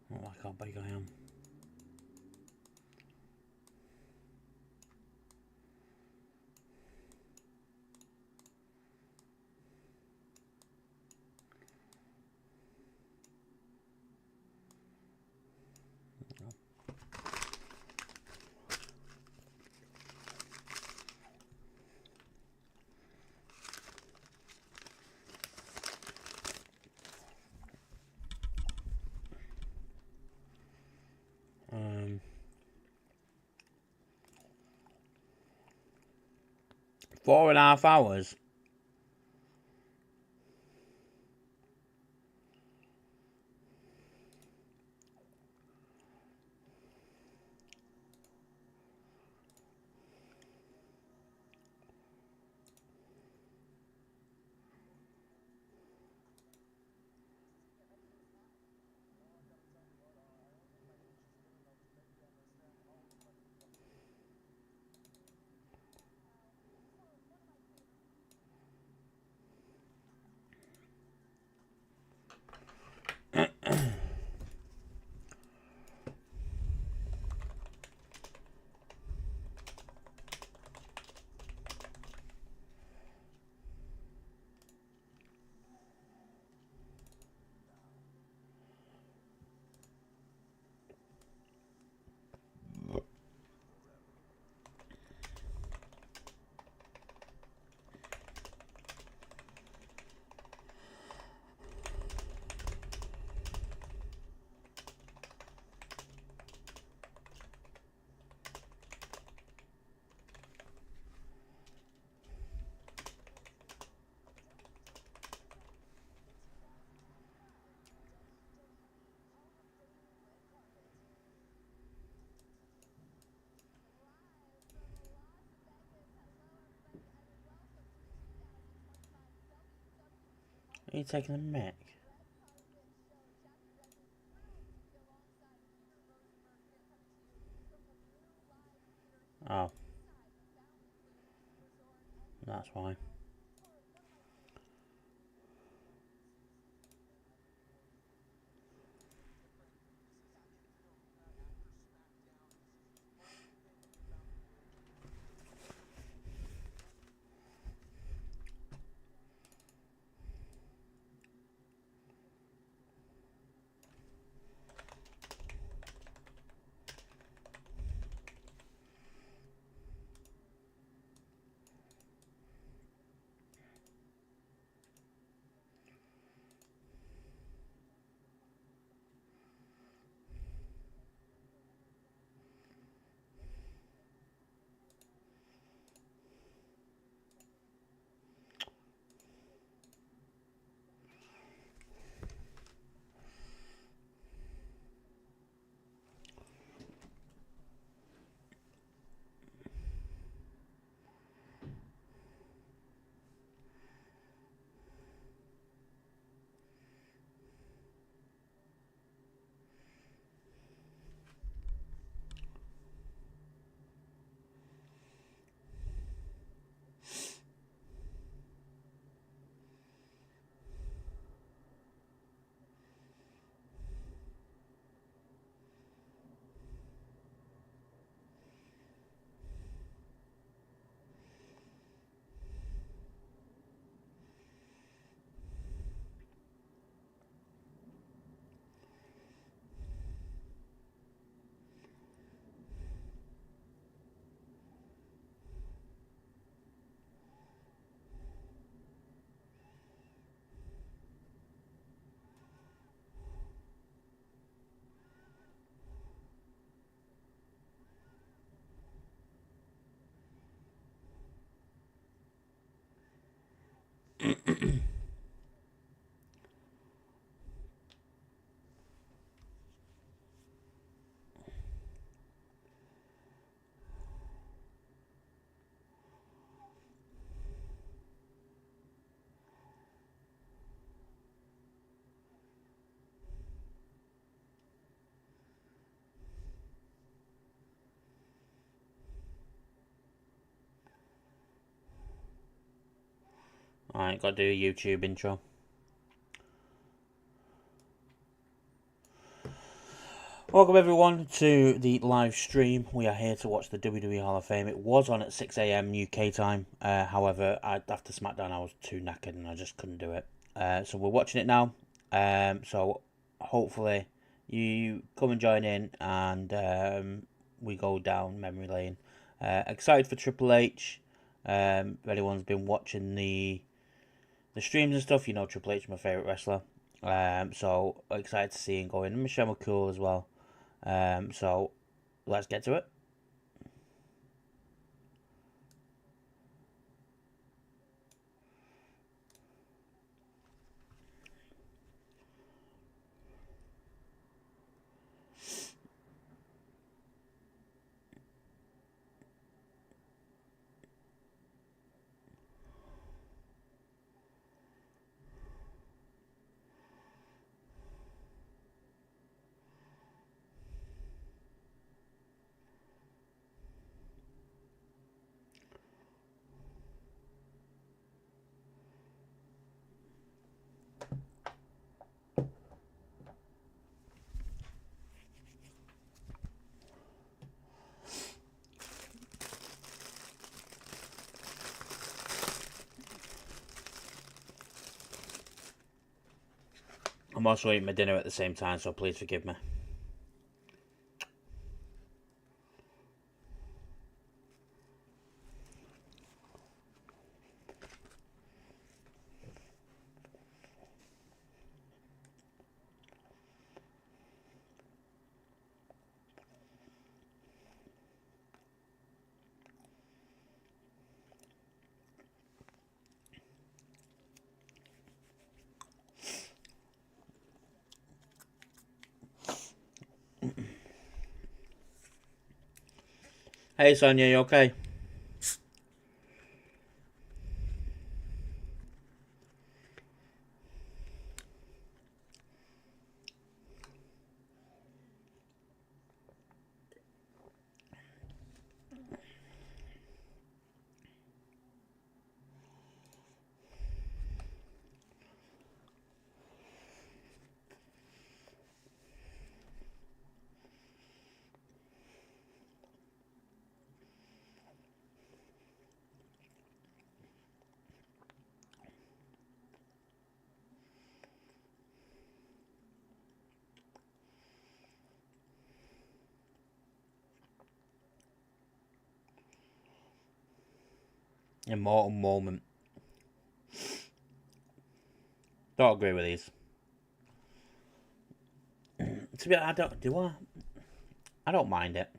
Not like how big I am. Um, 4.5 hours. Are you taking a mic? Oh. That's why. Alright, gotta do a YouTube intro. Welcome everyone to the live stream. We are here to watch the WWE Hall of Fame. It was on at 6 AM UK time. However, after SmackDown I was too knackered and I just couldn't do it. So we're watching it now. So hopefully you come and join in and we go down memory lane. Excited for Triple H. If anyone's been watching the streams and stuff, you know Triple H is my favourite wrestler. So excited to see him go in. And Michelle McCool as well. So let's get to it. I'm also eating my dinner at the same time, so please forgive me. Hey Sonia, you okay? Immortal moment. Don't agree with these. To be honest, I don't mind it.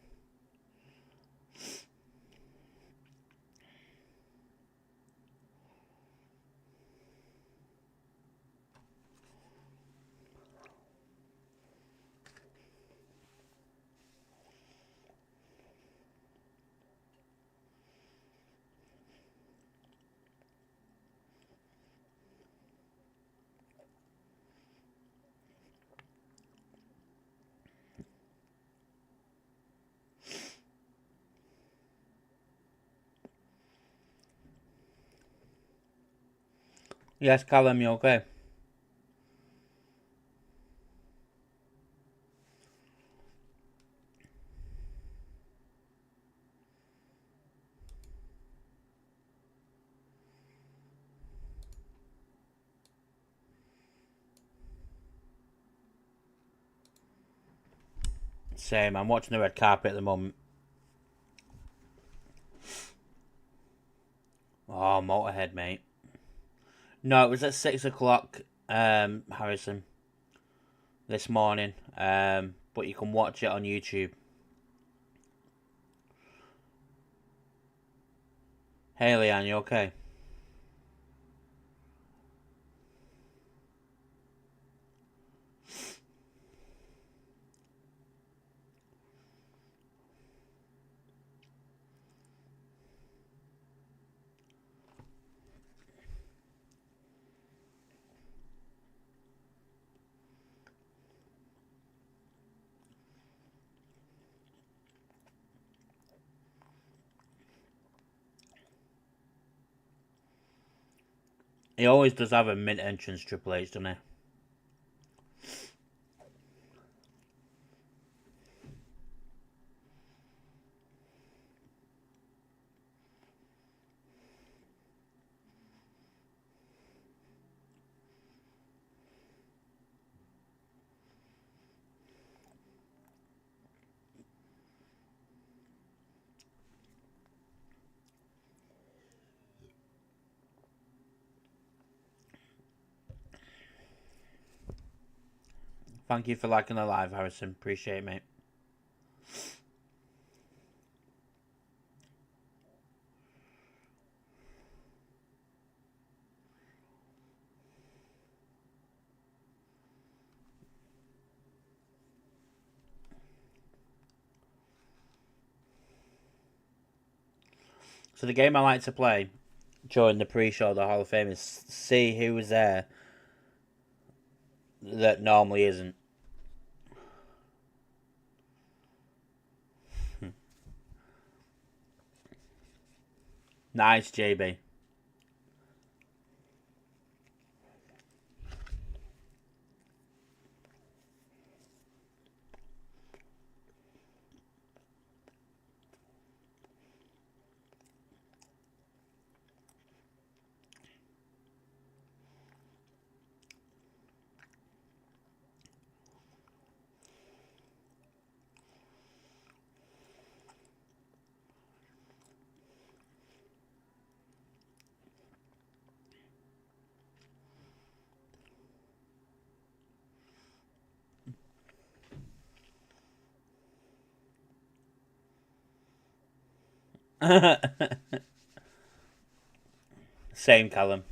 Yes, Callum, you okay? Same, I'm watching the red carpet at the moment. Oh, Motorhead, mate. No, it was at 6 o'clock, Harrison, this morning. But you can watch it on YouTube. Hey, Leanne, you okay? He always does have a mint entrance, Triple H, doesn't he? Thank you for liking the live, Harrison. Appreciate it, mate. So the game I like to play during the pre-show of the Hall of Fame is see who was there that normally isn't. Nice, JB. Same, Callum.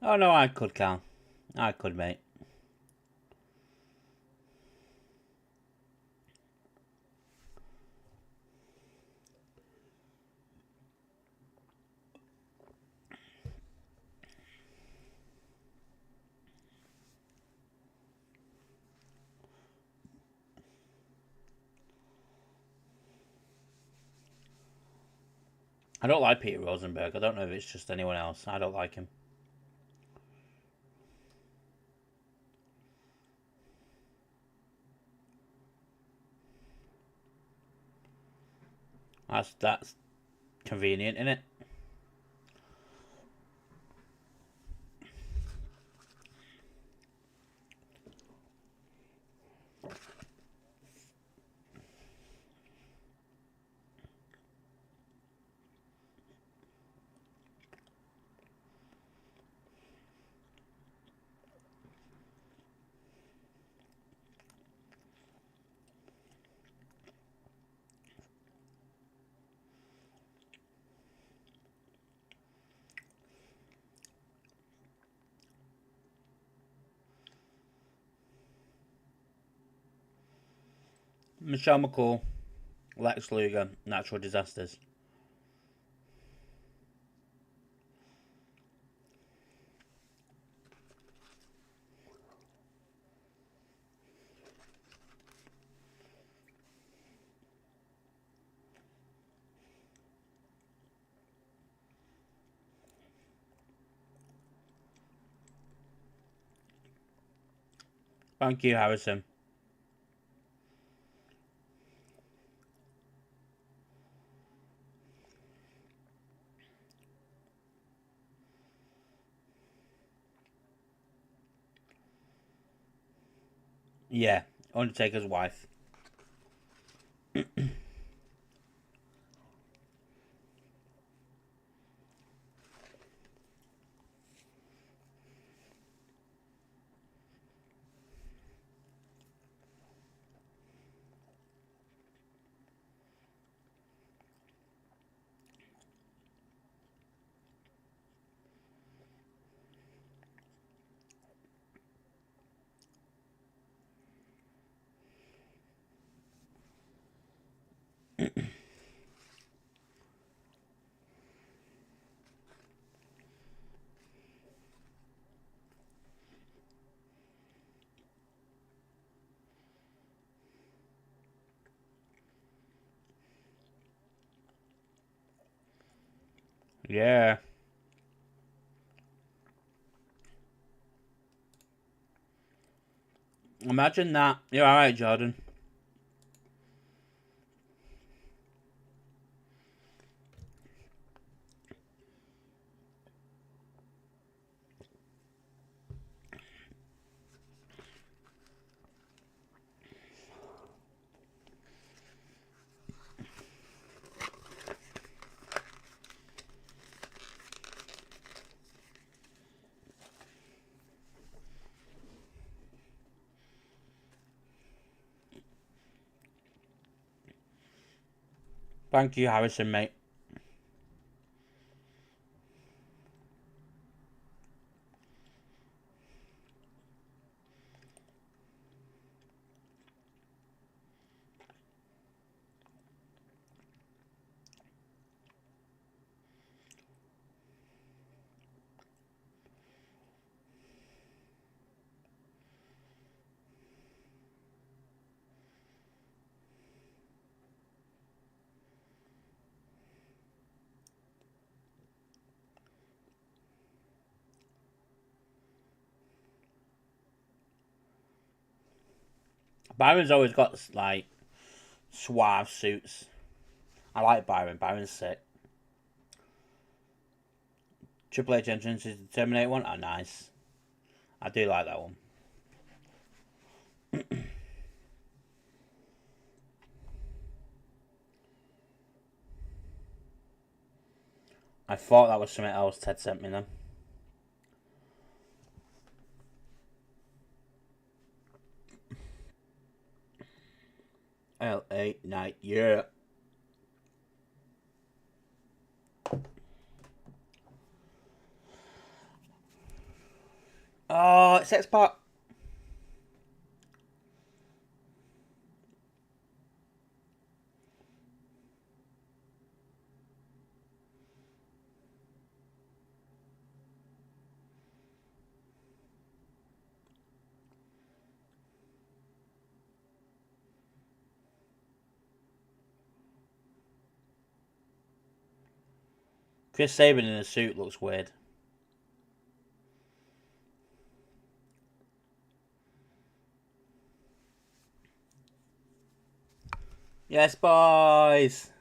Oh no, I could, Cal. I could, mate. I don't like Peter Rosenberg. I don't know if it's just anyone else. I don't like him. That's convenient, isn't it? Michelle McCool, Lex Luger, natural disasters. Thank you, Harrison. Yeah, Undertaker's wife. Yeah. Imagine that. You're alright, Jordan. Thank you, Harrison, mate. Byron's always got, like, suave suits. I like Byron. Byron's sick. Triple H entrance is the Terminator one. Oh, nice. I do like that one. I thought that was something else Ted sent me then. LA Night, yeah. Oh, it's X-Pac. Chris Sabin in a suit looks weird. Yes, boys.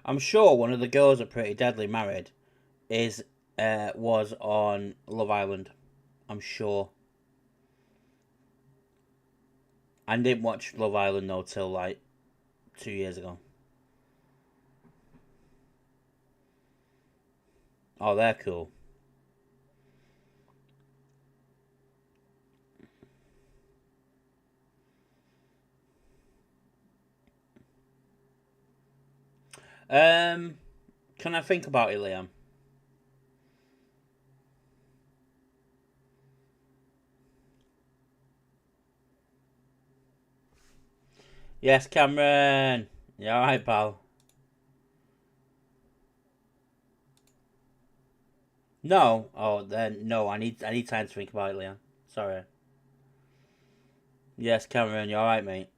I'm sure one of the girls at Pretty Deadly Married was on Love Island. I'm sure. I didn't watch Love Island though till like 2 years ago. Oh, they're cool. Um, can I think about it, Liam? Yes, Cameron. Yeah, alright, pal. No. Oh, then no. I need time to think about it, Liam. Sorry. Yes, Cameron. You alright, mate?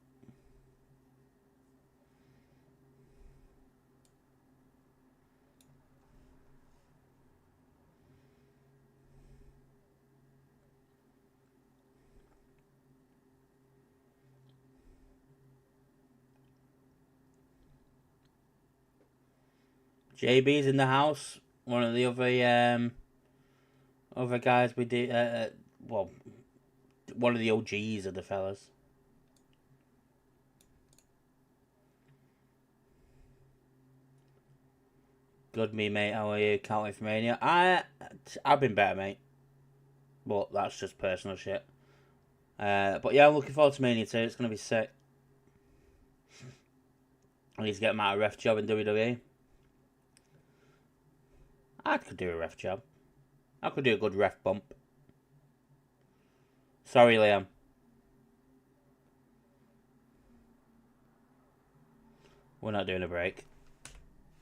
JB's in the house. One of the other guys we did. Well, one of the OGs of the fellas. Good me, mate. How are you? Can't wait for Mania. I've been better, mate. But that's just personal shit. But yeah, I'm looking forward to Mania too. It's gonna be sick. I need to get him out of ref job in WWE. I could do a ref job. I could do a good ref bump. Sorry, Liam. We're not doing a break.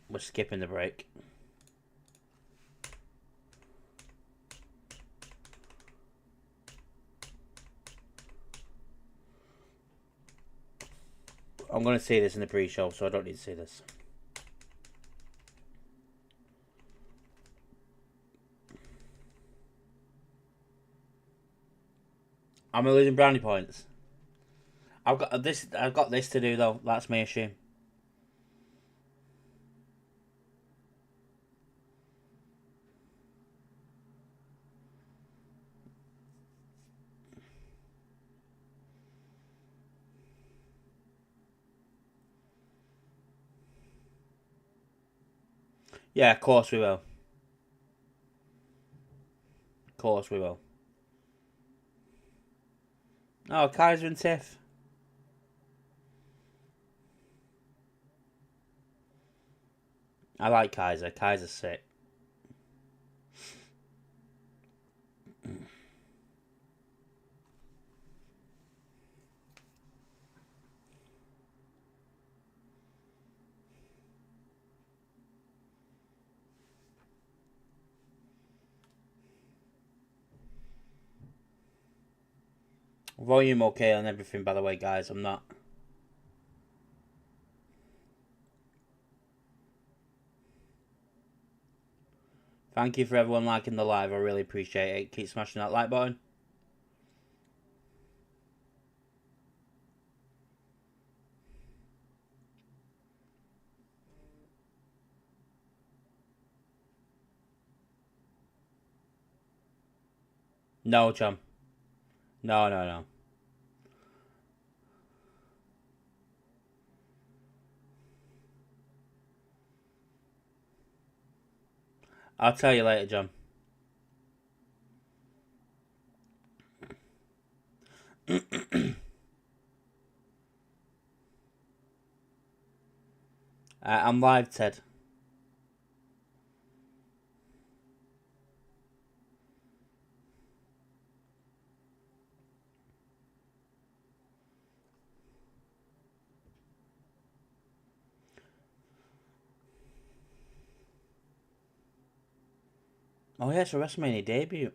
We're skipping the break. I'm going to see this in the pre-show, so I don't need to see this. I'm losing brownie points. I've got this to do though. That's my issue. Yeah, of course we will. Of course we will. Oh, Kaiser and Tiff. I like Kaiser. Kaiser's sick. Volume okay on everything, by the way, guys. I'm not. Thank you for everyone liking the live. I really appreciate it. Keep smashing that like button. No, chum. No. I'll tell you later, John. I'm live, Ted. Oh yeah, it's a WrestleMania debut.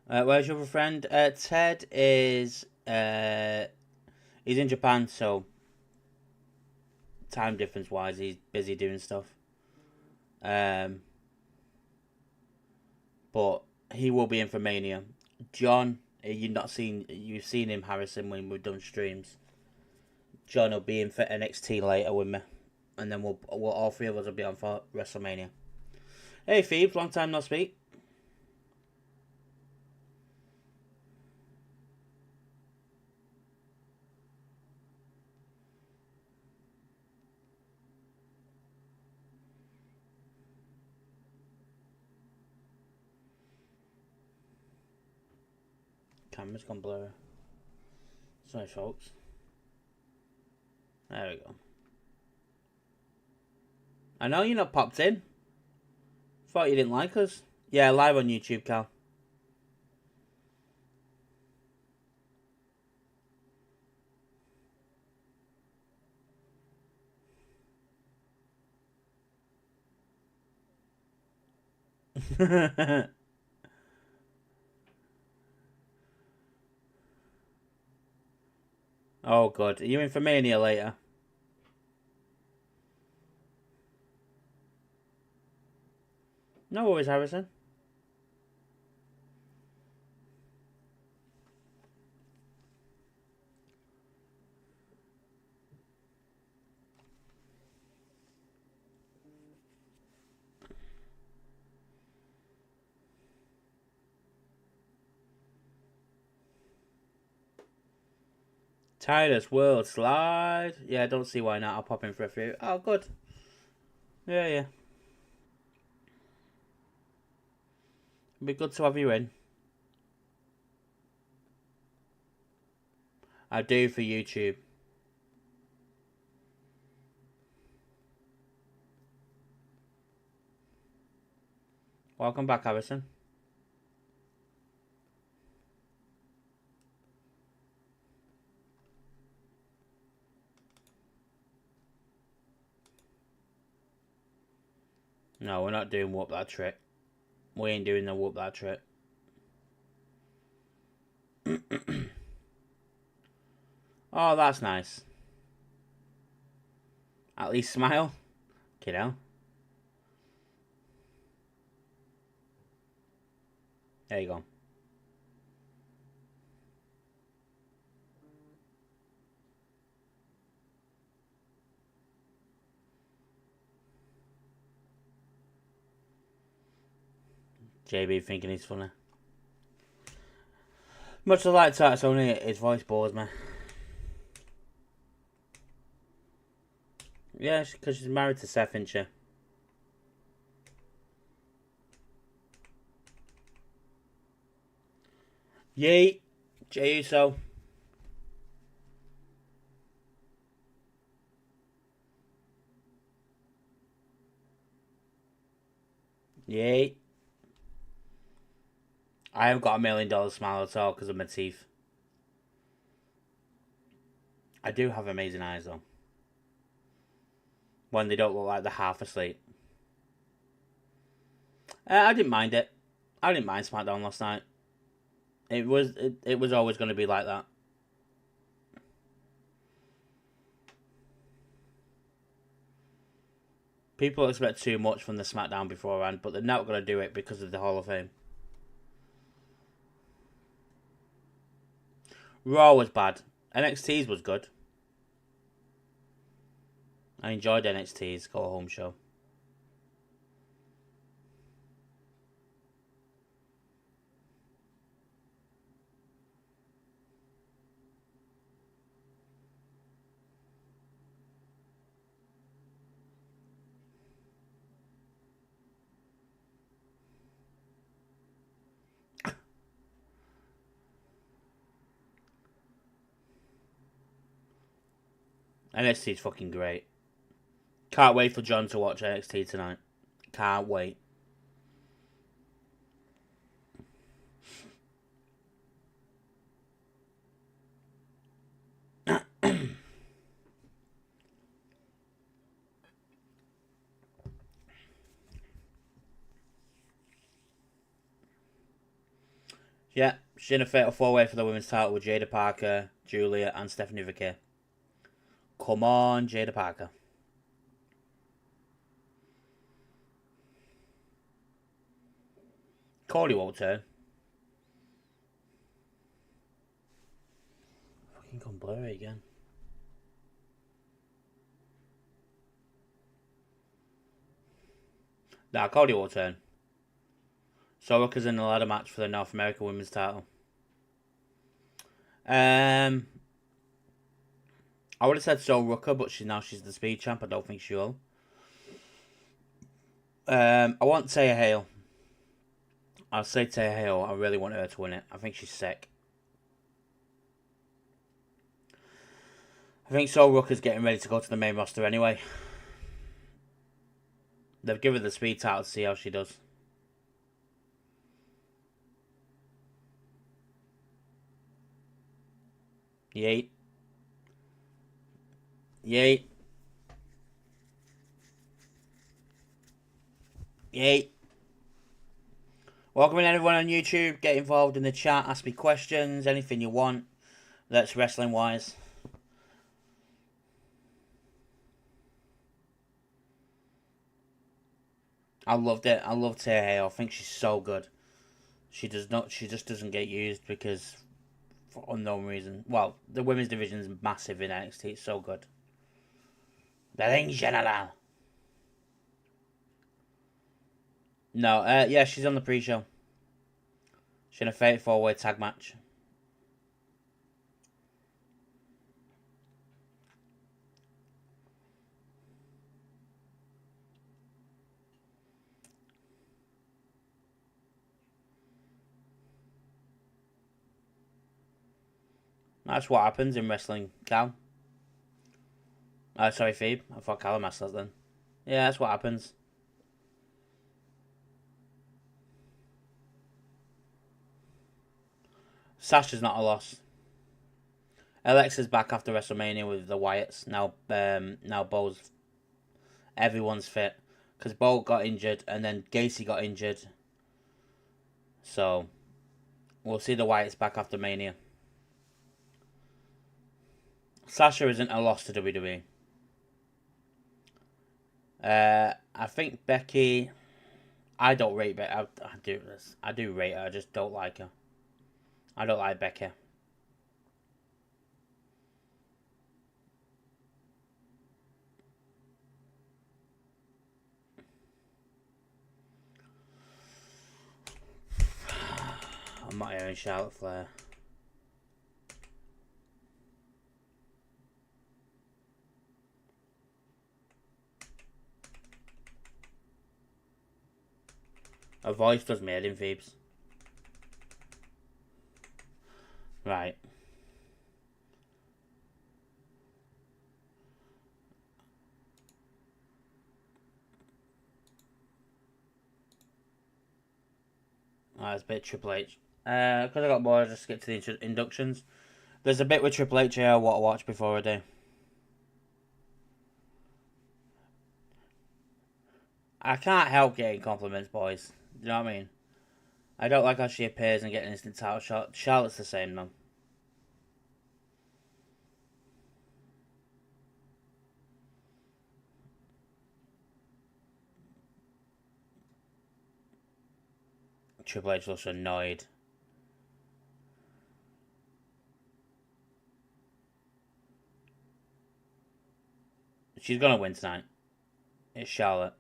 Where's your other friend? Ted is he's in Japan, so time difference wise, he's busy doing stuff. But he will be in for Mania. John, you've seen him, Harrison, when we've done streams. John will be in for NXT later with me, and then we'll all three of us will be on for WrestleMania. Hey Phoebes, long time no speak. Camera's gone blurry. Sorry, folks. There we go. I know you're not popped in. Thought you didn't like us. Yeah, live on YouTube, Cal. Oh, God. Are you in for Mania later? No worries, Harrison. Titus World Slide. Yeah, I don't see why not. I'll pop in for a few. Oh, good. Yeah. It'd be good to have you in. I do for YouTube. Welcome back, Harrison. No, we're not doing whoop that trick. We ain't doing the whoop that trick. Oh, that's nice. At least smile. Kiddo. There you go. JB thinking he's funny. Much as I like that, it's only his voice bores me. Yeah, because she's married to Seth, isn't she? Yeet. Jey Uso. Yeet. I haven't got $1 million smile at all because of my teeth. I do have amazing eyes though. When they don't look like they're half asleep. I didn't mind it. I didn't mind SmackDown last night. It was always going to be like that. People expect too much from the SmackDown beforehand, but they're not going to do it because of the Hall of Fame. Raw was bad. NXT's was good. I enjoyed NXT's go home show. NXT's fucking great. Can't wait for John to watch NXT tonight. Can't wait. Yeah, she's in a fatal 4-way for the women's title with Jada Parker, Julia, and Stephanie Vicky. Come on, Jada Parker. Cody won't turn. Fucking gone blurry again. Nah, Cody won't turn. Soroka's in the ladder match for the North American women's title. I would have said Soroka, but she's the speed champ. I don't think she will. I want Taya Hale. I'll say Taya Hale. I really want her to win it. I think she's sick. I think Soroka's getting ready to go to the main roster anyway. They've given her the speed title to see how she does. Yeet. Yeet. Yeet. Welcome in everyone on YouTube. Get involved in the chat. Ask me questions. Anything you want. That's wrestling wise. I loved it. I love Taya Hale. I think she's so good. She just doesn't get used because for unknown reason. Well, the women's division is massive in NXT. It's so good. The ring general. No, yeah, she's on the pre-show. She's in a Fatal 4-way tag match. That's what happens in wrestling, Cal. Sorry, Phoebe. I thought Callum asked that then. Yeah, that's what happens. Sasha's not a loss. Alexa's back after WrestleMania with the Wyatts. Now Bo's... Everyone's fit. Because Bo got injured and then Gacy got injured. So, we'll see the Wyatts back after Mania. Sasha isn't a loss to WWE. I think Becky... I don't rate Becky. I do rate her. I just don't like her. I don't like Becky. I'm not hearing Charlotte Flair. Her voice does made in Phoebes. Right. That's a bit Triple H. Because I got bored, I'll just get to the inductions. There's a bit with Triple H here I want to watch before I do. I can't help getting compliments, boys. Do you know what I mean? I don't like how she appears and get an instant title shot. Charlotte's the same, though. Triple H looks annoyed. She's gonna win tonight. It's Charlotte.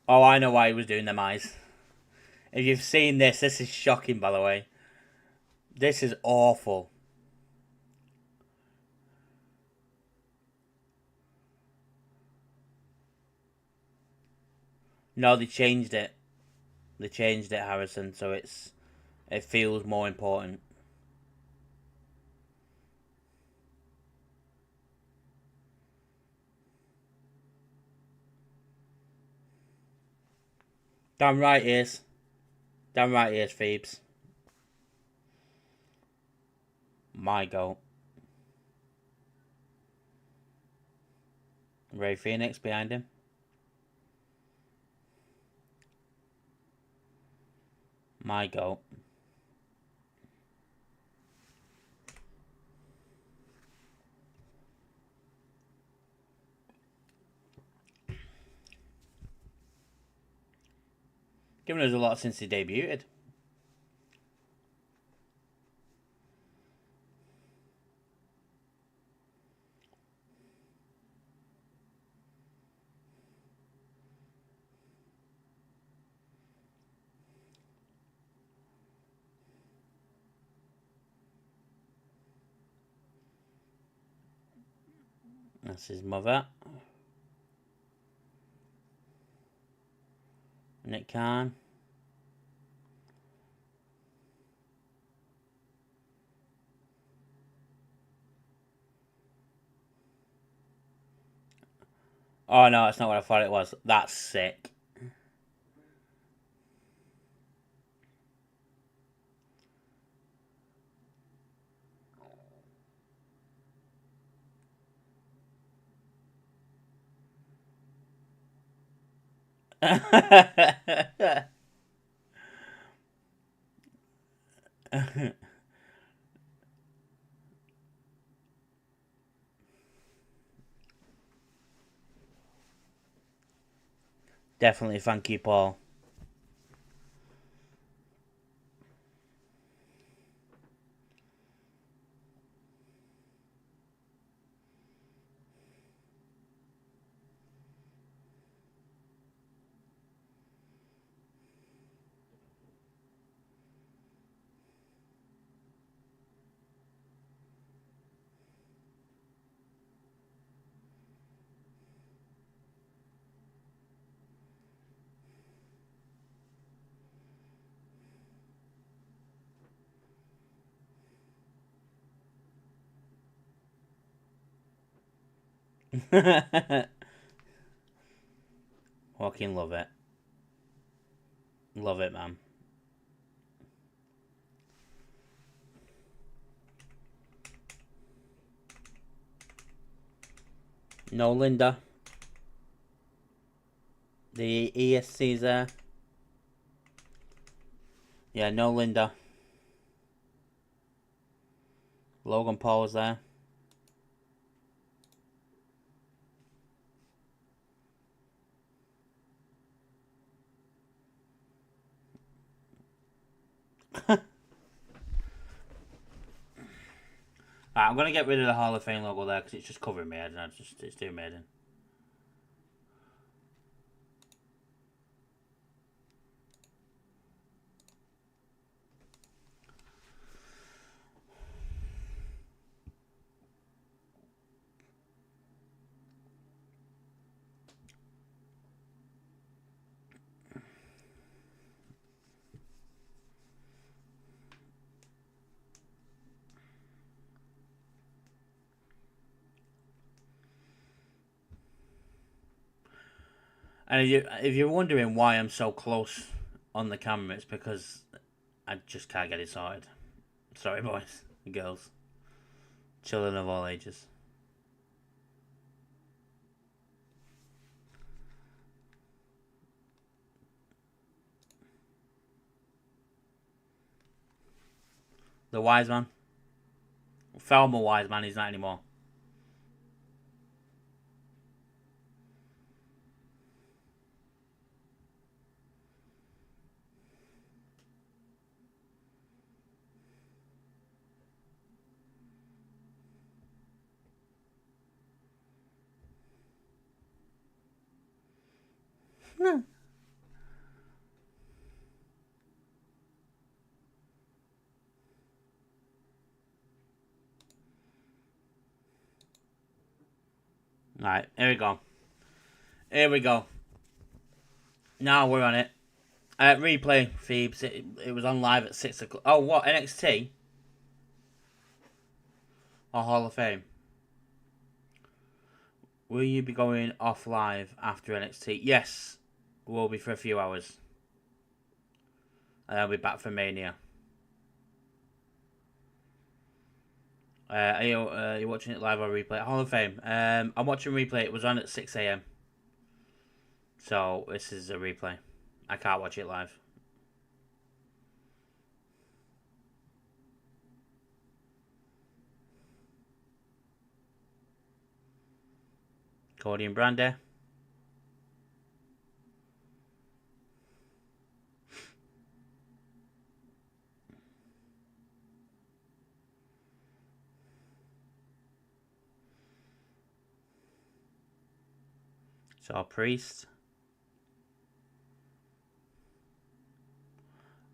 Oh, I know why he was doing them eyes. If you've seen this is shocking, by the way. This is awful. No, they changed it. They changed it, Harrison, so it feels more important. Damn right he is. Damn right he is, Phoebes. My goat. Ray Phoenix behind him. My goat. Given us a lot since he debuted. That's his mother. Nick Khan. Oh no, that's not what I thought it was. That's sick. Definitely, thank you, Paul. fucking love it. Love it, man. No Linda. The ESC's there. Yeah, no Linda. Logan Paul's there. Right, I'm going to get rid of the Hall of Fame logo there because it's just covering my head and it's too maiden. And if you're wondering why I'm so close on the camera, it's because I just can't get it sorted. Sorry, boys and girls. Children of all ages. The wise man. Thelma Wise Man, he's not anymore. Right, here we go. Here we go. Now we're on it. Replay, Phoebes. It was on live at 6 o'clock. Oh, what? NXT? Or Hall of Fame? Will you be going off live after NXT? Yes, we'll be for a few hours. And I'll be back for Mania. Are you watching it live or replay? Hall of Fame. I'm watching replay. It was on at 6 a.m. So this is a replay. I can't watch it live. Cody and Brandy. So Priest.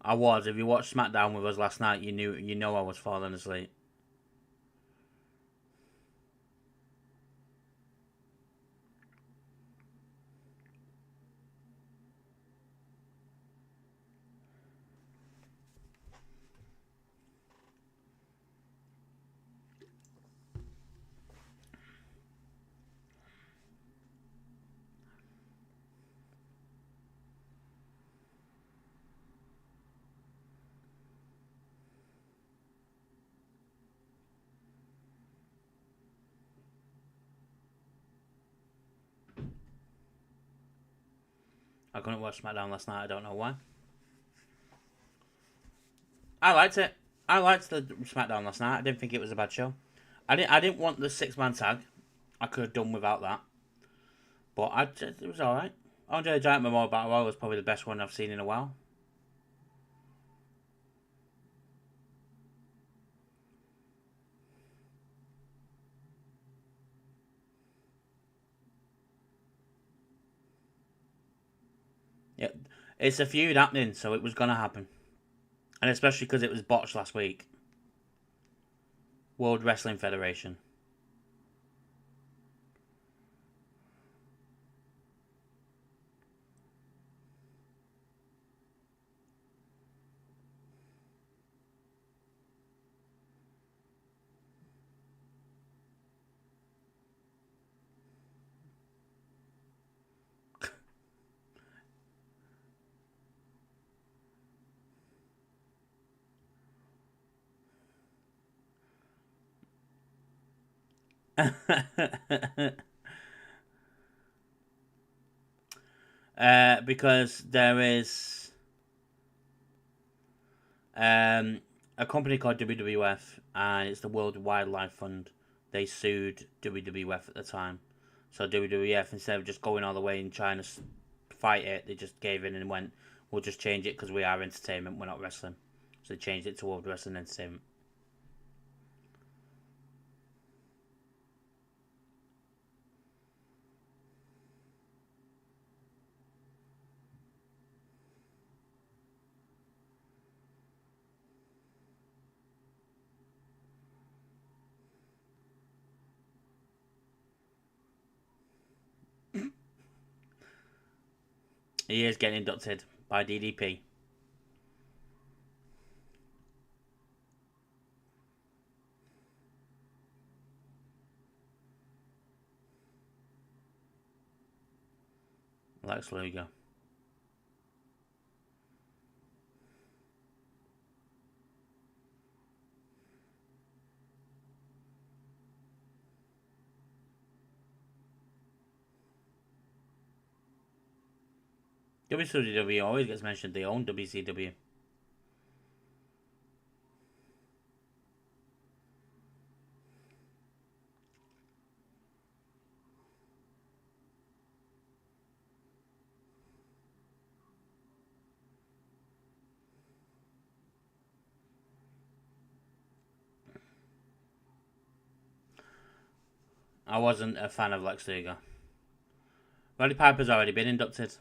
I was. If you watched SmackDown with us last night, you know I was falling asleep. I couldn't watch SmackDown last night. I don't know why. I liked it. I liked the SmackDown last night. I didn't think it was a bad show. I didn't want the 6-man tag. I could have done without that. But it was alright. Andre the Giant Memorial Battle Royal was probably the best one I've seen in a while. Yeah, it's a feud happening, so it was going to happen. And especially because it was botched last week. World Wrestling Federation. Because there is a company called WWF, and it's the World Wildlife Fund. They sued WWF at the time. So WWF, instead of just going all the way and trying to fight it, they just gave in and went, we'll just change it because we are entertainment, we're not wrestling. So they changed it to World Wrestling Entertainment. He is getting inducted by DDP. Lex Luger. WCW always gets mentioned. They own WCW. I wasn't a fan of Lex Luger. Roddy Piper's already been inducted.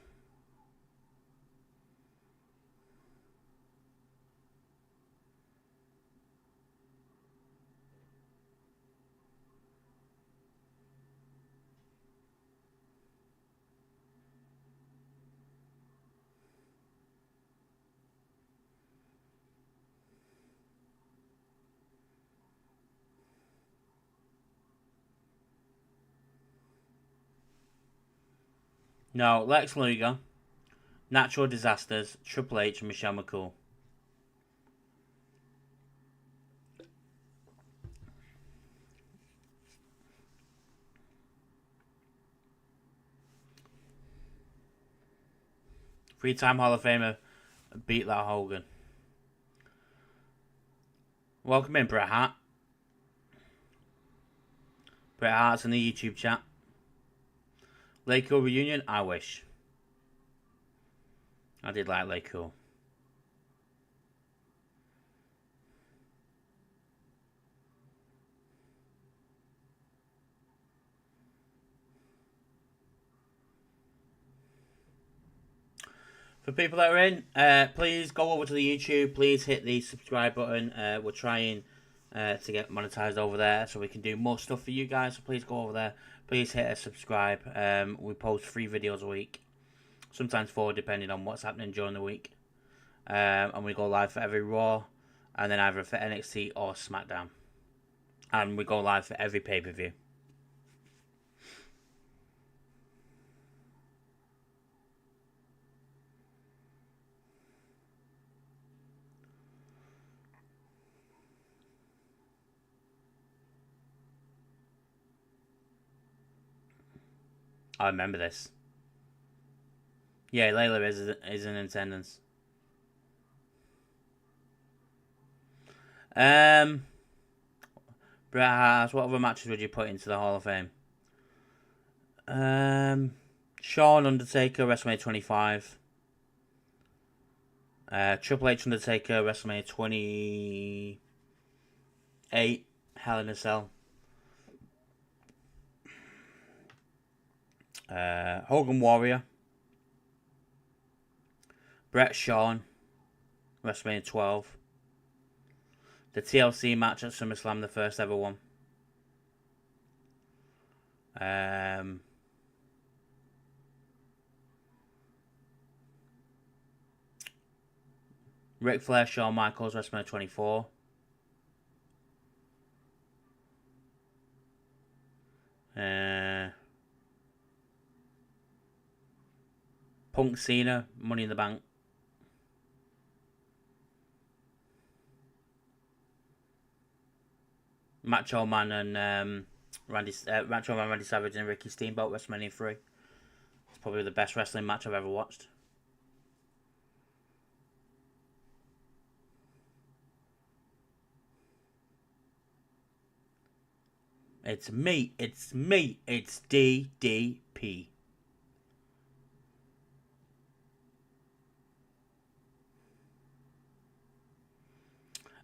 No, Lex Luger, Natural Disasters, Triple H, and Michelle McCool. Three-time Hall of Famer beat that Hogan. Welcome in, Bret Hart. Bret Hart's in the YouTube chat. Lay Cool reunion? I wish. I did like Lay Cool. For people that are in, please go over to the YouTube. Please hit the subscribe button. We're trying to get monetized over there so we can do more stuff for you guys. So please go over there. Please hit a subscribe. We post 3 videos a week, sometimes 4 depending on what's happening during the week. And we go live for every Raw, and then either for NXT or SmackDown. And we go live for every pay-per-view. I remember this. Yeah, Layla is in attendance. Bret Hart, what other matches would you put into the Hall of Fame? Shawn, Undertaker, WrestleMania 25. Triple H, Undertaker, WrestleMania 28. Hell in a Cell. Hogan Warrior. Bret Shawn, WrestleMania 12. The TLC match at SummerSlam, the first ever one. Ric Flair, Shawn Michaels, WrestleMania 24. Punk Cena, Money in the Bank. Macho Man and Macho Man Randy Savage and Ricky Steamboat, WrestleMania 3. It's probably the best wrestling match I've ever watched. It's me, it's DDP.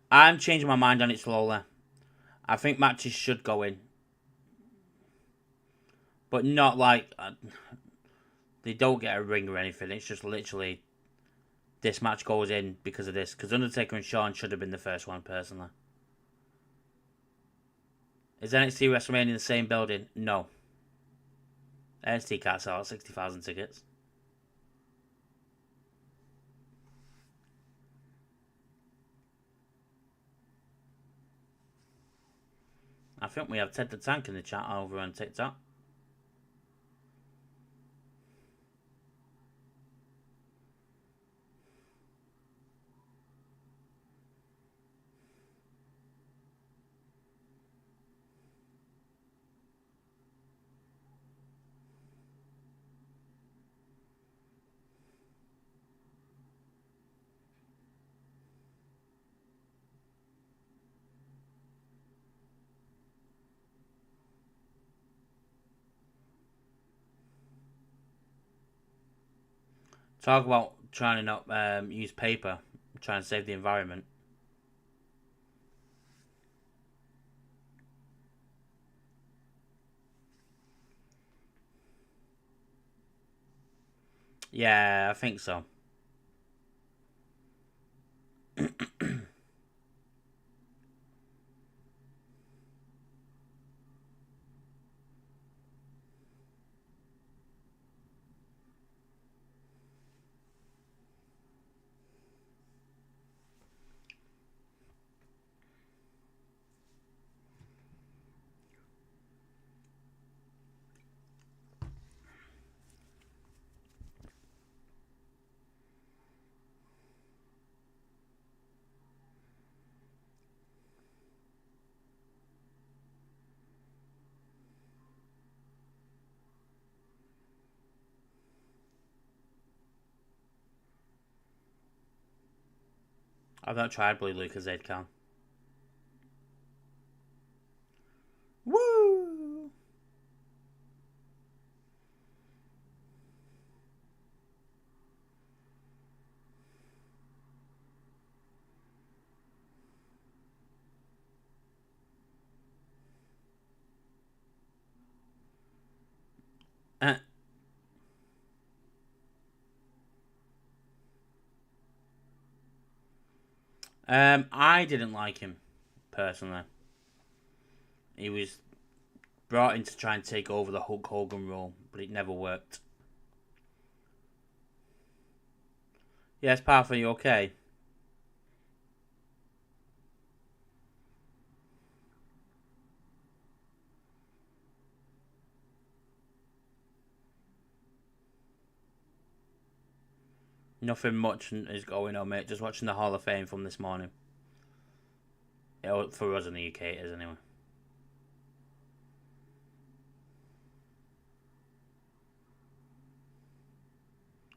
I'm changing my mind on it slowly. I think matches should go in. But not like... they don't get a ring or anything. It's just literally... this match goes in because of this. Because Undertaker and Shawn should have been the first one, personally. Is NXT WrestleMania in the same building? No. NXT can't sell out 60,000 tickets. I think we have Ted the Tank in the chat over on TikTok. Talk about trying to not use paper, trying to save the environment. Yeah, I think so. I've not tried Blue Lucozade can. Woo! I didn't like him, personally. He was brought in to try and take over the Hulk Hogan role, but it never worked. Yes, Parth, are you okay? Nothing much is going on, mate. Just watching the Hall of Fame from this morning. For us in the UK, it is anyway.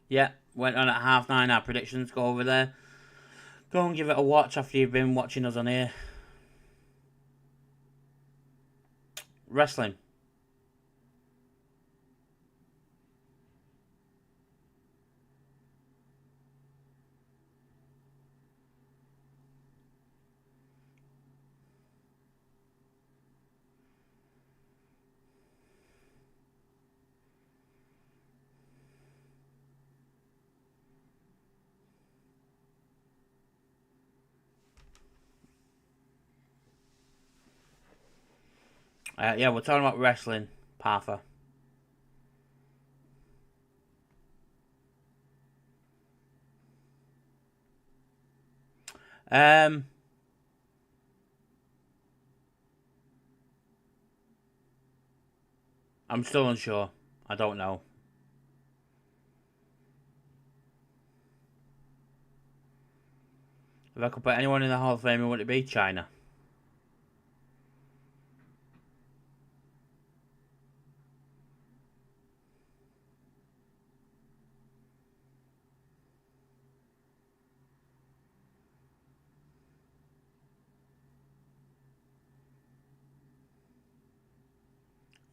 Yeah, went on at 9:30. Our predictions, go over there. Go and give it a watch after you've been watching us on here. Wrestling. Yeah, we're talking about wrestling, Partha. I'm still unsure. I don't know. If I could put anyone in the Hall of Fame, would it be China?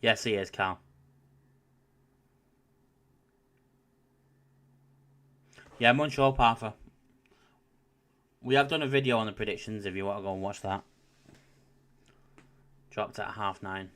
Yes, he is, Cal. Yeah, Montreal Partha. We have done a video on the predictions if you want to go and watch that. Dropped at 9:30.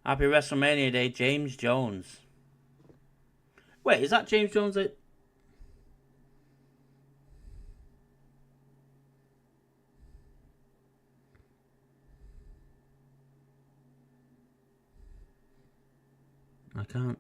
Happy WrestleMania Day, James Jones. Wait, is that James Jones? I can't.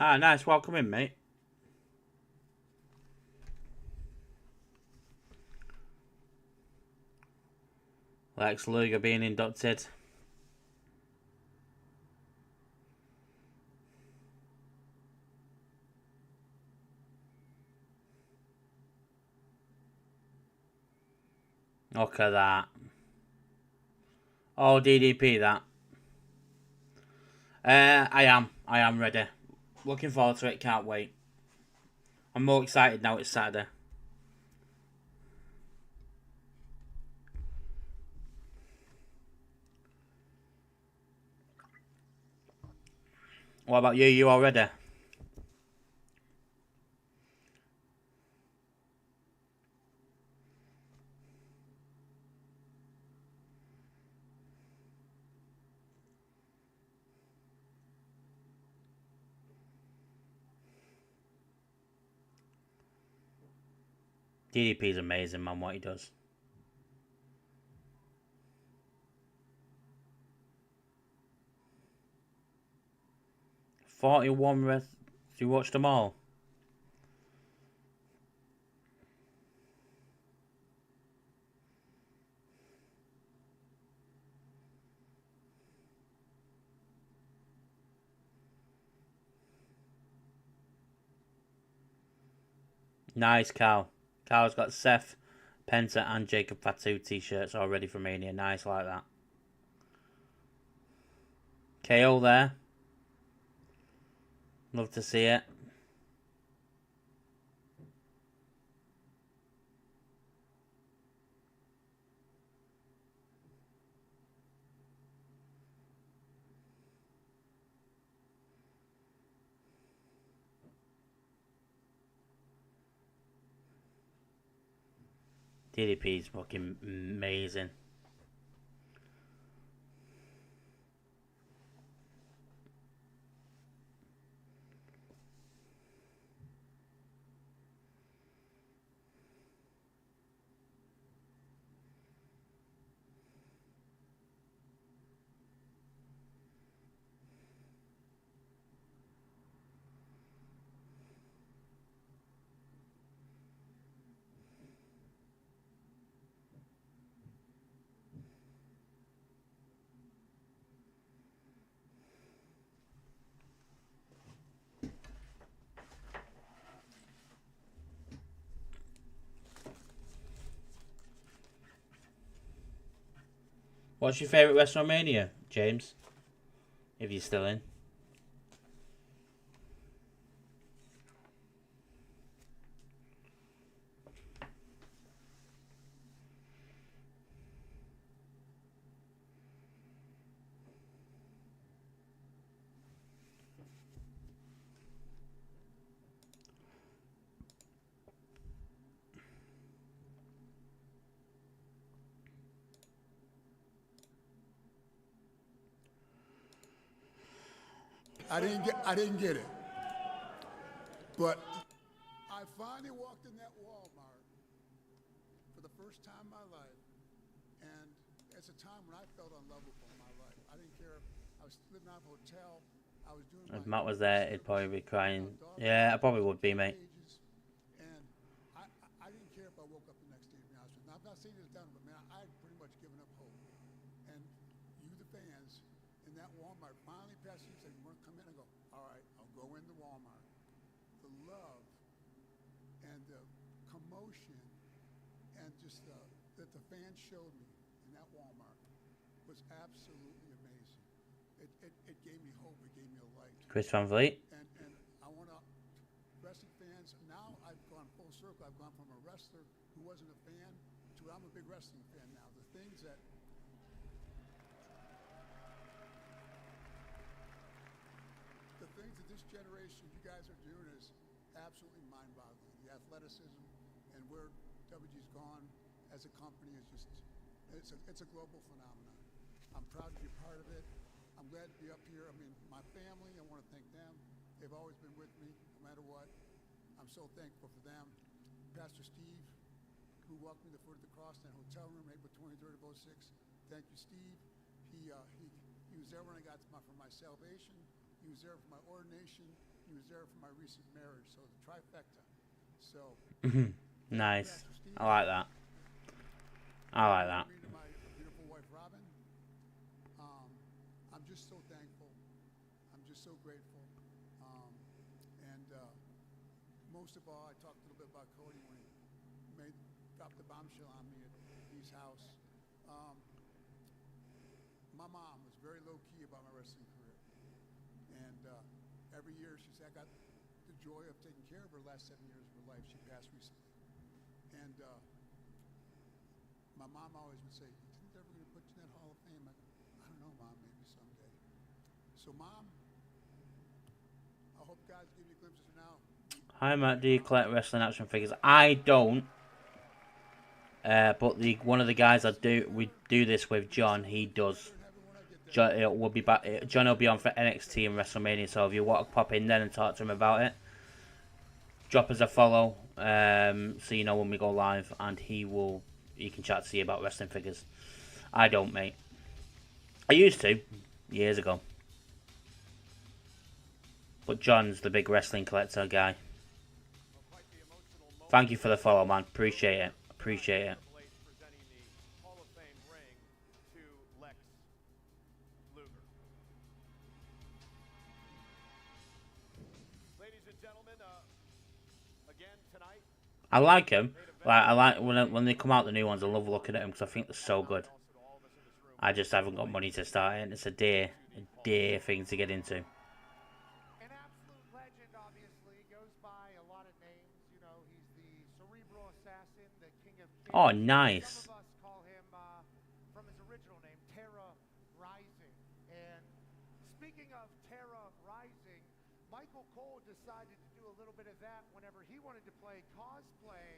Ah, nice. Welcome in, mate. Lex Luger being inducted. Look at that. Oh, DDP, that. I am ready. Looking forward to it. Can't wait. I'm more excited now it's Saturday. What about you? You all ready? DDP's amazing, man, what he does. Do you watch them all? Nice, Cal. Cal's got Seth, Penta, and Jacob Fatu t-shirts already for Mania. Nice like that. KO there. Love to see it. DDP's fucking amazing. What's your favourite WrestleMania, James? If you're still in. I didn't get it. But I finally walked in that Walmart for the first time in my life, and it's a time when I felt unlovable in my life. I didn't care. I was living out of a hotel. I was doing. If Matt was there, he'd probably be crying. Yeah, I probably would be, mate. And I didn't care if I woke up the next day, to be honest with you. Now, I'm not saying it's done, but man, I had pretty much given up hope. And you, the fans, in that Walmart, finally passed you and said, you want to come in? I go, all right, I'll go into Walmart. The love and the commotion and just that the fans showed me in that Walmart was absolutely amazing. It gave me hope. It gave me a light. Chris Van Vliet. And I want to, wrestling fans, now I've gone full circle. I've gone from a wrestler who wasn't a fan to I'm a big wrestling fan now. The things that this generation, you guys are doing is absolutely mind-boggling. The athleticism and where WG's gone as a company is just, it's a global phenomenon. I'm proud to be a part of it. I'm glad to be up here. I mean, my family, I want to thank them. They've always been with me, no matter what. I'm so thankful for them. Pastor Steve, who welcomed me to the foot of the cross in that hotel room, April 23rd of 06. Thank you, Steve. He was there when I got for my salvation. He was there for my ordination. He was there for my recent marriage. So the trifecta. So nice. I like that. I like that. My beautiful wife, Robin. I'm just so thankful. I'm just so grateful. And most of all, I talked a little bit about Cody when he dropped the bombshell on me at his house. My mom was very low-key about my wrestling career. And every year she said, I got the joy of taking care of her last 7 years of her life. She passed recently. And my mom always would say, you think they're ever going to put you in that Hall of Fame? I don't know, Mom, maybe someday. So, Mom, I hope God's giving you glimpses now. Hi, Matt. Do you collect wrestling action figures? I don't. But one of the guys we do this with, John, he does. John will be back. John will be on for NXT and WrestleMania. So if you want to pop in then and talk to him about it, drop us a follow, so you know when we go live, and he can chat to you about wrestling figures. I don't, mate. I used to years ago, but John's the big wrestling collector guy. Thank you for the follow, man. Appreciate it. Appreciate it. I like him. Like I like when they come out the new ones. I love looking at them because I think they're so good. I just haven't got money to start it. It's a dear thing to get into. An absolute legend, obviously, goes by a lot of names. You know, he's the cerebral assassin, the king of kings. Oh, nice. Some of us call him from his original name, Terra Rising. And speaking of Terra Rising, Michael Cole decided to do a little bit of that whenever he wanted to play cosplay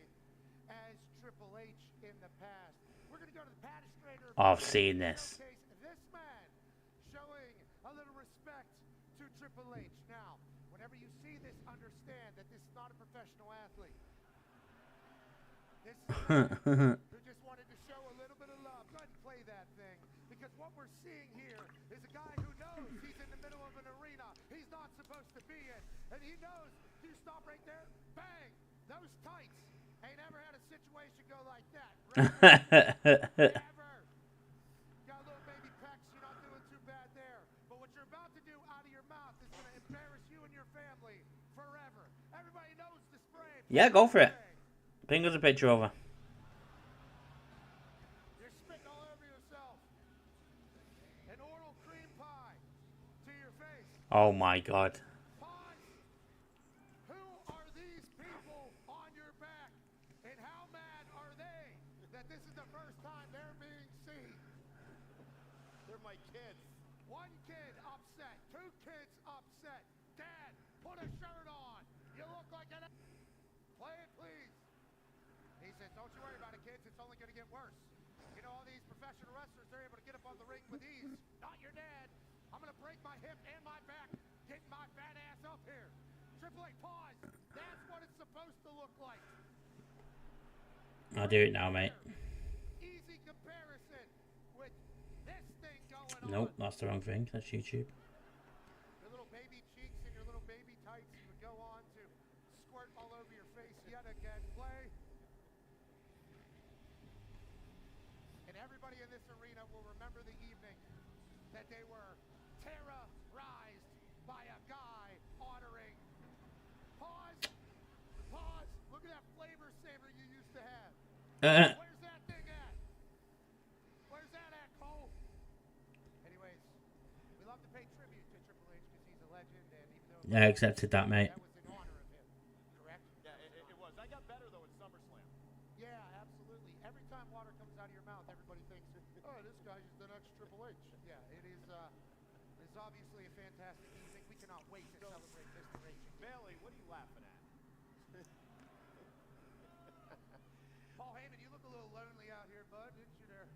as Triple H in the past. We're going to go to the Padistrator. Oh, I've seen this. This man showing a little respect to Triple H. Now, whenever you see this, understand that this is not a professional athlete. This is a man who just wanted to show a little bit of love. Go ahead and play that thing. Because what we're seeing here is a guy who knows he's in the middle of an arena he's not supposed to be in. And he knows, do you stop right there? Bang! Those tights. Ain't never had a situation go like that. Never. Got a little baby pecs, you're not doing too bad there. But what you're about to do out of your mouth is going to embarrass you and your family forever. Everybody knows the spray. Yeah, go for it. Ping us a picture over. You're spitting all over yourself. Oh my god. Pause. Who are these people on your back? And how mad are they that this is the first time they're being seen? They're my kids. One kid upset. Two kids upset. Dad, put a shirt on. You look like an... Play it, please. He says, don't you worry about it, kids. It's only going to get worse. You know, all these professional wrestlers, they're able to get up on the ring with ease. Not your dad. I'm going to break my hip and my back getting my fat ass up here. Triple H, pause. That's what it's supposed to look like. I'll do it now, mate. Easy comparison with this thing going on. Nope, that's the wrong thing. That's YouTube. Your little baby cheeks and your little baby tights would go on to squirt all over your face yet again. Play. And everybody in this arena will remember the evening that they were terrorized by a guy ordering. Pause. Pause. Look at that flavor saver you used to have. Where's that thing at? Where's that at, Cole? Anyways, we love to pay tribute to Triple H because he's a legend, and even though Yeah, I accepted that, mate. that was in honor of him, correct? Yeah, it was. I got better though at SummerSlam. Yeah, absolutely. Every time water comes out of your mouth, everybody thinks, oh, this guy's the next Triple H. Yeah, it is. It's obviously a fantastic evening. We cannot wait to celebrate Mr. H. Bailey, what are you laughing at? Paul Heyman, you look a little lonely out here, bud, didn't you there?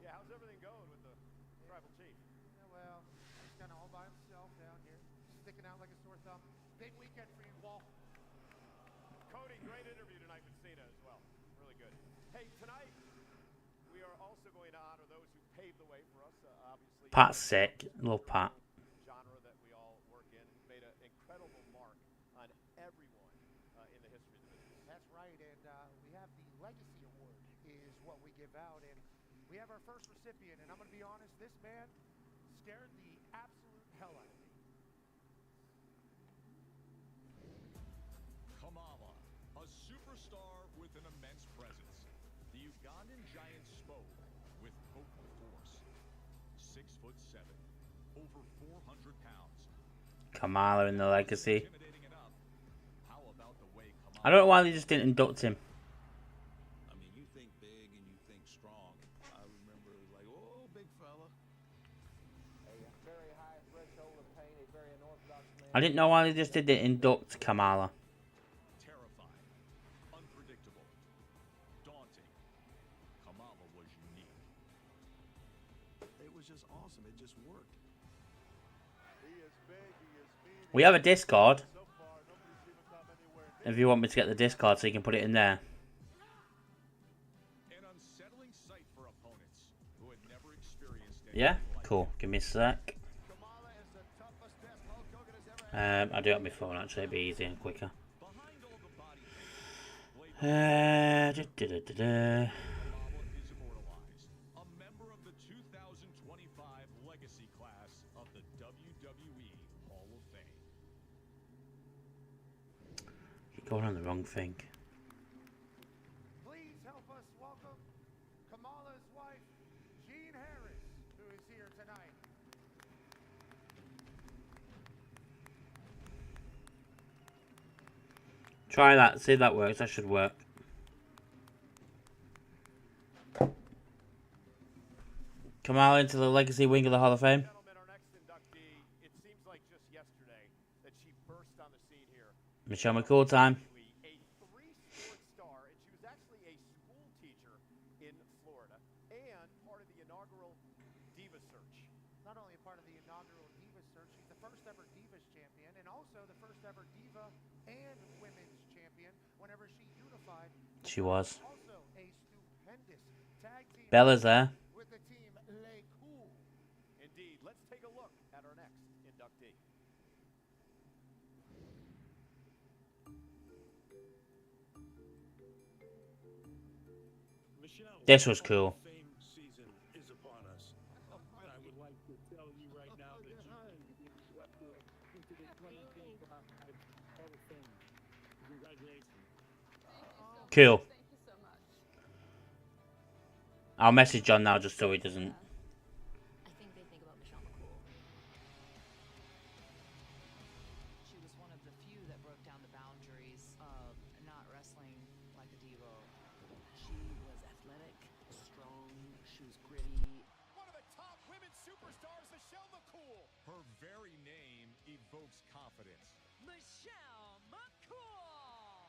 Yeah, how's everything going with the tribal chief? Yeah, well, he's kind of all by himself down here, sticking out like a sore thumb. Big weekend for you, Paul. Cody, great interview tonight with Cena as well. Really good. Hey, tonight we are also going to honor those who paved the way for us. Obviously, Pat's sick. Love Pat. genre that we all work in made an incredible mark on everyone in the history of the business. That's right, and we have the Legacy Award is what we give out, and we have our first recipient, and I'm going to be honest, this man scared the absolute hell out of me. Kamala, a superstar with an immense presence. The Ugandan giant spoke with potent force. 6'7", over 400 pounds. Kamala in the legacy. Intimidating enough. How about the way Kamala... I don't know why they just didn't induct him. I mean, you think big and you think strong. I remember it was like, oh, big fella. A very high threshold of pain, a very unorthodox man. I didn't know why they just didn't induct Kamala. Terrifying, unpredictable, daunting. Kamala was unique. It was just awesome. It just worked. He is big, he is mean. We have a Discord. So far, nobody's even come anywhere near. If you want me to get the Discord so you can put it in there. An unsettling sight for opponents who had never experienced Yeah? anything like Cool. Give me a sec. Kamala is the toughest test Hulk Hogan has ever had. I'll do it on my phone actually. It'll be easier and quicker. Behind all the body paint, Da-da-da-da. Kamala is immortalized. A member of the 2025 legacy class of the WWE Hall of Fame. You're going on the wrong thing. Please help us welcome Kamala's wife, Jean Harris, who is here tonight. Try that. See if that works. That should work. Kamala into the legacy wing of the Hall of Fame. Gentlemen, our next inductee, it seems like just yesterday that she burst on the scene here. Michelle McCool time. A three-sport star, and she was actually a school teacher in Florida and part of the inaugural Diva Search. Not only a part of the inaugural Diva Search, she's the first ever Divas champion and also the first ever Diva and Women's champion whenever she unified. She was. Also a stupendous tag team Bella's there. with the team Le Cool. Indeed, let's take a look at our next inductee. Michelle, This was the cool. Hall of Fame season is upon us. And I would like to tell you right now that you into the 2025 Hall of Fame. Congratulations. Cool. Thank you so much. I'll message John now just so he doesn't. I think they think about Michelle McCool. Michelle McCool. Her very name evokes confidence. Michelle McCool.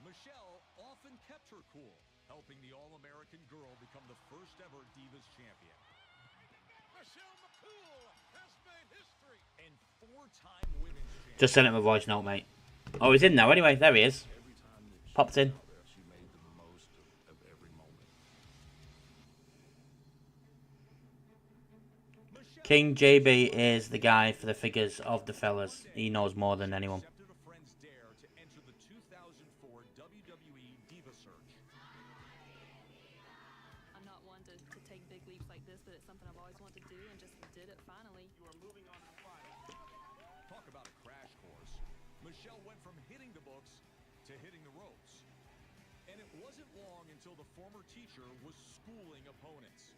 Michelle often kept her cool, helping the All-American girl become the first ever Divas champion. Michelle McCool has made history. And four-time women's champion. Just sent him a voice note, mate. Oh, he's in now anyway. There he is. Every time that she Popped in. was out there, she made the most of every moment. King JB is the guy for the figures of the fellas. He knows more than anyone. Accepted a friend's dare to enter the 2004 WWE Diva Search. I'm not one to take big leaps like this, but it's something I've always wanted to do and just did it finally. You are moving on to the final. Talk about a crash course. Michelle went from hitting the books to hitting the ropes. And it wasn't long until the former teacher was schooling opponents.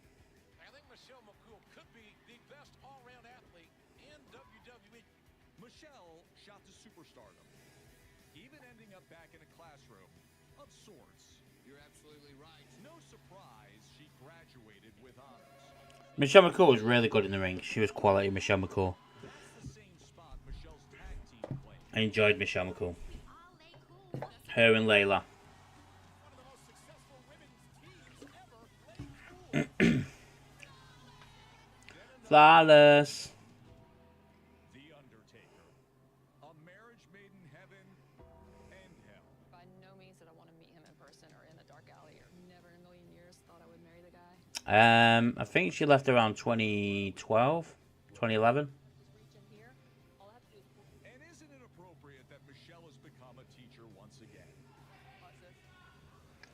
I think Michelle McCool could be the best all-round athlete in WWE. Michelle shot to superstardom, even ending up back in a classroom of sorts. You're absolutely right. No surprise she graduated with honors. Michelle McCool was really good in the ring. She was quality, Michelle McCool. That's the same spot Michelle's tag team played. I enjoyed Michelle McCool. Her and Layla. One of the most successful women's teams ever. Lady Cool. Flawless. The Undertaker. A marriage made in heaven and hell. By no means did I want to meet him in person or in a dark alley, or never in a million years thought I would marry the guy. I think she left around 2012, 2011. Reaching here, all I have to do is pull And isn't it appropriate that Michelle has become a teacher once again? watch this.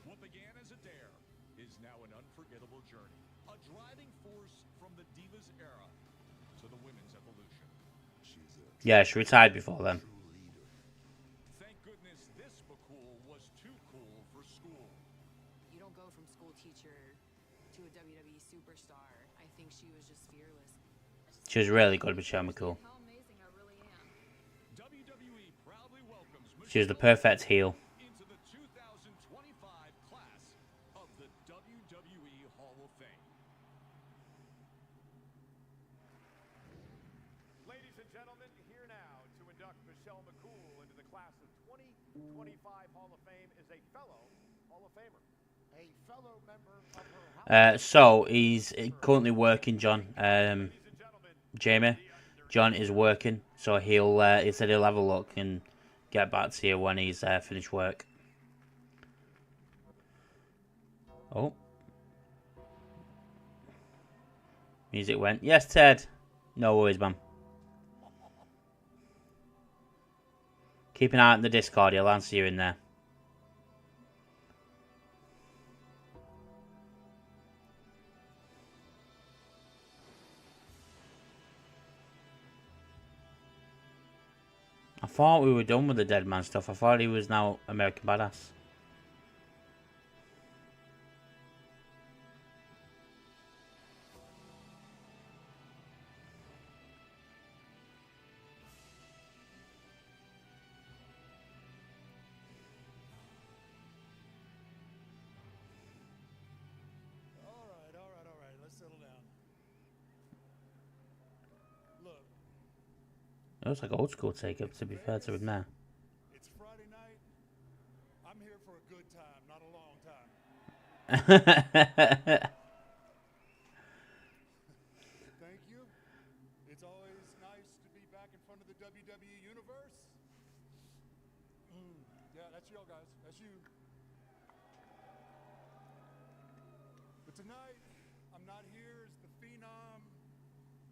What began as a dare is now an unforgettable journey. A driving force from the Divas era to the women's evolution. She's a Yeah, she retired before then. true leader. Thank goodness this McCool was too cool for school. You don't go from school teacher to a WWE superstar. I think she was just fearless. She was really good, Michelle McCool. How amazing I really am. WWE proudly welcomes She was the Michelle perfect heel. into the 2025 class of the WWE Hall of Fame. Ladies and gentlemen, here now to induct Michelle McCool into the class of 2025 Hall of Fame is a fellow Hall of Famer. A fellow member of her House. So he's currently working, John. Ladies and gentlemen, Jamie, John is working, so he said he'll have a look and get back to you when he's finished work. Oh, music went. Yes, Ted. No worries, man. Keep an eye on the Discord. He'll answer you in there. I thought we were done with the Dead Man stuff. I thought he was now American Badass. All right. Let's settle down. Look, It looks like old school take-up, to be fair to him now. it's Friday night. I'm here for a good time, not a long time. Thank you. It's always nice to be back in front of the WWE Universe. Yeah, that's y'all guys. That's you. But tonight, I'm not here as the Phenom.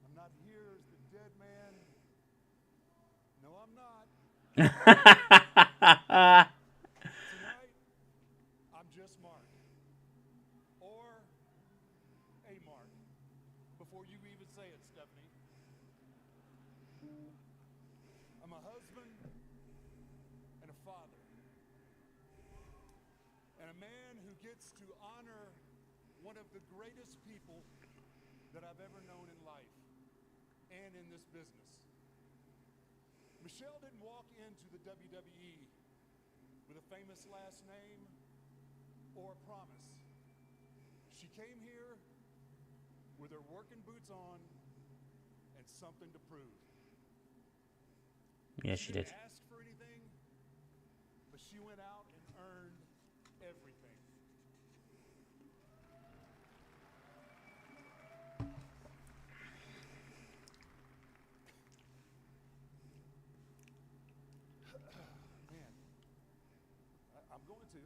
I'm not here as the Dead Man. No, I'm not. Tonight, I'm just Mark. Or a Mark. Before you even say it, Stephanie. I'm a husband and a father. And a man who gets to honor one of the greatest people that I've ever known in life and in this business. Michelle didn't walk into the WWE with a famous last name or a promise. She came here with her working boots on and something to prove. Yeah, she did. Didn't ask for anything, but she went out and earned everything. Man, I'm going to.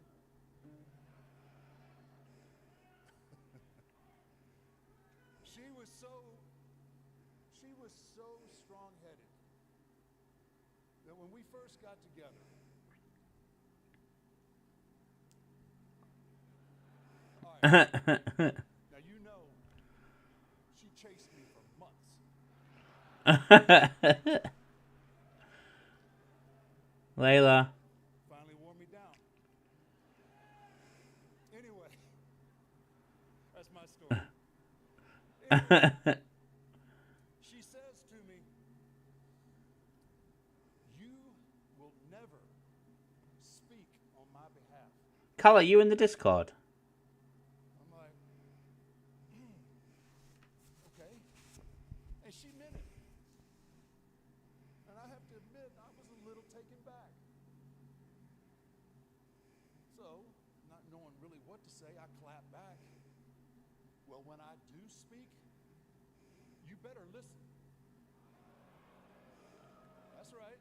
She was so strong-headed that when we first got together, all right, now you know she chased me for months. Layla. Finally wore me down. Anyway, that's my story. Anyway, she says to me, "You will never speak on my behalf." Cal, are you in the Discord? I'm like, okay. And she meant it. And I have to admit, I was a little taken back. So, not knowing really what to say, I clapped back. Well, when I do speak, you better listen. That's right.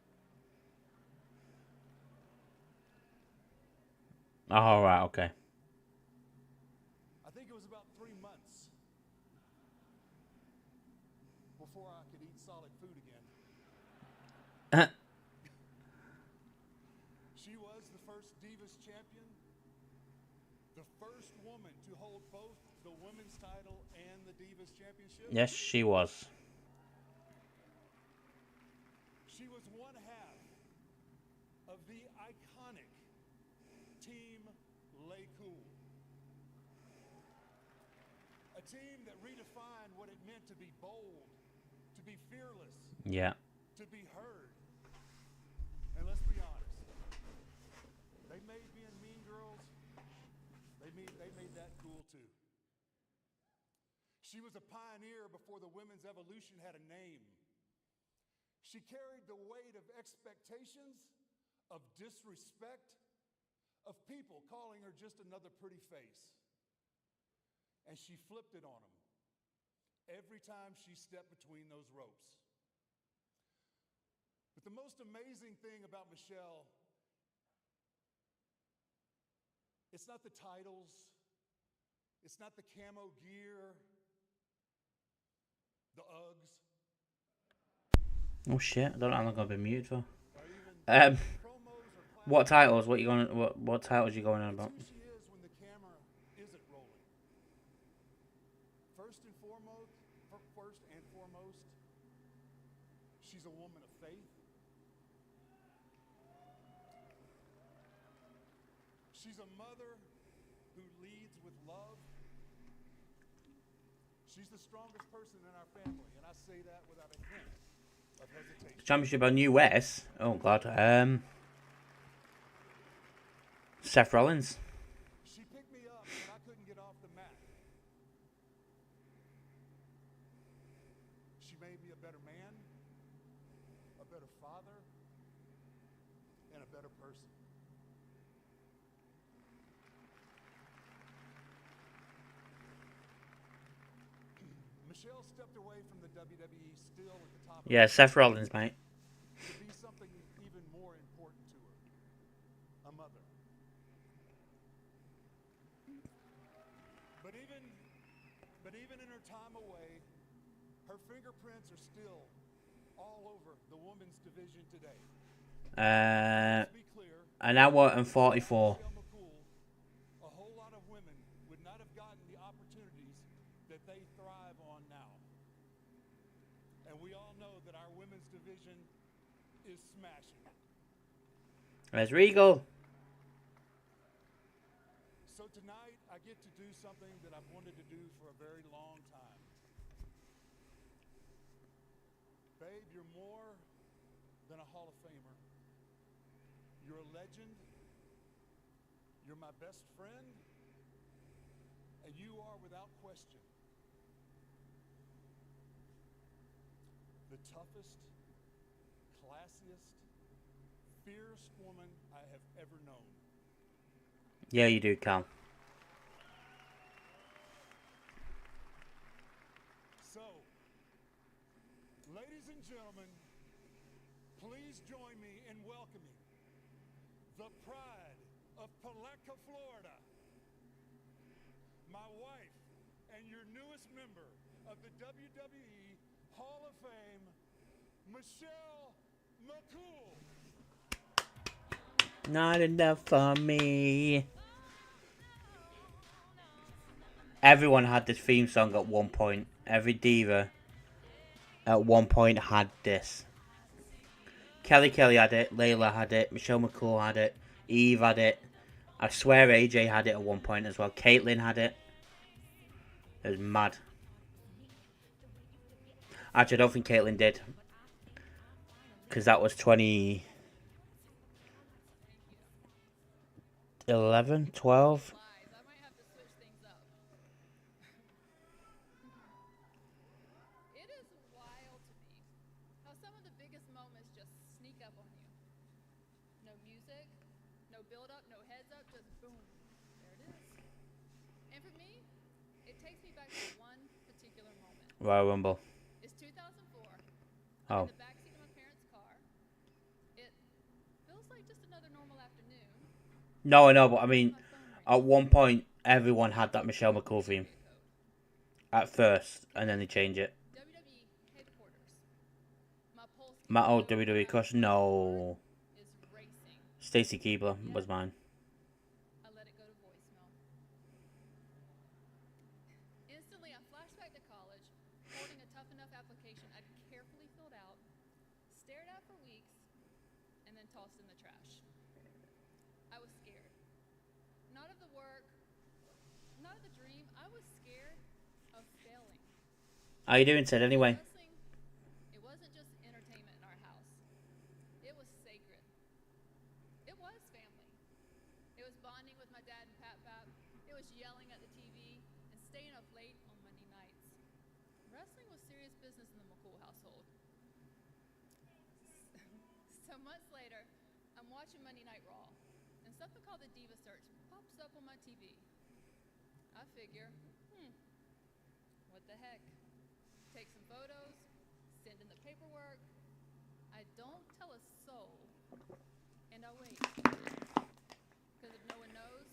Oh, right, okay. I think it was about 3 months before I could eat solid food again. She was the first Divas champion, the first woman to hold both the women's title and the Divas championship. Yes, she was. She was one half of the iconic Team McCool. A team that redefined what it meant to be bold, to be fearless, Yeah. to be heard. And let's be honest, they made being mean girls, they made that cool too. She was a pioneer before the women's evolution had a name. She carried the weight of expectations, of disrespect, of people calling her just another pretty face. And she flipped it on them every time she stepped between those ropes. But the most amazing thing about Michelle, it's not the titles, it's not the camo gear, the Uggs. Oh shit! I don't know how long I've been muted for. Or even promos or What titles? What you going? What titles you going on about? It's who she is when the camera isn't rolling. First and foremost, she's a woman of faith. She's a mother who leads with love. She's the strongest person in our family, and I say that without a hint of hesitation. Championship on US. Oh god. Seth Rollins. She picked me up when I couldn't get off the mat. She made me a better man, a better father, and a better person. Michelle stepped away from the WWE still at the top of Yeah, Seth Rollins, mate. to be something even more important to her, a mother. But even in her time away, her fingerprints are still all over the women's division today. Let's be clear, An hour and 44. Michelle McCool, a whole lot of women would not have gotten the opportunities that they thrive on now. And we all know that our women's division is smashing it. There's Regal. So tonight, I get to do something that I've wanted to do for a very long time. Babe, you're more than a Hall of Famer. You're a legend. You're my best friend. And you are, without question, toughest, classiest, fierce woman I have ever known. Yeah, you do, Cal. So, ladies and gentlemen, please join me in welcoming the pride of Palatka, Florida, my wife and your newest member of the WWE Hall of Fame, Michelle McCool. Not enough for me. Everyone had this theme song at one point. Every diva at one point had this. Kelly had it, Layla had it, Michelle McCool had it, Eve had it. I swear AJ had it at one point as well. Caitlyn had it. It was mad. Actually, I don't think Caitlyn did. Because that was 2011, 12. It is wild to me how some of the biggest moments just sneak up on you. No music, no build-up, no heads-up, just boom. There it is. And for me, it takes me back to one particular moment. Royal Rumble. It's 2004. Oh. I'm in the backseat of my parents' car. It feels like just another normal afternoon. No, I know, but I mean, at one point, everyone had that Michelle McCool theme. At first, and then they change it. WWE headquarters. My pulse My old WWE crush? No. is racing. Stacy Keibler was mine. I let it go to voicemail. Instantly, I flashed back to college, holding a tough enough application I'd carefully filled out, stared at for weeks, and then tossed in the trash. I was scared. Not of the work, not of the dream. I was scared of failing. How you doing, Ted, anyway? Wrestling, it wasn't just entertainment in our house. It was sacred. It was family. It was bonding with my dad and Pap. It was yelling at the TV and staying up late on Monday nights. Wrestling was serious business in the McCool household. So months later, I'm watching Monday Night Raw, and something called the Diva Search pops up on my TV. I figure, what the heck? Take some photos, send in the paperwork. I don't tell a soul, and I wait. Because if no one knows,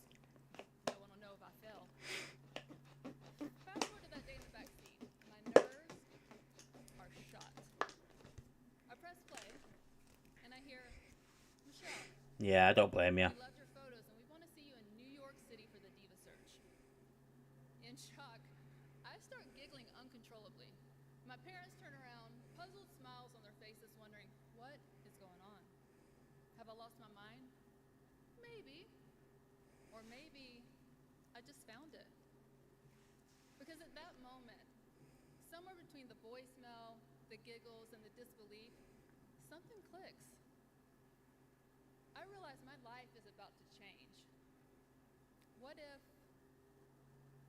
no one will know if I fell. Fast forward to that day in the backseat. My nerves are shot. I press play, and I hear, Michelle. Yeah, I don't blame you. We loved your photos, and we want to see you in New York City for the Diva Search. In shock, I start giggling uncontrollably. My parents turn around, puzzled smiles on their faces, wondering, what is going on? Have I lost my mind? Maybe. Or maybe I just found it. Because at that moment, somewhere between the voicemail, the giggles, and the disbelief, something clicks. I realize my life is about to change. What if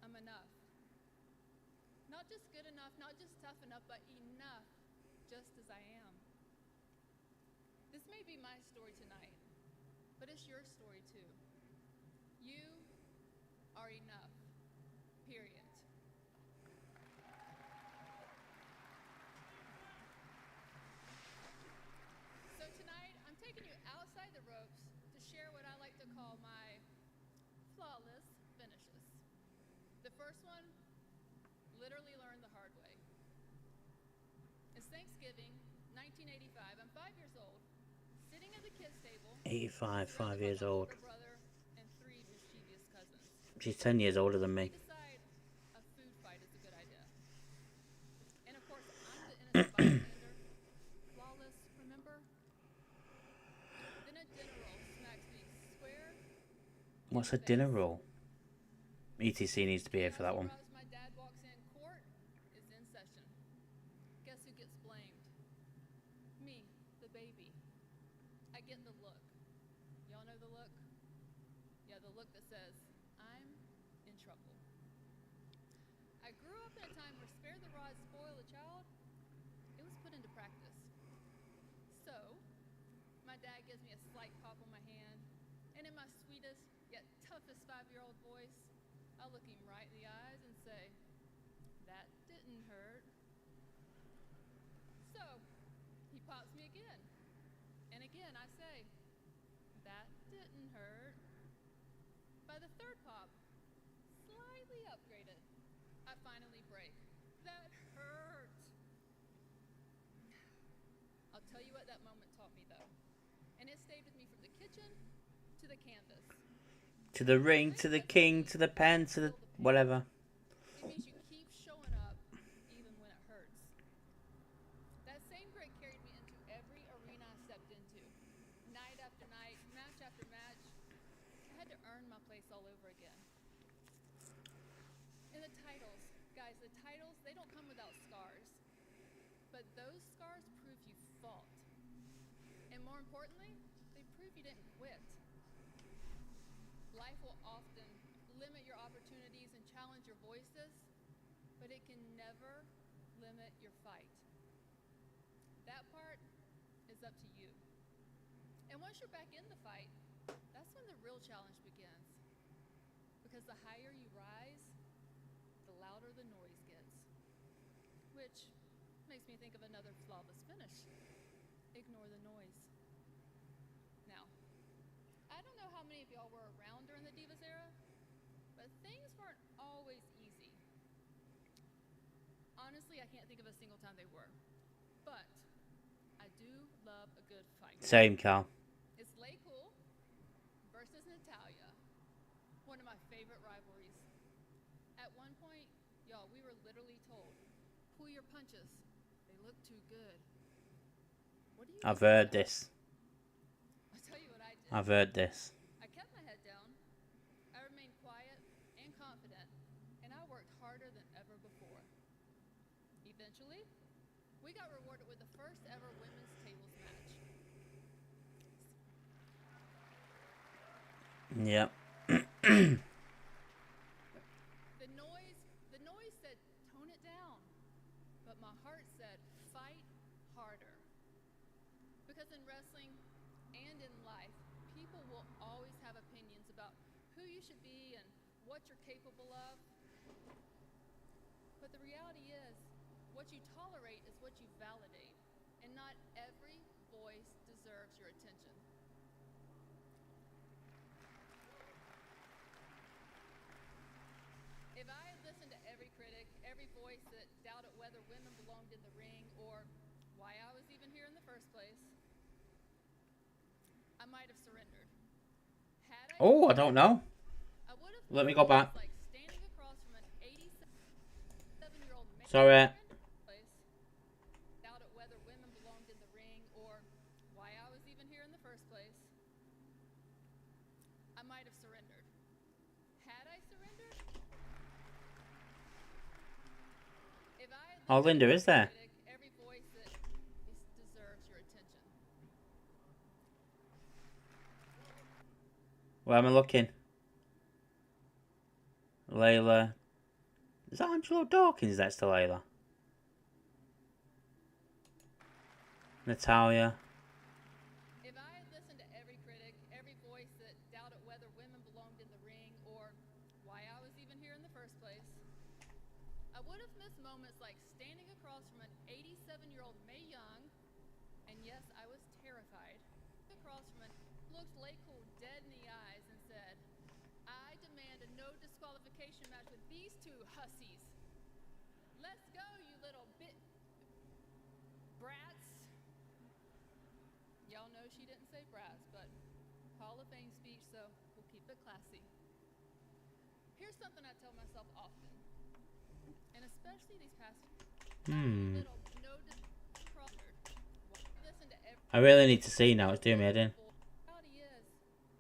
I'm enough? Not just good enough, not just tough enough, but enough, just as I am. This may be my story tonight, but it's your story too. You are enough, period. So tonight, I'm taking you outside the ropes to share what I like to call my flawless finishes. The first one, literally learned the hard way. It's Thanksgiving, 1985. I'm 5 years old, sitting at the kids' table. 85, 5 years old. Brother and 3 mischievous cousins. She's 10 years older than me. We decide a food fight is a good idea. And of course, I'm the innocent bystander. Flawless, remember? Then a dinner roll smacks me square. What's a dinner roll? ETC needs to be here for that one. My dad walks in, court is in session. Guess who gets blamed? Me, the baby. I get the look. Y'all know the look? Yeah, the look that says, I'm in trouble. I grew up in a time where spare the rod, spoil the child. It was put into practice. So, my dad gives me a slight pop on my hand, and in my sweetest yet toughest 5-year-old voice, I look him right in the eyes and say, "That didn't hurt." So, he pops me again. And again I say, "That didn't hurt." By the third pop, slightly upgraded, I finally break. "That hurt." I'll tell you what that moment taught me though. And it stayed with me from the kitchen to the canvas. To the ring, to the king, to the pen, to the whatever. It means you keep showing up even when it hurts. That same grit carried me into every arena I stepped into. Night after night, match after match, I had to earn my place all over again. And the titles, guys, the titles, they don't come without scars. But those scars prove you fought. And more importantly, they prove you didn't quit. Life will often limit your opportunities and challenge your voices, but it can never limit your fight. That part is up to you. And once you're back in the fight, that's when the real challenge begins. Because the higher you rise, the louder the noise gets. Which makes me think of another flawless finish. Ignore the noise. Now, I don't know how many of y'all were around during the Divas era, but things weren't always easy. Honestly, I can't think of a single time they were. But I do love a good fight. Same, Cal. It's McCool versus Natalya. One of my favorite rivalries. At one point, y'all, we were literally told, "Pull your punches. They look too good." What do you I've think of heard that? this. I'll tell you what I did. I've heard this. I kept my head down. I remained quiet and confident, and I worked harder than ever before. Eventually, we got rewarded with the first ever women's tables match. Yep. The noise said, "Tone it down." But my heart said, "Fight harder." Because in wrestling and in life, people will always have opinions about who you should be and what you're capable of. But the reality is, what you tolerate is what you validate, and not every voice deserves your attention. If I had listened to every critic, every voice that doubted whether women belonged in the ring or why I was even here in the first place, I might have surrendered. Had I Oh, I don't know. I would have Let me go back. like standing across from an 87-year-old man Sorry. place, doubted whether women belonged in the ring or why I was even here in the first place. I might have surrendered. Had I surrendered? If I had Oh, Linda, is there? critic, every voice that deserves your attention. Where am I looking? Layla. Is that Angelo Dawkins next to Layla? Natalya. If I had listened to every critic, every voice that doubted whether women belonged in the ring or why I was even here in the first place, I would have missed moments like standing across from an 87-year-old Mae Young, and yes, I was terrified, across from an looked McCool dead in the eyes and said, "I demand a no disqualification match with these two hussies. Let's go, you little brats." Y'all know she didn't say brats, but Hall of Fame speech, so we'll keep it classy. Here's something I tell myself often, and especially these past little no listen to every I really need to see now. It's doing me head in. reality is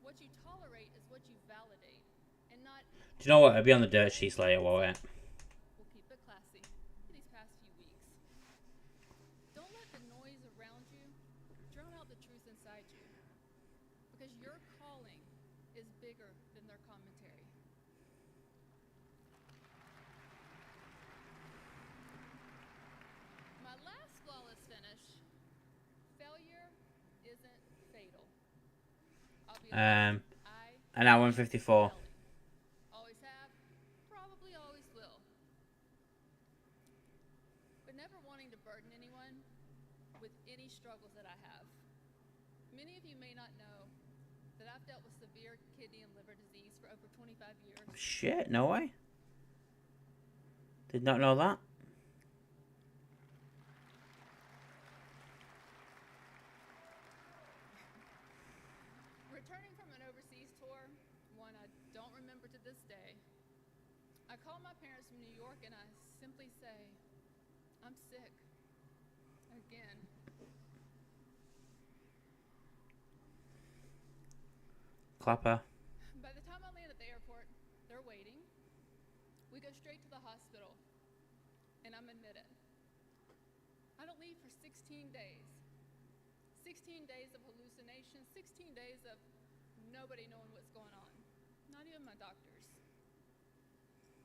what you tolerate is what you validate, and not Do you know what? I'll be on the dirt sheets later, won't it? we'll keep it classy these past few weeks. Don't let the noise around you drown out the truth inside you, because your calling is bigger than their commentary. My last flawless finish An hour and 54. Always have, probably always will. But never wanting to burden anyone with any struggles that I have. Many of you may not know that I've dealt with severe kidney and liver disease for over 25 years. Shit, no way. Did not know that. Returning from an overseas tour, one I don't remember to this day, I call my parents from New York and I simply say, I'm sick. Again. Clapper. By the time I land at the airport, they're waiting. We go straight to the hospital, and I'm admitted. I don't leave for 16 days. 16 days of hallucinations, 16 days of nobody knowing what's going on, not even my doctors.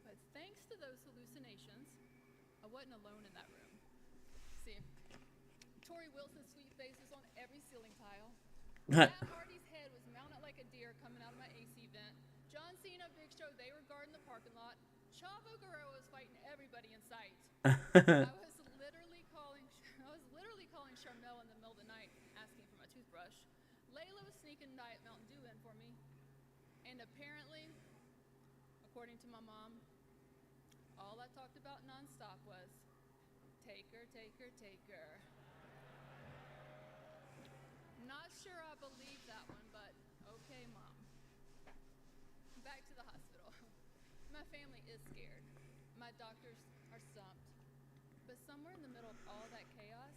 But thanks to those hallucinations, I wasn't alone in that room. See, Tori Wilson's sweet face was on every ceiling tile. Matt Hardy's head was mounted like a deer coming out of my AC vent. John Cena, Big Show, they were guarding the parking lot. Chavo Guerrero was fighting everybody in sight. I was literally calling Charmel in the middle of the night, asking for my toothbrush. Layla was sneaking Diet Mountain Dew in for me. And apparently, according to my mom, all I talked about nonstop was, take her, take her, take her. Not sure I believe that one, but okay, Mom. Back to the hospital. My family is scared. My doctors are stumped. But somewhere in the middle of all that chaos,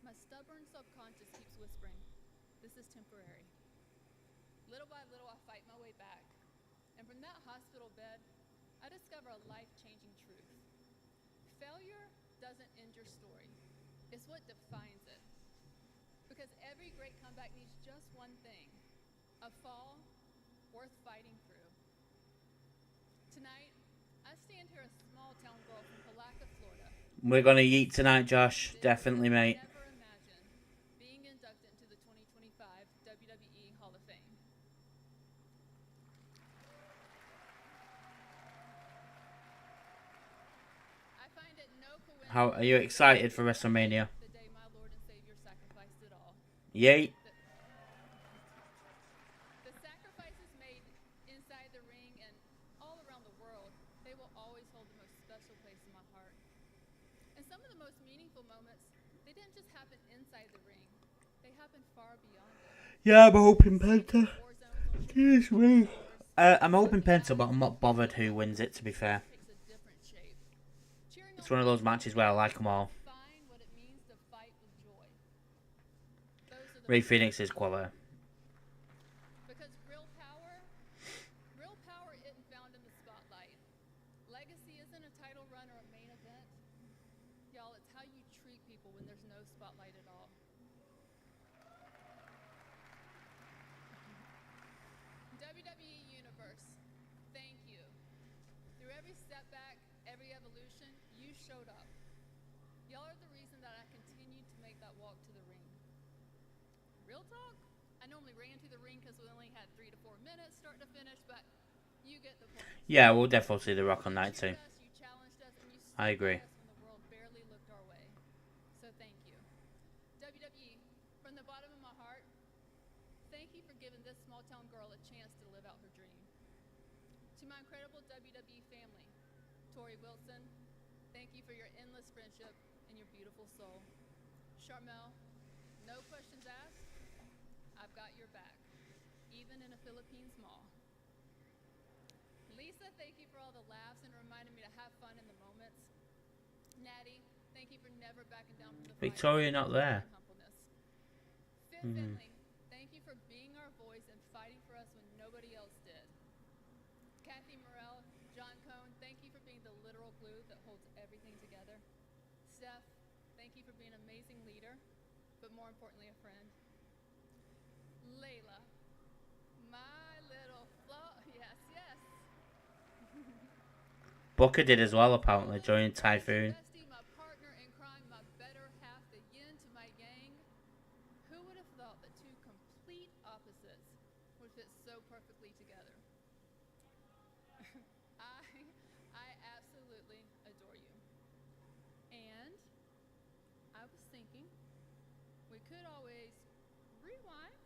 my stubborn subconscious keeps whispering, this is temporary. Little by little, I fight my way back. And from that hospital bed, I discover a life-changing truth. Failure doesn't end your story. It's what defines it. Because every great comeback needs just one thing, a fall worth fighting through. Tonight, I stand here a small town girl from Palaca, Florida. We're going to yeet tonight, Josh. Definitely, mate. Never imagined being inducted into the 2025 WWE Hall of Fame. I find it no coincidence. How are you excited for WrestleMania? The day my Lord and Savior sacrificed it all. Yay. The sacrifices made inside the ring and all around the world, they will always hold the most special place in my heart. And some of the most meaningful moments, they didn't just happen inside the ring. They happened far beyond it. Yeah, I'm hoping Penta. Excuse me. I'm hoping Penta, but I'm not bothered who wins it, to be fair. Takes a different shape. Cheering It's one of those matches where I like them all. find what it means to fight with joy. Those are the Ray Phoenix is quality. Because real power isn't found in the spotlight. Legacy isn't a title run or a main event. Y'all, it's how you treat people when there's no spotlight at all. WWE Universe, thank you. Through every setback, every evolution, you showed up. Y'all are the reason that I continued to make that walk to the ring. Real talk? I normally ran to the ring because we only had 3 to 4 minutes start to finish, but you get the point. Yeah, we'll definitely see The Rock on night too. You challenged us and you I agree. stood by us when the world barely looked our way. So thank you. WWE, from the bottom of my heart, thank you for giving this small town girl a chance to live out her dream. To my incredible WWE family, Tori Wilson, thank you for your endless friendship and your beautiful soul. Charmel, no questions asked, I've got your back, even in a Philippines mall. Lisa, thank you for all the laughs and reminding me to have fun in the moments. Natty, thank you for never backing down from the fight. Victoria not there. and humbleness. Fifth Finley, thank you for being our voice and fighting for us when nobody else did. Kathy Morrell, John Cohn, thank you for being the literal glue that holds everything together. Steph, thank you for being an amazing leader, but more importantly, a friend. Layla, my little flaw, yes, yes. Booker did as well, apparently, during Typhoon. Bestie, my partner in crime, my better half, the yin to my yang. Who would have thought that two complete opposites could always rewind,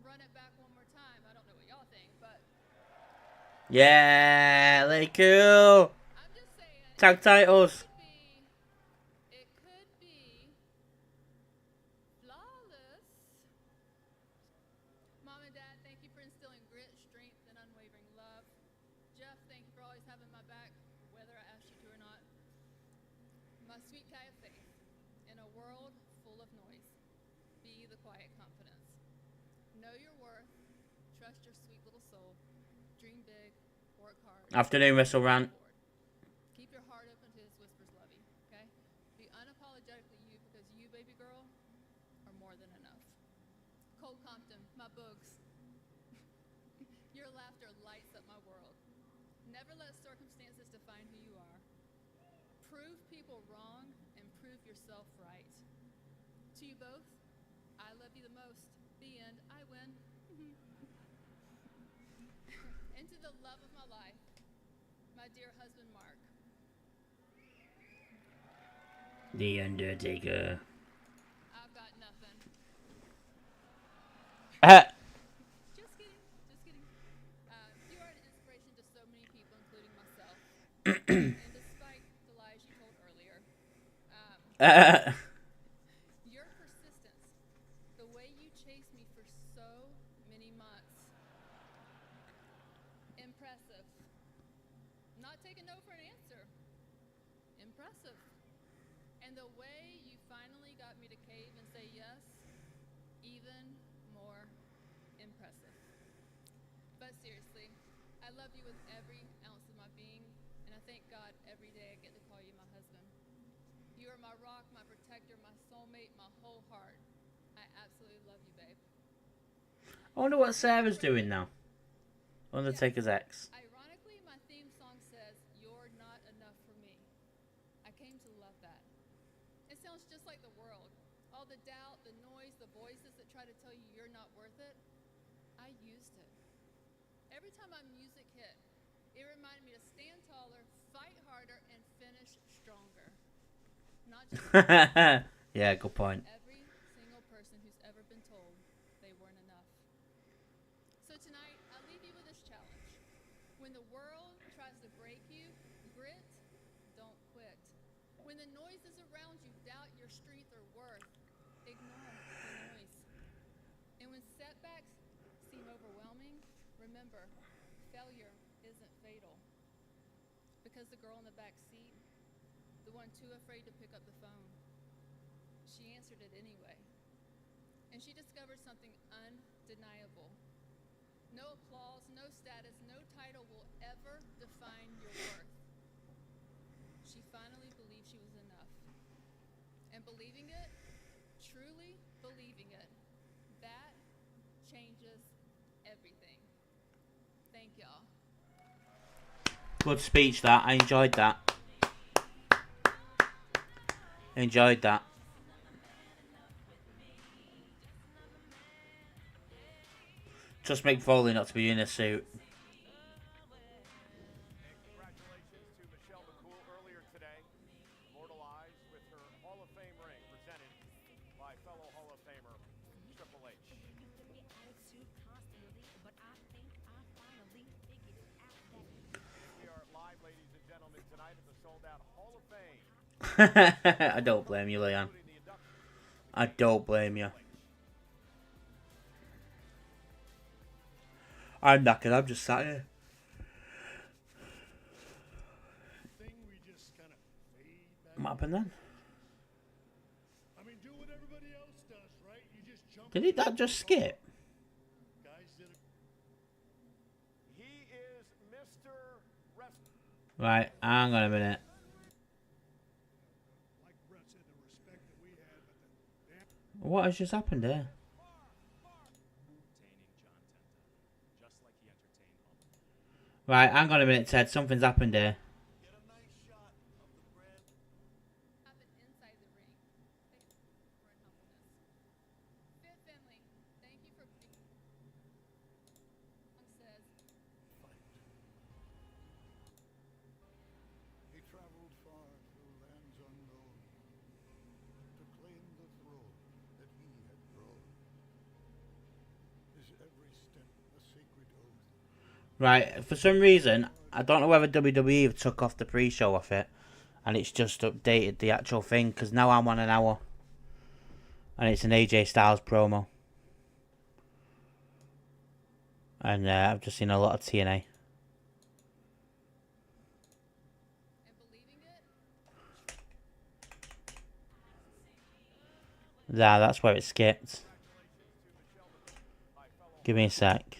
run it back one more time. I don't know what y'all think, but Yeah, they cool. I'm just saying. Tag titles. It could be flawless. Mom and Dad, thank you for instilling grit, strength, and unwavering love. Jeff, thank you for always having my back, whether I asked you to or not. My sweet guy of faith, in a world full of noise, be the quiet confidence. Know your worth, trust your sweet little soul, dream big, work hard. Afternoon wrestle rant. Keep your heart open to his whispers, lovey, okay? Be unapologetically you, because you, baby girl, are more than enough. Cole Compton, my boogs. Your laughter lights up my world. Never let circumstances define who you are. Prove people wrong and prove yourself right. To you both, I love you the most. The end. I win. And to the love of my life, my dear husband, Mark. The Undertaker. I've got nothing. Just kidding. Just kidding. You are an inspiration to so many people, including myself. And despite the lies you told earlier, your persistence, the way you chased me for so many months, impressive. Not taking no for an answer. Impressive. And the way you finally got me to cave and say yes, even more impressive. But seriously, I love you with every ounce of my being, and I thank God every day I get to call you my husband. You are my rock, my protector, my soulmate, my whole heart. I absolutely love you, babe. I wonder what Sarah's doing now. Undertaker's ex. Ironically, my theme song says, "You're not enough for me." I came to love that. It sounds just like the world. All the doubt, the noise, the voices that try to tell you you're not worth it. I used it. Every time my music hit, it reminded me to stand taller, fight harder, and finish stronger. Not just Yeah, good point. every single person who's ever been told they weren't enough. So tonight, I leave you with this challenge. When the world tries to break you, grit, don't quit. When the noises around you doubt your strength or worth, ignore the noise. And when setbacks seem overwhelming, remember, failure isn't fatal. Because the girl in the back seat, the one too afraid to pick up the phone, she answered it anyway. And she discovered something undeniable. No applause, no status, no title will ever define your worth. She finally believed she was enough. And believing it, truly believing it, that changes everything. Thank y'all. Good speech, that. I enjoyed that. Enjoyed that. Just Mick Foley not to be in a suit. And congratulations to Michelle McCool earlier today, immortalized with her Hall of Fame ring presented by fellow Hall of Famer Triple H. We are live, ladies and gentlemen, tonight at the sold-out Hall of Fame. I don't blame you, Leon. I don't blame you. I'm knackered. I'm just sat here. Thing we just kind of fade back. What happened then? I mean, do what everybody else does, right? You just jump. Did that just skip? Guys that are He is Mr. Wrestling. Right, hang on a minute. like Brett said, the respect that we had, but What has just happened here? Right, hang on a minute, Ted. Something's happened here. Happen inside the ring. We're in humbleness. Fit Finley, thank you for being. Says, He traveled far through lands unknown to claim the throne is every step a sacred oath. Right, for some reason, I don't know whether WWE have took off the pre-show off it, and it's just updated the actual thing, because now I'm on an hour, and it's an AJ Styles promo. And I've just seen a lot of TNA. And believing it? Yeah, that's where it skipped. Give me a sec.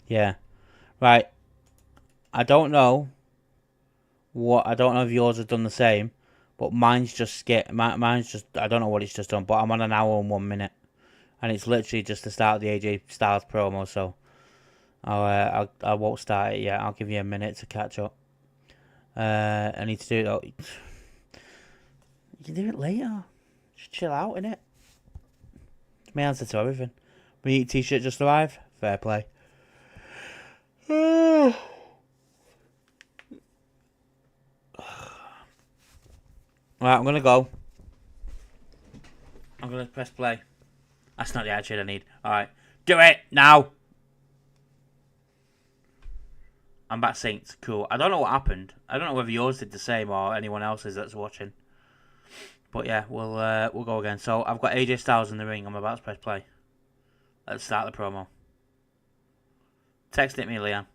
Yeah. Right. I don't know if yours has done the same, but mine's just skipped. Mine's just, I don't know what it's just done, but I'm on an hour and 1 minute. And it's literally just the start of the AJ Styles promo, so I won't start it yet. I'll give you a minute to catch up. I need to do it though. You can do it later. Just chill out, innit? It's my answer to everything. My Eat t-shirt just arrived. Fair play. Right, I'm gonna go. I'm gonna press play. That's not the attitude I need. Alright. Do it now! I'm back synced. Cool. I don't know what happened. I don't know whether yours did the same or anyone else's that's watching. But yeah, we'll go again. So I've got AJ Styles in the ring. I'm about to press play. Let's start the promo. Text it me, Leanne.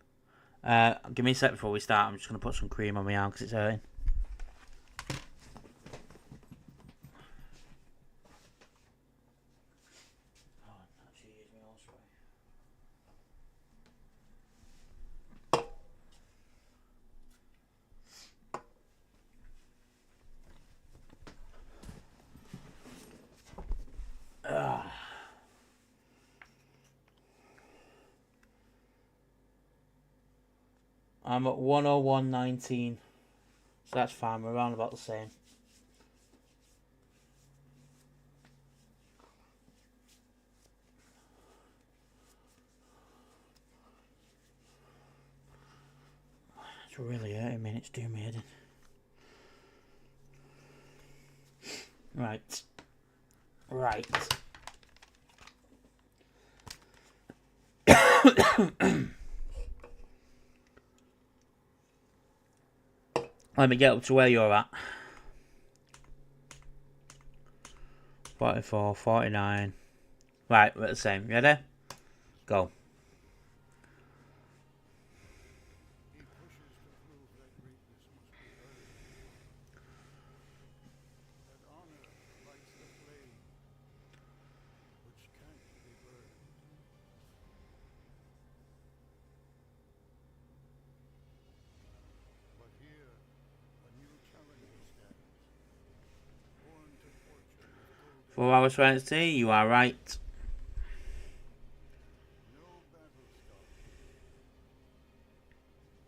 Give me a sec before we start. I'm just going to put some cream on my arm because it's hurting. I'm at 101.19. So that's fine. We're around about the same. It's really hurting me and it's doing me head in. Right. Let me get up to where you're at. 44, 49. Right, we're at the same. Ready? Go. He pushes to prove that greatness must be earned. That honor lights the flame, which can't be burned. But here, a new challenger stands, born to fortune with golden. 4 hours 20, you are right. No battle start,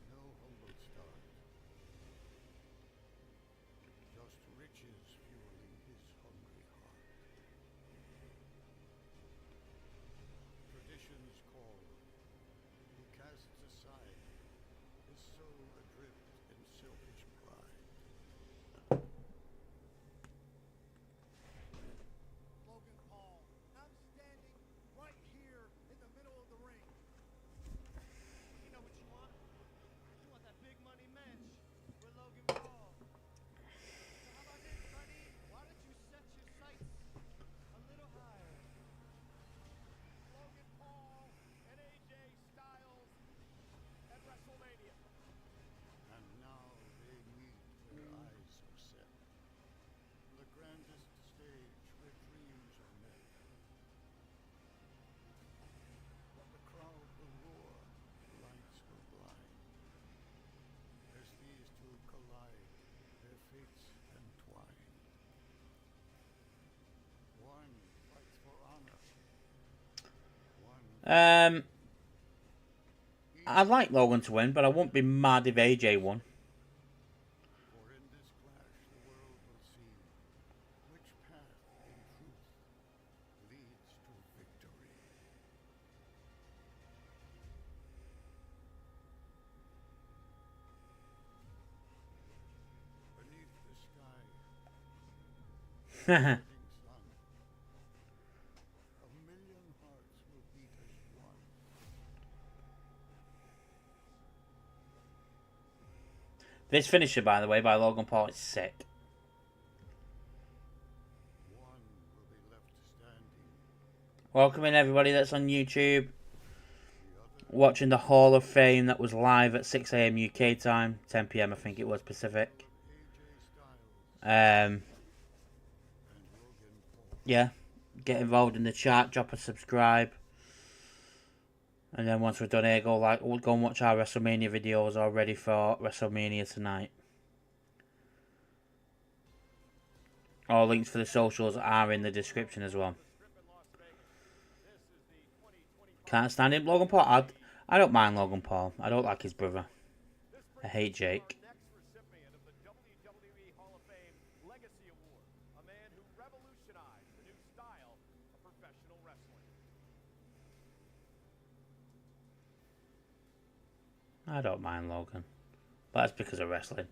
no humble start. Just riches fueling his hungry heart. Traditions call, he casts aside, his soul adrift in selfish pride. Logan Paul, I'm standing right here in the middle of the ring. You know what you want? You want that big money match with Logan Paul. So how about this, buddy? Why don't you set your sights a little higher? Logan Paul and AJ Styles at WrestleMania. And now they meet where eyes are set. The grandest stage where dreams are met. But the crowd will roar, lights will blind. As these two collide, their fates entwine. One fights for honor. One I'd like Logan to win, but I won't be mad if AJ won. For in this clash the world will see which path in truth leads to victory. Beneath the sky, son. A million hearts will beat as one. This finisher, by the way, by Logan Paul is sick. One will be left standing. Welcome in everybody that's on YouTube. Watching the Hall of Fame that was live at 6 AM UK time. 10 PM I think it was Pacific. Yeah. Get involved in the chat. Drop a subscribe. And then once we're done here, we'll go and watch our WrestleMania videos already for WrestleMania tonight. All links for the socials are in the description as well. Can't stand him, Logan Paul. I don't mind Logan Paul. I don't like his brother. I hate Jake. Next recipient of the WWE Hall of Fame Legacy Award, a man who revolutionized the new style of professional wrestling. I don't mind Logan. But that's because of wrestling.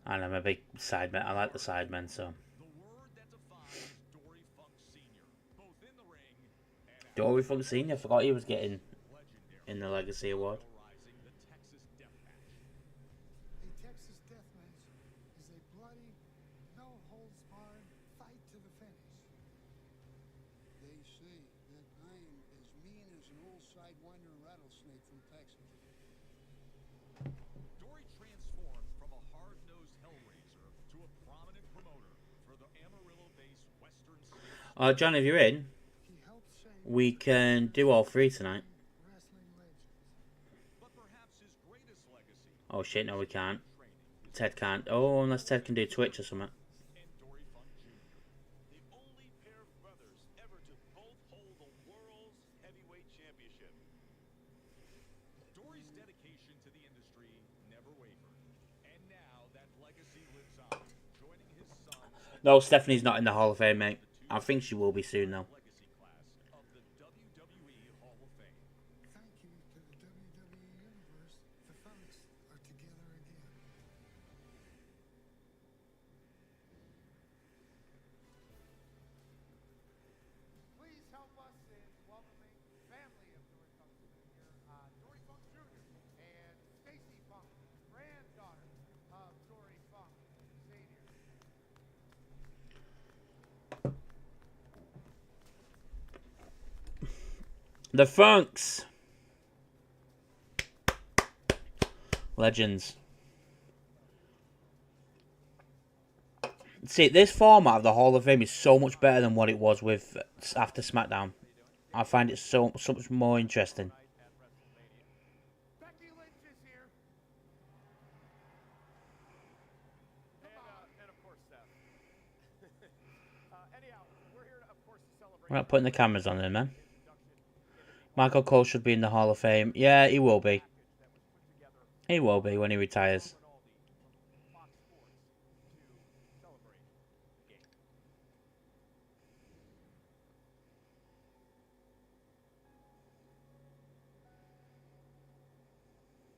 And I'm a big sideman. I like the sidemen, so. The word that defines Dory Funk Sr., both in the ring and out. Dory Funk Sr. I forgot he was getting in the Legacy Award. Rising the Texas Death Match. A Texas death match is a bloody, no-holds-barred fight to the finish. They say that I'm as mean as an old sidewinder rattlesnake from Texas. Dory transformed from a hard-nosed hellraiser to a prominent promoter for the Amarillo-based Western States. John, if you're in, He helped shape we can do all three tonight. wrestling legends. But perhaps his greatest legacy Oh shit, no we can't. training Ted can't. Oh, unless Ted can do Twitch or something. and Dory Funk Jr., the only pair of brothers ever to both hold the world's heavyweight championship. Dory's dedication to the industry never wavered, and now that legacy lives on, joining his sons No, Stephanie's not in the Hall of Fame, mate. I think she will be soon, though. legacy class of the WWE Hall of Fame. Thank you to the WWE Universe. The Funks are together again. Please help us in welcoming family of Dory Funk Jr., Dory Funk Jr. and Stacy Funk, granddaughter of Dory Funk Sr. The Funks! Legends. See, this format of the Hall of Fame is so much better than what it was with after SmackDown. I find it so much more interesting. Becky Lynch is here. And of course, Seth. Anyhow, we're here, of course, to celebrate. We're not putting the cameras on there, man. Michael Cole should be in the Hall of Fame. Yeah, he will be. He will be when he retires.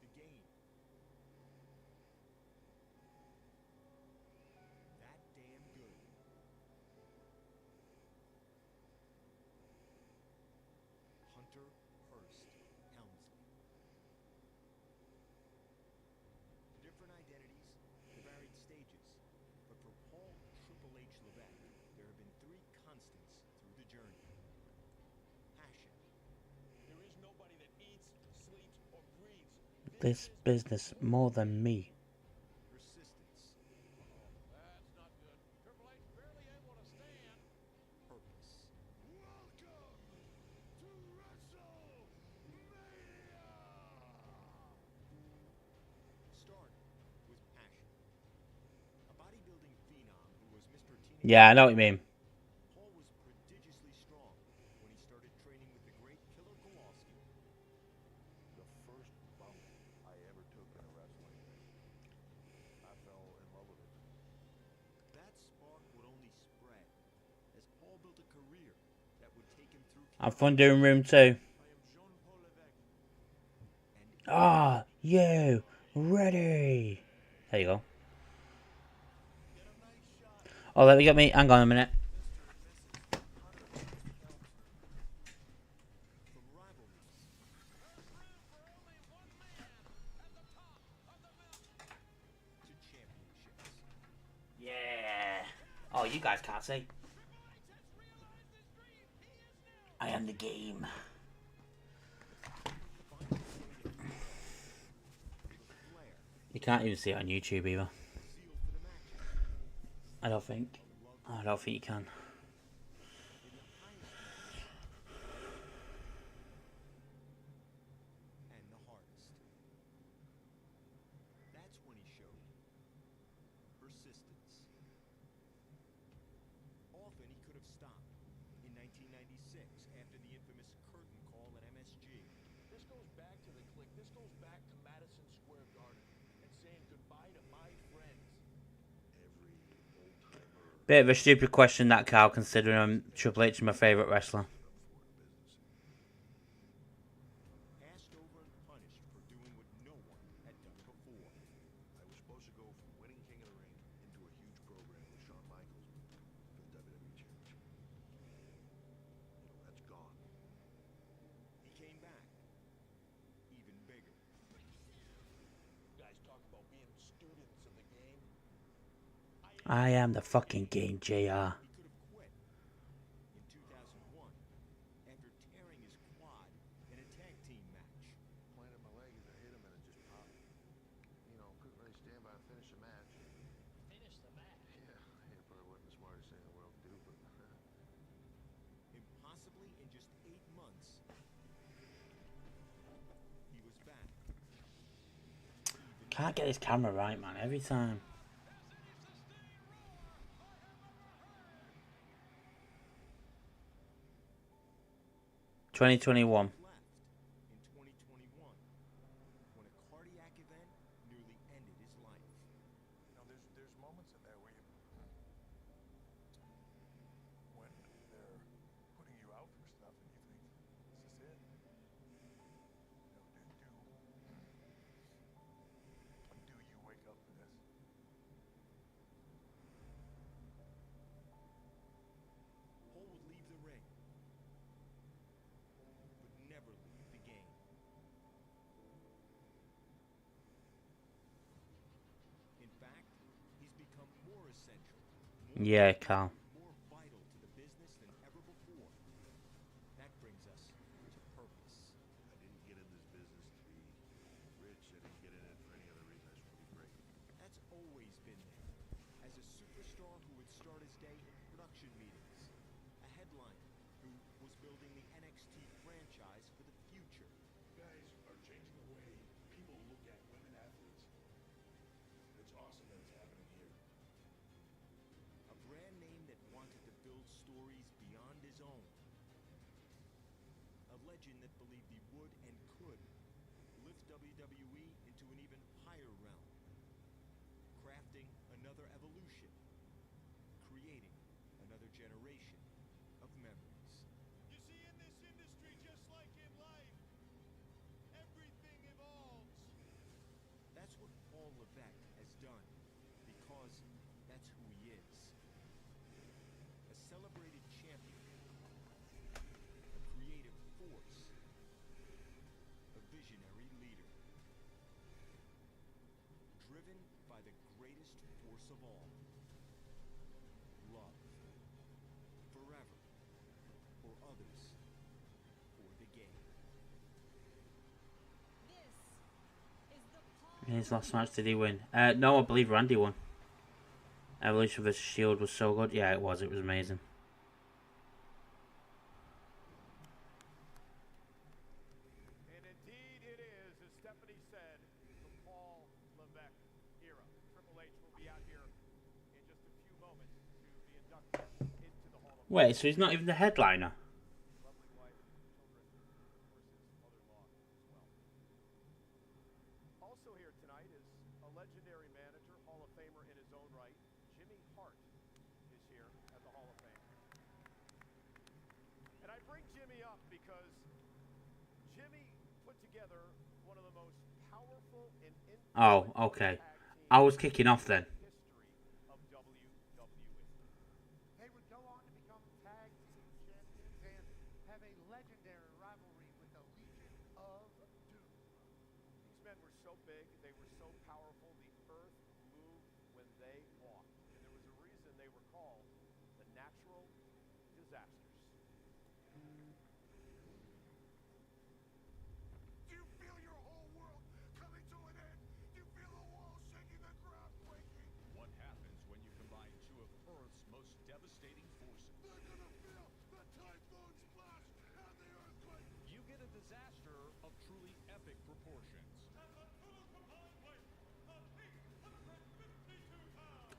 The game. That damn good. Hunter Hearst Helmsley. Different identities, the varied stages. But for Paul Triple H Levesque, there have been three constants through the journey. Passion. There is nobody that eats, sleeps, or breathes This business more than me. persistence. That's not good. Triple H barely able to stand. Purpose. Welcome to WrestleMania! Started with passion. A bodybuilding phenom who was Mr. Teenage. Yeah, I know what you mean. Paul was prodigiously strong when he started training with the great Killer Kowalski. The first bump I ever took in a wrestling ring, I fell in love with it. That spark would only spread as Paul built a career that would take him through. Have fun doing room 2. I am Jean-Paul Levesque. And Ah, you ready? There you go. Oh, let me get me. Hang on a minute. Yeah. Oh, you guys can't see. I am the game. You can't even see it on YouTube either. I don't think. I don't think you can. And the hardest. That's when he showed persistence. Often he could have stopped. In 1996, after the infamous curtain call at MSG. This goes back to the click. This goes back to Madison Square Garden and saying goodbye to my friends. Every old-timer Bit of a stupid question, that, Carl, considering Triple H is my favourite wrestler. Passed over and punished for doing what no one had done before. I was supposed to go from winning King of the Ring into a huge program with Shawn Michaels for the WWE Championship. That's gone. He came back, even bigger. You guys talk about being students of the game. I am the fucking game, JR. He could have quit in 2001 after tearing his quad in a tag team match. Planted my leg as I hit him and it just popped. You know, couldn't really stand by and finish the match. Finish the match. Yeah, probably wasn't the smartest thing in the world to do, but Impossibly in just 8 months, he was back. Can't get this camera right, man, every time. Left 2021. in 2021 when a cardiac event nearly ended his life. you know, there's moments in there where when they're putting you out for stuff and you think, is this it? You know, do you wake up for this? Cole would leave the ring, but never leave the game. In fact, he's become more essential, Yeah, Carl. more vital to the business than ever before. That brings us to purpose. I didn't get in this business to be rich. I didn't get in it for any other reason. I just want to be great. That's always been there. As a superstar who would start his day in production meetings, a headliner who was building the NXT franchise for the future. You guys are changing the way people look at women athletes. It's awesome that it's happening here. A brand name that wanted to build stories beyond his own. A legend that believed he would and could lift WWE into an even higher realm. Crafting another evolution. Creating another generation of memories. You see, in this industry, just like in life, everything evolves. That's what Paul Levesque has done, because that's who he is. A celebrated champion, a creative force, a visionary leader. Driven by the greatest force of all, love. Forever, for others, for the game. His last match, did he win? No, I believe Randy won. Evolution vs. Shield was so good. Yeah, it was. It was amazing. And indeed it is, as Stephanie said, the Paul Levesque era. Triple H will be out here in just a few moments to be inducted into the Hall of Fame. Wait, so he's not even the headliner? Lovely wife, children, of course, his mother-in-law as well. Also here tonight is a legendary manager, Hall of Famer in his own right. Jimmy Hart is here at the Hall of Fame. And I bring Jimmy up because Jimmy put together one of the most powerful and Oh, okay. I was kicking off then. history of WWE. legendary rivalry with the Legion of Doom. These men were so big, they were so powerful, the earth moved when they walked. And there was a reason they were called the natural disasters. Do you feel your whole world coming to an end? Do you feel the walls shaking, the ground quaking? What happens when you combine two of Earth's most devastating forces? They're gonna feel the typhoon splash and the earthquake. You get a disaster of truly epic proportions.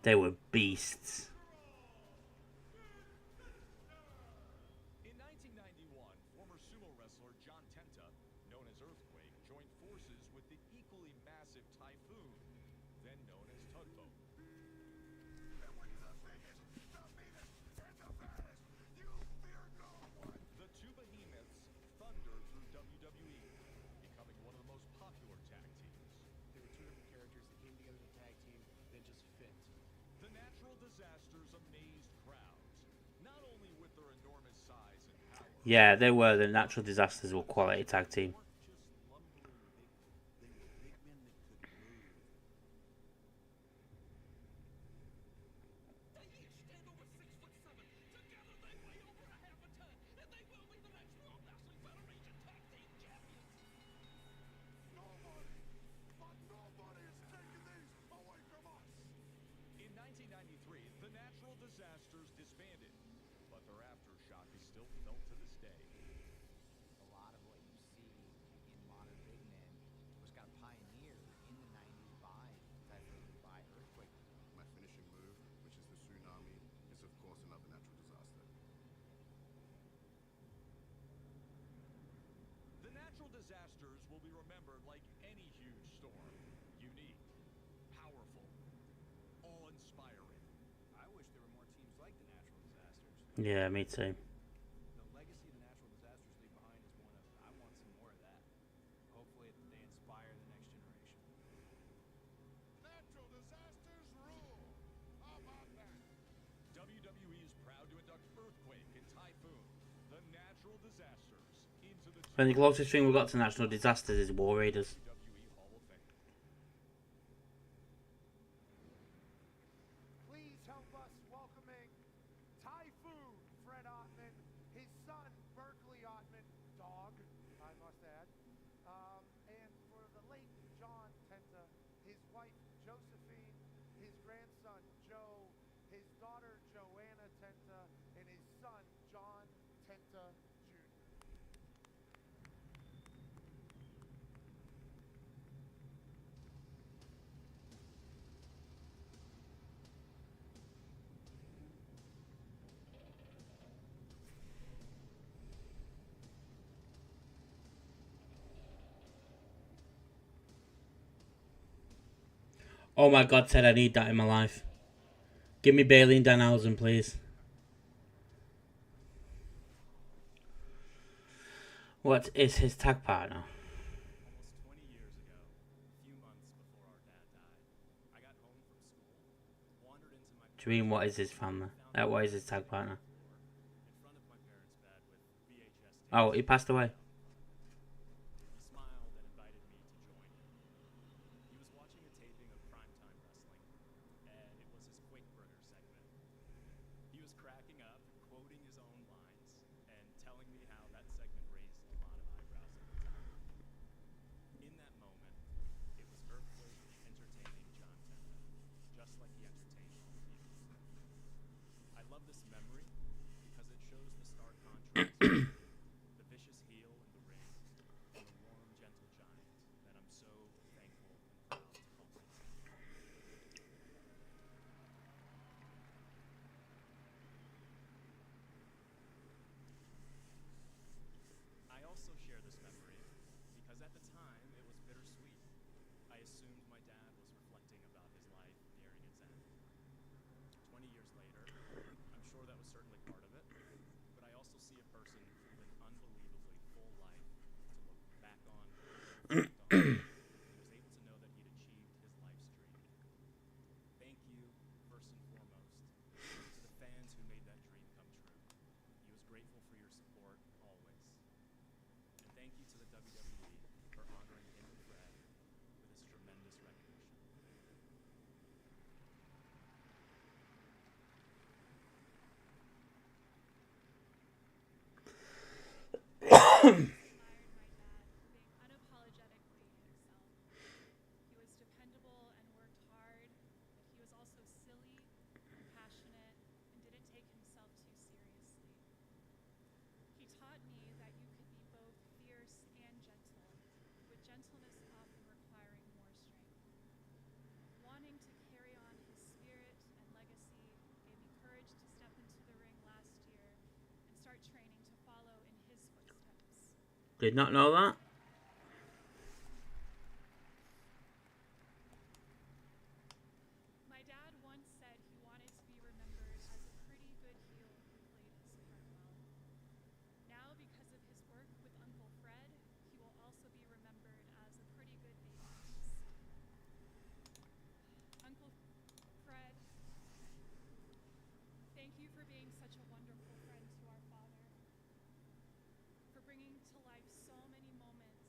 They were beasts. In 1991, former sumo wrestler John Tenta, known as Earthquake, joined forces with the equally massive Typhoon, then known as Tugboat. And when you're the biggest, the meanest, and the baddest, you fear no one. The two behemoths thundered through WWE, becoming one of the most popular tag teams. They were two different characters that came together as a tag team that just fit. The natural disasters amazed crowds, not only with their enormous size and power. Yeah, they were. The Natural Disasters were quality tag team. They weren't just lumbering big men. They were big men that could move. They each stand over 6'7". Together they weigh over a half a ton, and they will be the next World Wrestling Federation Tag Team Champions. Nobody, but nobody is taking these away from us. In 1993, the natural disasters disbanded, but their aftershock is still felt to this day. A lot of what you see in modern big men was kind of pioneered in the 90s by Typhoon, by Earthquake. My finishing move, which is the tsunami, is of course another natural disaster. The natural disasters will be remembered like any huge storm. Unique, powerful, awe-inspiring. I wish there were more teams like the Natural Disasters. Yeah, me too. The legacy the Natural Disasters leave behind is one of, I want some more of that. Hopefully they inspire the next generation. Natural disasters rule. How about that? WWE is proud to induct Earthquake and Typhoon, the natural disasters, into the And the closest thing we got to Natural Disasters is War Raiders. WWE Hall of Fame. Please help us welcoming Typhoon Fred Ottman, his son Berkeley Ottman, dog, I must add, and for the late John Tenta, his wife Josephine, his grandson Joe, his daughter Joanna Tenta, and his son John Tenta Jr. Oh my god, Ted, I need that in my life. Give me Bailey and Danhausen, please. What is his tag partner? Almost 20 years ago, a few months before our dad died, I got home from school, wandered into my Do you mean what is his family? What is his tag partner? in front of my parents' bed with VHS tapes. Oh, he passed away. He smiled and invited me to join him. He was watching a taping of Primetime Wrestling, and it was his Quick Burger segment. He was cracking up, quoting his own lines, and telling me how that segment raised a lot of eyebrows at the time. In that moment, it was Earthquake entertaining John Tenta, just like he entertained all of you. I love this memory because it shows the stark contrast. The vicious heel in the ring, and the warm, gentle giant that I'm so thankful and proud to call my son. I also share this memory because at the time it was bittersweet. I assumed my dad was reflecting about his life nearing its end. 20 years later, I'm sure that was certainly part of it, but I also see a person with an unbelievably full life to look back on and reflect on. He was able to know that he'd achieved his life's dream. Thank you, first and foremost, to the fans who made that dream come true. He was grateful for your support always. admired my dad for being unapologetically himself. He was dependable and worked hard, but he was also silly and passionate and didn't take himself too seriously. He taught me that you could be both fierce and gentle, with gentleness often requiring more strength. Wanting to carry on his spirit and legacy gave me courage to step into the ring last year and start training to follow in his footsteps. Did not know that. My dad once said he wanted to be remembered as a pretty good heel who played his part well. Now, because of his work with Uncle Fred, he will also be remembered as a pretty good babyface. Uncle Fred, thank you for being such a wonderful friend to our father, for bringing to life so many moments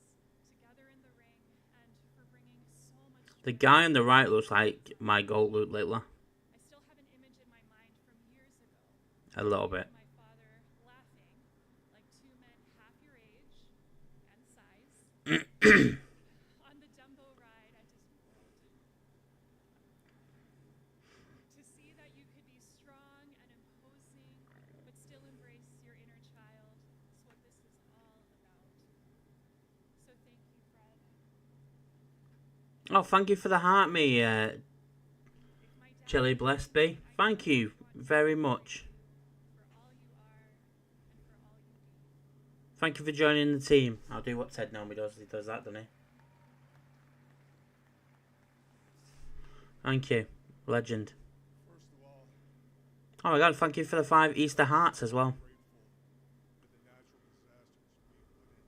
together in the ring, and for bringing so much The guy on the right looks like my goat Luke Littler. I still have an image in my mind from years ago. A little bit. My father laughing like two men half your age and size on the Dumbo ride at Disney World. To see that you could be strong and imposing, but still embrace your inner child is what this is all about. So thank you, Fred. Oh, thank you for the heart, me, If my dad Jelly Blessed Bee. Thank you very much. for all you are and for all you do. Thank you for joining the team. I'll do what Ted normally does. He does that, doesn't he? Thank you. Legend. First of all, Oh my god, thank you for the 5 Easter hearts as well. grateful for the natural disasters being put in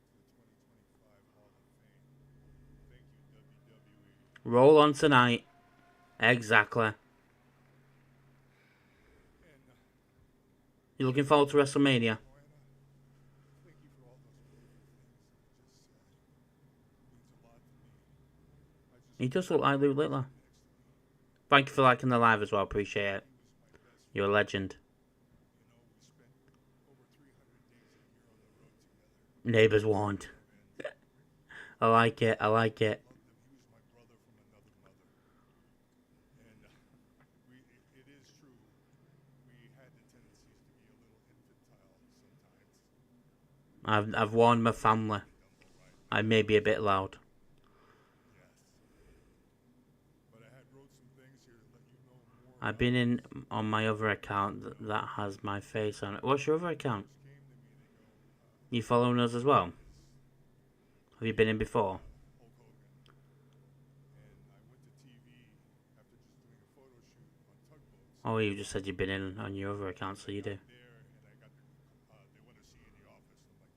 to the 2025 Hall of Fame. Thank you, WWE. Roll on tonight. Exactly. And You looking forward to WrestleMania? Joanna, thank you for all those beautiful things that you just said. It means a lot to me. I just He does look like Luke Littler. next to me. Thank you for liking the live as well. Appreciate it. He was my best You're a legend. You know, we spent over 300 days a year on the road together. Neighbours warned. And I like it. I like it. loved him. He was my brother from another mother. And it is true, we had the tendencies to be a little infantile sometimes. I've warned my family. Dumbo, right? I may be a bit loud. Yes. But I had wrote some things here to let you know more. I've been in on my other account that has my face on it. What's your other account? Came to me, they go, You following us as well? Have you been in before? Hulk Hogan. And I went to TV after just doing a photo shoot on tugboats. Oh, you just said you've been in on your other account, so you do. There, and I got they want to see you in the office. I'm like,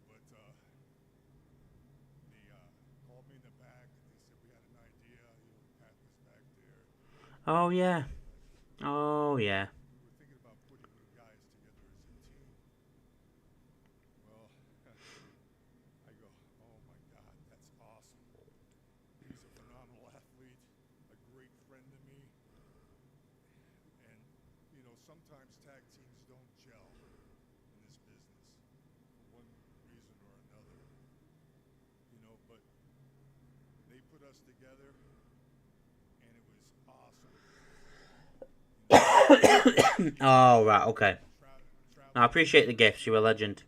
what did I do now? But they called me in the back and they said we had an idea. Pat was back there. Oh yeah. Oh yeah. We were thinking about putting you guys together as a team. Well, I go, oh my God, that's awesome. He's a phenomenal athlete, a great friend to me. And, you know, sometimes tag teams don't gel in this business for one reason or another. You know, but they put us together and it was awesome. Oh right, okay. Travel I appreciate the gifts. You're a legend.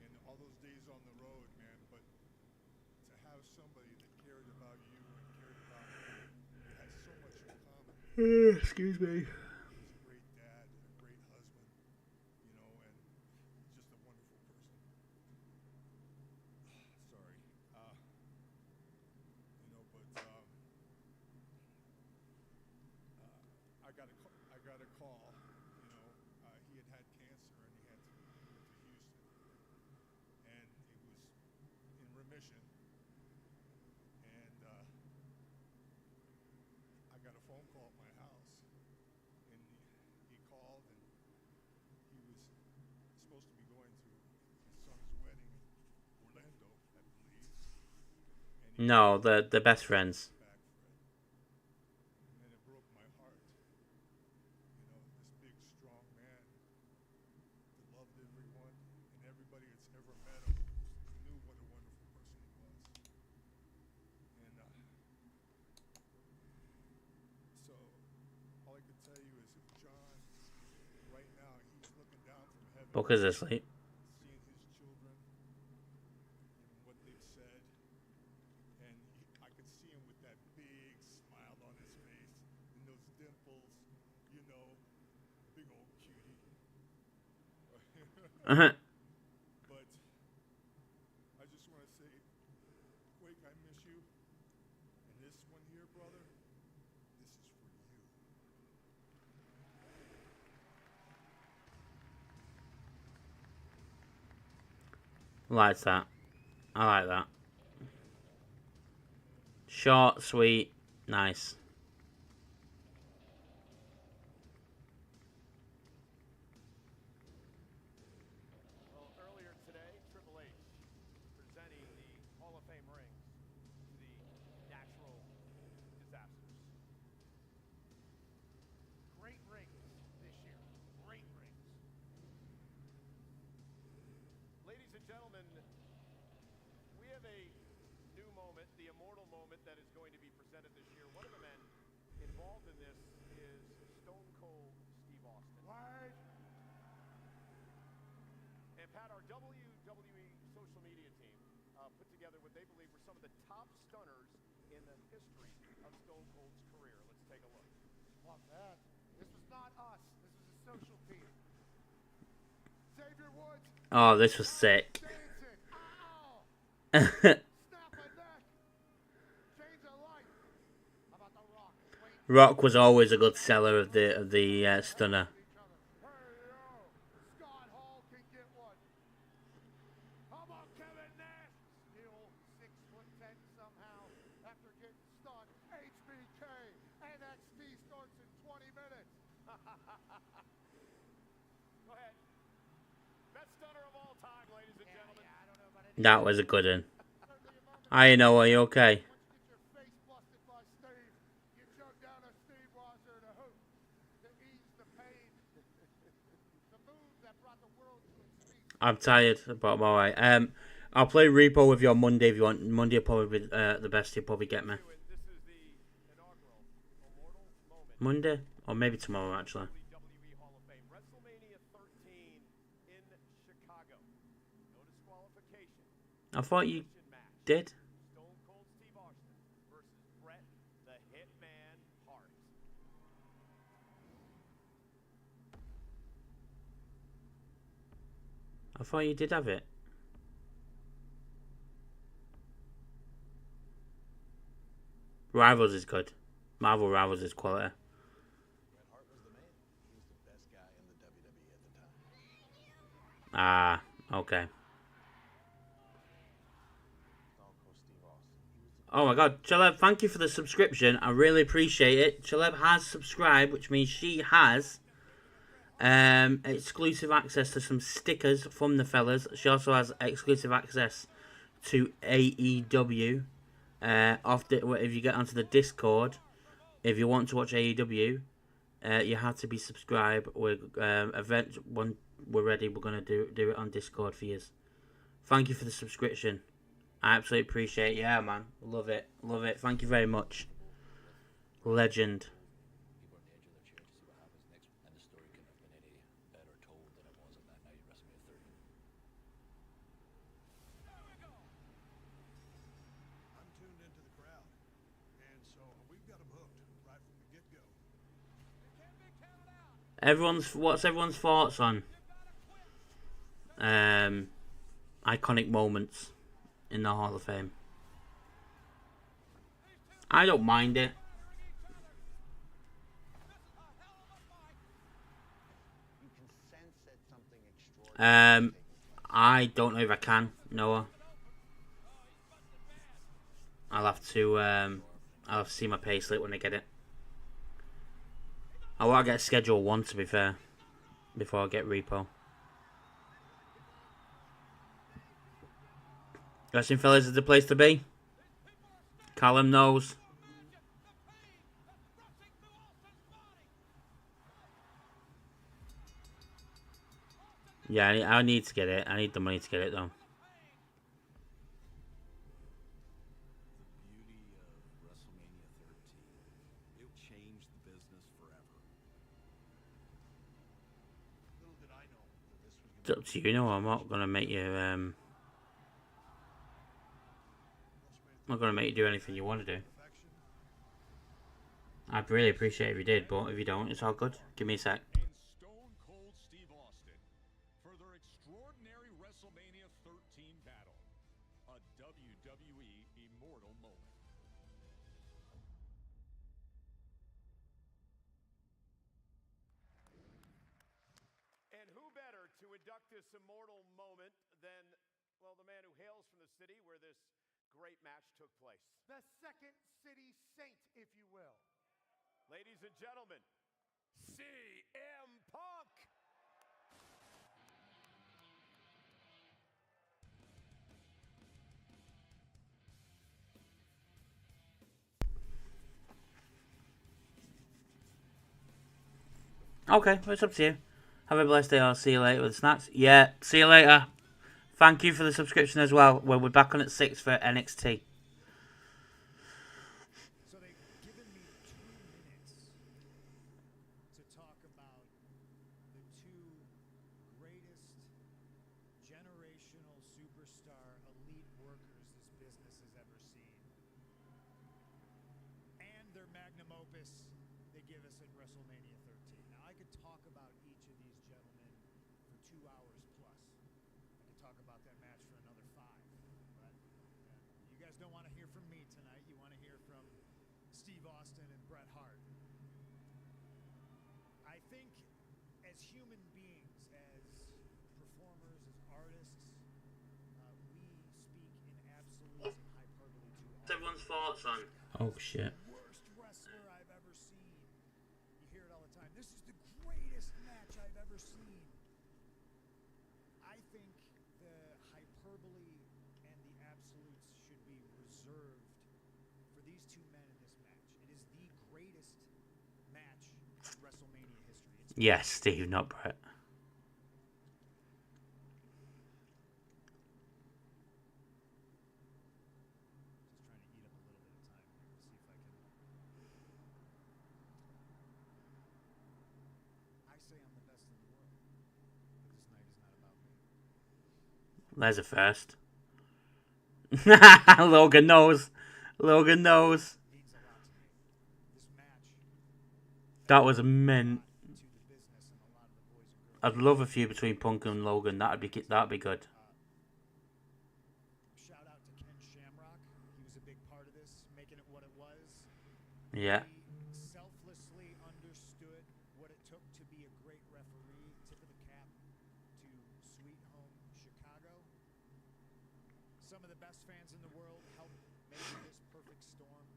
and all those days on the road, man, but to have somebody that cared about you and cared about me, we had so much in common. Excuse me. He was a great dad, a great husband, you know, and just a wonderful person. Sorry. You know, but I got a call, you know, he had cancer and he had to move to Houston. And it was in remission. And I got a phone call at my house. And he called and he was supposed to be going to his son's wedding in Orlando, I believe. And he No, the best friends. back, Fred. And then it broke my heart. You know, this big, strong man everybody that's ever met him knew what a wonderful person he was. And so all I could tell you is if John, right now, he's looking down from heaven, Booker's asleep. seeing his children and what they've said, and I could see him with that big smile on his face and those dimples, you know, big old cutie. Uh-huh. But I just want to say, Quake, I miss you. And this one here, brother, this is for you. Likes that. I like that. Short, sweet, nice. Well, earlier today, Triple H presenting the Hall of Fame rings to the natural disasters. Great rings this year. Great rings. Ladies and gentlemen, we have a new moment, the immortal moment that is going to be presented this year. One of the men involved in this is Stone Cold Steve Austin. And Pat, our WWE social media team put together what they believe were some of the top stunners in the history of Stone Cold's career. Let's take a look. Love that. This was not us. This was a social team. Xavier Woods. Oh, this was sick. Dancing. Ow! Snap a neck. Change a life. How about the Rock? Wait. Rock was always a good seller of the stunner. Hey, yo. Scott Hall can get one. How about Kevin Nash? Still 6'10" somehow after getting stunned. HBK. NXT starts in 20 minutes. Go ahead. Best stunner of all time, ladies and gentlemen. I don't know about That was a good one. I know. Are you okay? Once you get your face busted by Steve, you chug down a Steve Roger and a hoop to ease the pain. The move that brought the world to its feet. I'm tired, but I'm alright. I'll play Repo with you on Monday if you want. Monday will probably be the best. You'll probably get me. This is the inaugural immortal moment. Monday? Or maybe tomorrow, actually. WWE Hall of Fame. WrestleMania 13 in Chicago. No disqualification. I thought you Match. did. Stone Cold Steve Austin versus Bret the Hitman Hart. I thought you did have it. Rivals is good. Marvel Rivals is quality. Bret Hart was the man. He was the best guy in the WWE at the time. Ah, okay. Stone Cold Steve Austin. He was the Oh my god, Chaleb, thank you for the subscription. I really appreciate it. Chaleb has subscribed, which means she has exclusive access to some stickers from the fellas. She also has exclusive access to AEW. If you get onto the Discord, if you want to watch AEW, you have to be subscribed. When we're ready, we're gonna do it on Discord for you. Thank you for the subscription. I absolutely appreciate it. Yeah, man. Love it. Love it. Thank you very much. Legend. people on the edge of their chair to see what happens next, and the story couldn't have been any better told than it was on that night at WrestleMania 30. I'm tuned into the crowd, and so we've got them hooked right from the get-go. What's everyone's thoughts on iconic moments in the Hall of Fame? I don't mind it. You can sense that something extraordinary. I don't know if I can, Noah. I'll have to see my payslip when I get it. I want to get Schedule 1, to be fair, before I get Repo. Wrestling Fellas is the place to be. Callum knows. Yeah, I need to get it. I need the money to get it, though. The beauty of WrestleMania 13. It changed the business forever. Little did I know that this was It's up to you, know. I'm not gonna make you. I'm not gonna make you do anything you want to do. I'd really appreciate it if you did, but if you don't, it's all good. Give me a sec. And Stone Cold Steve Austin for their extraordinary WrestleMania 13 battle. A WWE immortal moment. And who better to induct this immortal moment than, well, the man who hails from the city where this great match took place. The Second City Saint, if you will. Ladies and gentlemen, CM Punk. Okay, it's up to you. Have a blessed day. I'll see you later with the snacks. Yeah, see you later. Thank you for the subscription as well. We'll be back on at 6 for NXT. So they've given me 2 minutes to talk about the 2 greatest generational superstar elite workers this business has ever seen. And their magnum opus they give us at WrestleMania 13. Now I could talk about each of these gentlemen for 2 hours plus. I could talk about that match for another 5. But you guys don't want to hear from me tonight. You want to hear from Steve Austin and Bret Hart. I think as human beings, as performers, as artists, we speak in absolutes and hyperbole to all. Everyone's thoughts on. Oh shit. Worst wrestler I've ever seen. You hear it all the time. This is the greatest match I've ever seen. I think the hyperbole and the absolutes should be reserved for these 2 men in this match. It is the greatest match in WrestleMania history. Yes, Steve, not Brett. I say I'm the best in the world, but this night is not about me. There's a first. Logan knows. Logan knows. Means a lot to me. This match That was mint. to the business and a lot of the boys and girls. I'd love a feud between Punk and Logan. That'd be good. Shout out to Ken Shamrock. He was a big part of this, making it what it was. Yeah. He selflessly understood what it took to be a great referee. Tip of the cap to Sweet Home Chicago. Some of the best fans in the world helped make this perfect storm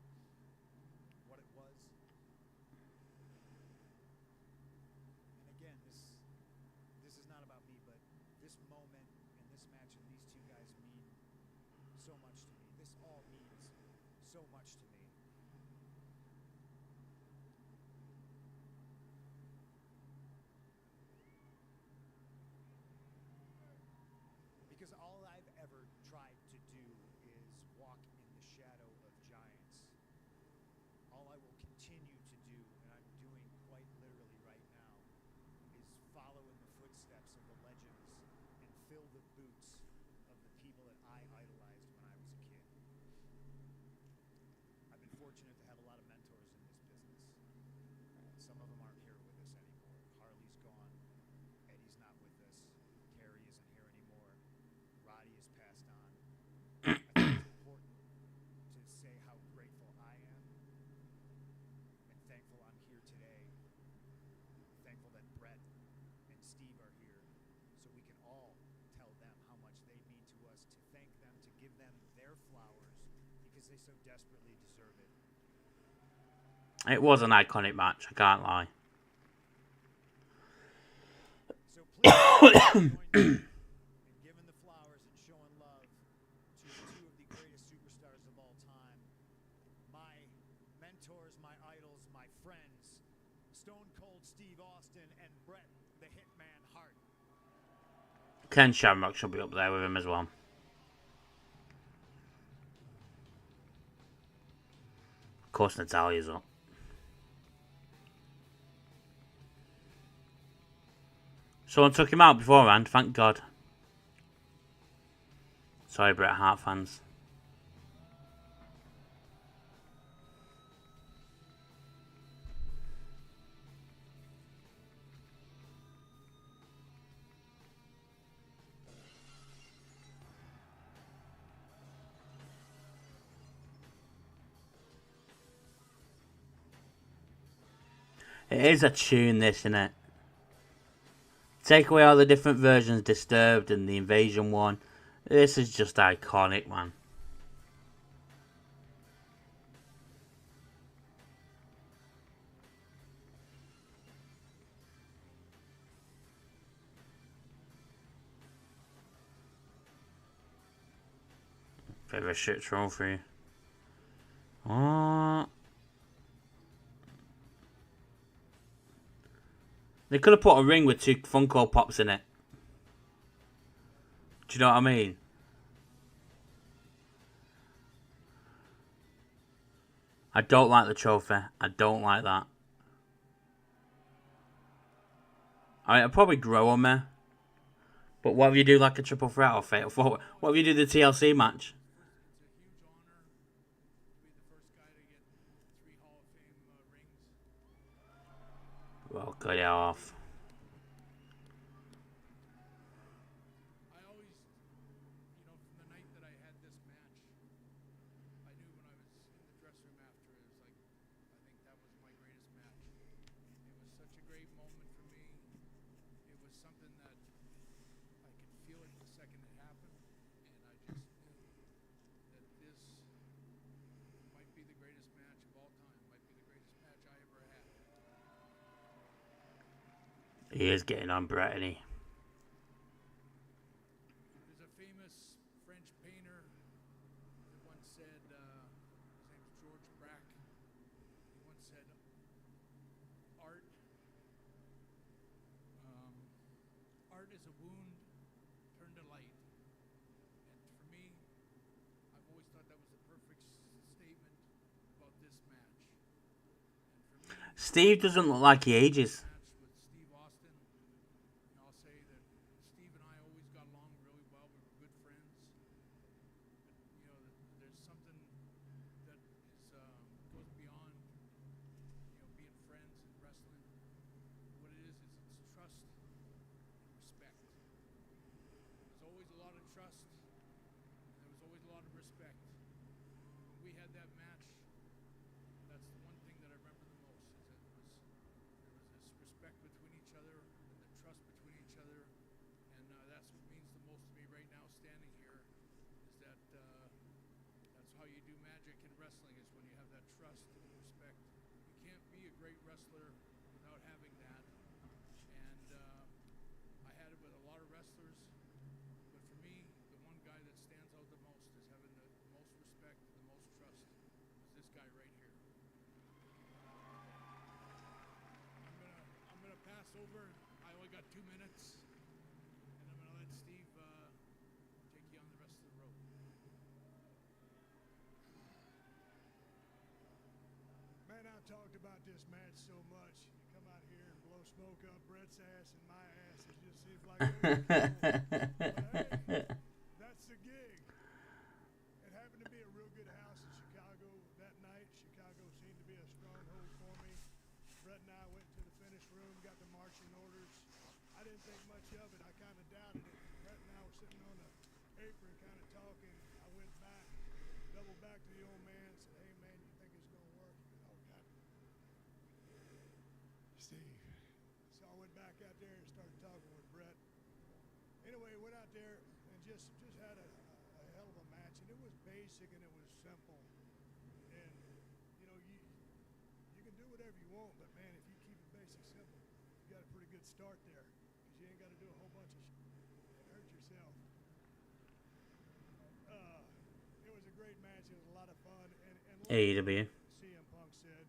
what it was. And again, this is not about me, but this moment and this match and these 2 guys mean so much to me. This all means so much to me. Because all I've ever tried to do is walk in the shadow of giants. All I will continue to do, and I'm doing quite literally right now, is follow in the footsteps of the legends and fill the boots of the people that I idolized when I was a kid. I've been fortunate to have a lot of mentors in this business. Some of them aren't here with us anymore. Harley's gone. Eddie's not with us. Terry isn't here anymore. Roddy has passed on. I think it's important to say how grateful I am and thankful I'm here today. Thankful that Brett and Steve are here so we can all tell them how much they mean to us, to thank them, to give them their flowers because they so desperately deserve it. It was an iconic match, I can't lie. So please join me in giving the flowers and showing love to 2 of the greatest superstars of all time. My mentors, my idols, my friends, Stone Cold Steve Austin and Bret the Hitman Hart. Ken Shamrock should be up there with him as well. Of course, Natalia's up. Someone took him out beforehand, thank God. Sorry, Bret Hart fans. It is a tune, this, isn't it? Take away all the different versions, Disturbed and the Invasion one. This is just iconic, man. Bit of a shit throw for you. What? They could have put a ring with 2 Funko Pops in it. Do you know what I mean? I don't like the trophy. I don't like that. I mean, it'll probably grow on me. But what if you do like a triple threat or fatal? What if you do the TLC match? Well, cut it off. I always, you know, from the night that I had this match, I knew when I was in the dressing room after, it was like, I think that was my greatest match. It was such a great moment for me. It was something that I could feel it the second it happened, and I just knew that this might be the greatest match of all time, might be the greatest match I ever had. He is getting on Bret, isn't he? There's a famous French painter that once said, his name's George Braque, he once said, art is a wound turned to light. And for me, I've always thought that was the perfect statement about this match. And for me, Steve doesn't look like he ages. Over. I only got 2 minutes, and I'm going to let Steve take you on the rest of the road. Man, I've talked about this match so much. You come out here and blow smoke up Brett's ass and my ass. It just seems like but hey, that's the gig. It happened to be a real good house in Chicago that night. Chicago seemed to be a stronghold for me. Brett and I went to the finish room, got the marching orders. I didn't think much of it. I kind of doubted it. Brett and I were sitting on the apron kind of talking. I went back, doubled back to the old man, said, hey, man, you think it's going to work? He said, oh, God. Steve. So I went back out there and started talking with Brett. Anyway, went out there and just had a hell of a match. And it was basic and it was simple. And, you know, you can do whatever you want, but, man, if you keep it basic simple, you got a pretty good start there. Because you ain't got to do a whole bunch of and hurt yourself. It was a great match. It was a lot of fun. And AEW. CM Punk said,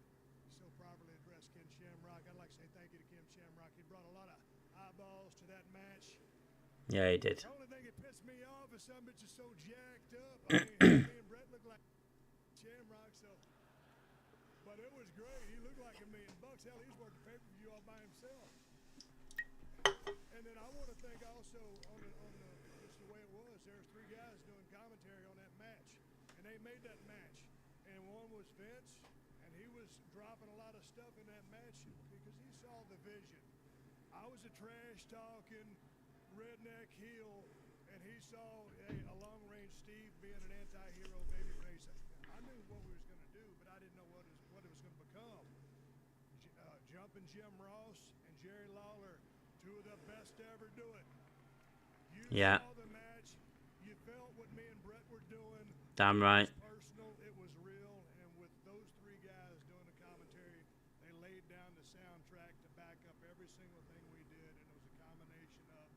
so properly addressed Ken Shamrock. I'd like to say thank you to Ken Shamrock. He brought a lot of eyeballs to that match. Yeah, he did. The only thing that pissed me off is some bitch is so jacked up. I mean, me and Brett look like Shamrock, so. But it was great. He looked like $1 million. Hell, he's working pay-per-view all by himself. And then I want to thank also on the just the way it was. There's 3 guys doing commentary on that match, and they made that match. And one was Vince, and he was dropping a lot of stuff in that match because he saw the vision. I was a trash-talking redneck heel, and he saw a long-range Steve being an anti-hero babyface. I knew what we was going to do, but I didn't know what it was going to become. Jumping Jim Ross and Jerry Lawler, 2 of the best to ever do it. You saw the match. You felt what me and Brett were doing. Damn right. It was personal. It was real. And with those 3 guys doing the commentary, they laid down the soundtrack to back up every single thing we did. And it was a combination of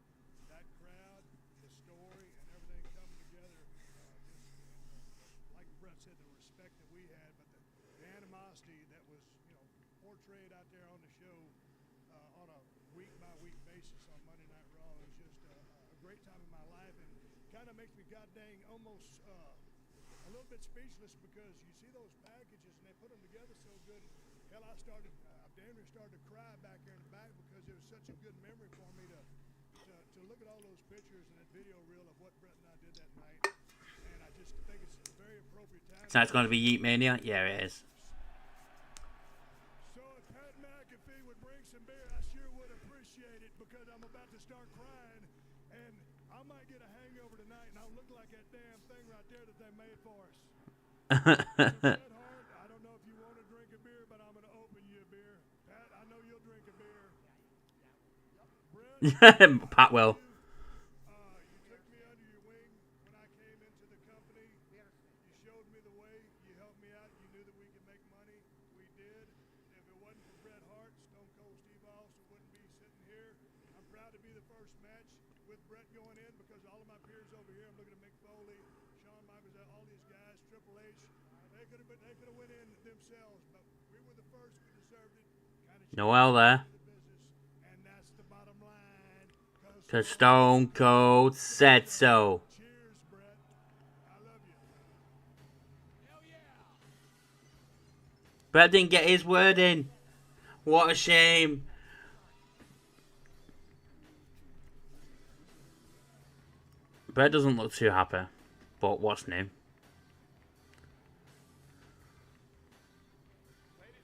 that crowd, the story, and everything coming together. Like Brett said, the respect that we had, but the animosity that was, portrayed out there on the show on a week-by-week basis on Monday Night Raw is just a great time in my life, and kind of makes me goddamn almost a little bit speechless because you see those packages and they put them together so good. Hell, I damn near started to cry back there in the back because it was such a good memory for me to look at all those pictures and that video reel of what Brett and I did that night, and I just think it's a very appropriate time. So that's going to be Yeet Mania? Yeah, it is. Would bring some beer, I sure would appreciate it because I'm about to start crying and I might get a hangover tonight and I'll look like that damn thing right there that they made for us. Bret Hart, I don't know if you want to drink a beer, but I'm going to open you a beer. Pat, I know you'll drink a beer. Brett, Pat will. You took me under your wing when I came into the company. You showed me the way. You helped me out. You knew that we could make money. We did. If it wasn't for Bret Hart, Stone Cold Steve Austin wouldn't be sitting here. I'm proud to be the first match with Bret going in because all of my peers over here, I'm looking at Mick Foley, Shawn Michaels, all these guys, Triple H, they could have went in themselves, but we were the first. We deserved it. Noel there. And that's the bottom line. Because Stone Cold said so. Cheers, Bret. I love you. Hell yeah. Bret didn't get his word in. What a shame. Bret doesn't look too happy. But what's new? Ladies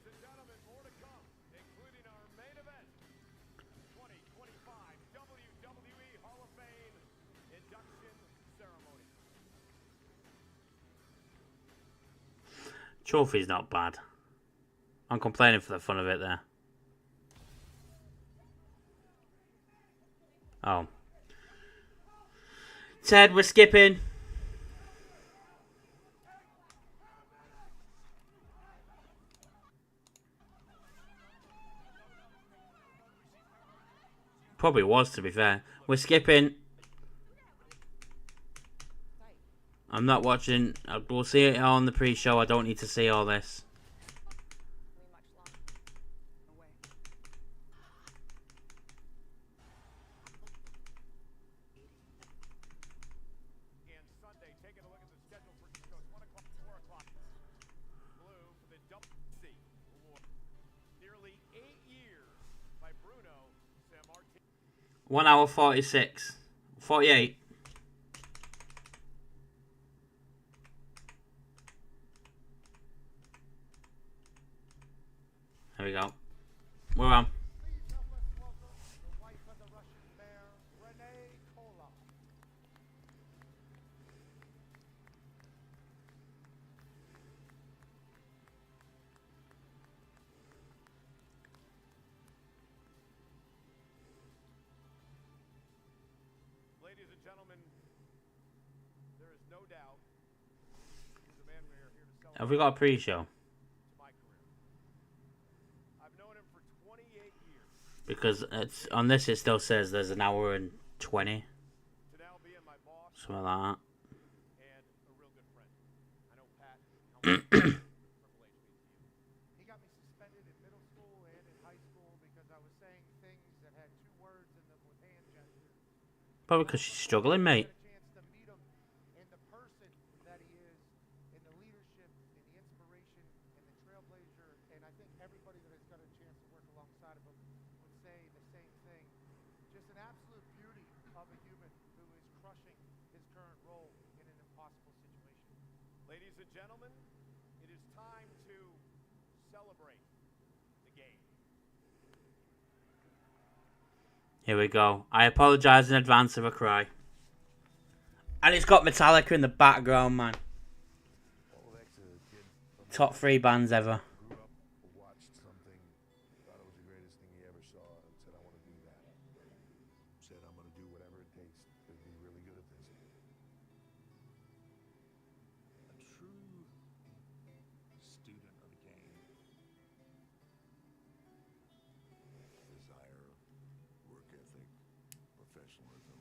and gentlemen, more to come, including our main event, 2025 WWE Hall of Fame Induction Ceremony. Trophy's not bad. I'm complaining for the fun of it there. Oh. Ted, we're skipping. Probably was, to be fair. We're skipping. I'm not watching. We'll see it on the pre-show. I don't need to see all this. And Sunday, taking a look at the schedule for East Coast, 1 o'clock, 4 o'clock. Blue for the WC Award. Nearly 8 years by Bruno Sammartino. 1 hour 46. 48. There we go. We're on. Please help us welcome the wife of the Russian mayor, Renee Koloff. Ladies and gentlemen, there is no doubt he's a man we are here to celebrate. Have we got a pre-show? My career. I've known him for 28 years. Because it's on this it still says there's an hour and 20. To now being my boss Something like that. and a real good friend. I know Pat, how much Triple H means to you. He got me suspended in middle school and in high school because I was saying things that had 2 words in them with hand gestures. Probably because she's struggling, mate. chance to meet him and the person that he is, and the leadership, and the inspiration, and the trailblazer, and I think everybody that has got a chance to work alongside of him would say the same thing. Just an absolute beauty of a human who is crushing his current role in an impossible situation. Ladies and gentlemen, it is time to celebrate the game. Here we go. I apologise in advance if I cry. And it's got Metallica in the background, man. Top 3 bands ever. Grew up, watched something, thought it was the greatest thing he ever saw, and said, I want to do that. Said, I'm going to do whatever it takes to be really good at this. A true student of the game. Desire, work ethic, professionalism,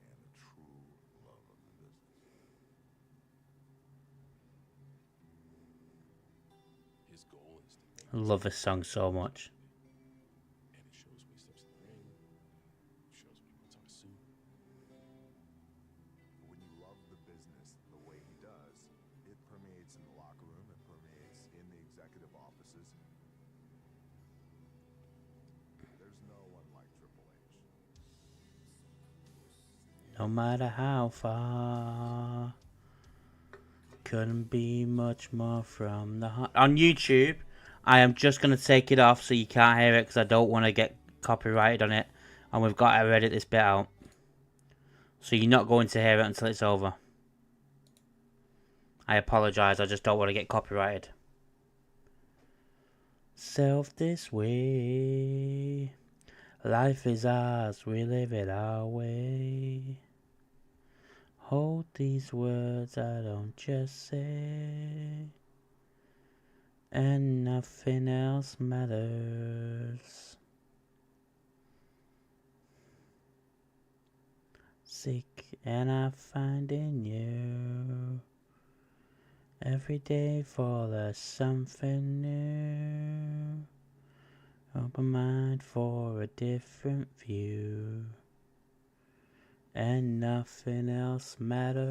and a true love of the business. His goal is to I love this song so much. and it shows when he steps in the ring, shows when he puts on a suit. When you love the business the way he does, it permeates in the locker room, it permeates in the executive offices. There's no one like Triple H. No matter how far, couldn't be much more from the heart. On YouTube, I am just going to take it off so you can't hear it because I don't want to get copyrighted on it. And we've got to edit this bit out. So you're not going to hear it until it's over. I apologise, I just don't want to get copyrighted. Self this way. Life is ours, we live it our way. Hold these words I don't just say. And nothing else matters. Sick and I find in you. Every day for there's something new. Open mind for a different view. And nothing else matters.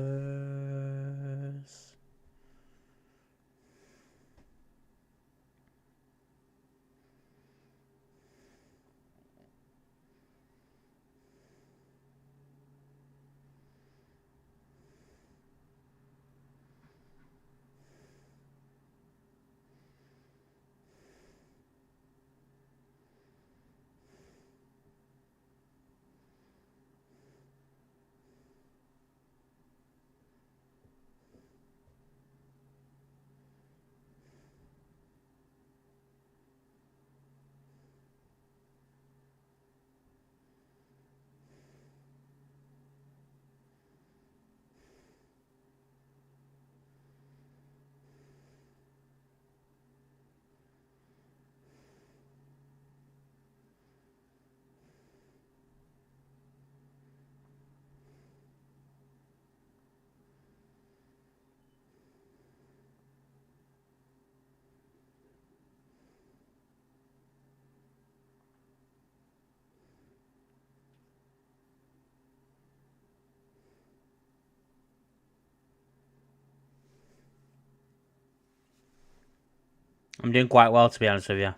I'm doing quite well, to be honest with you.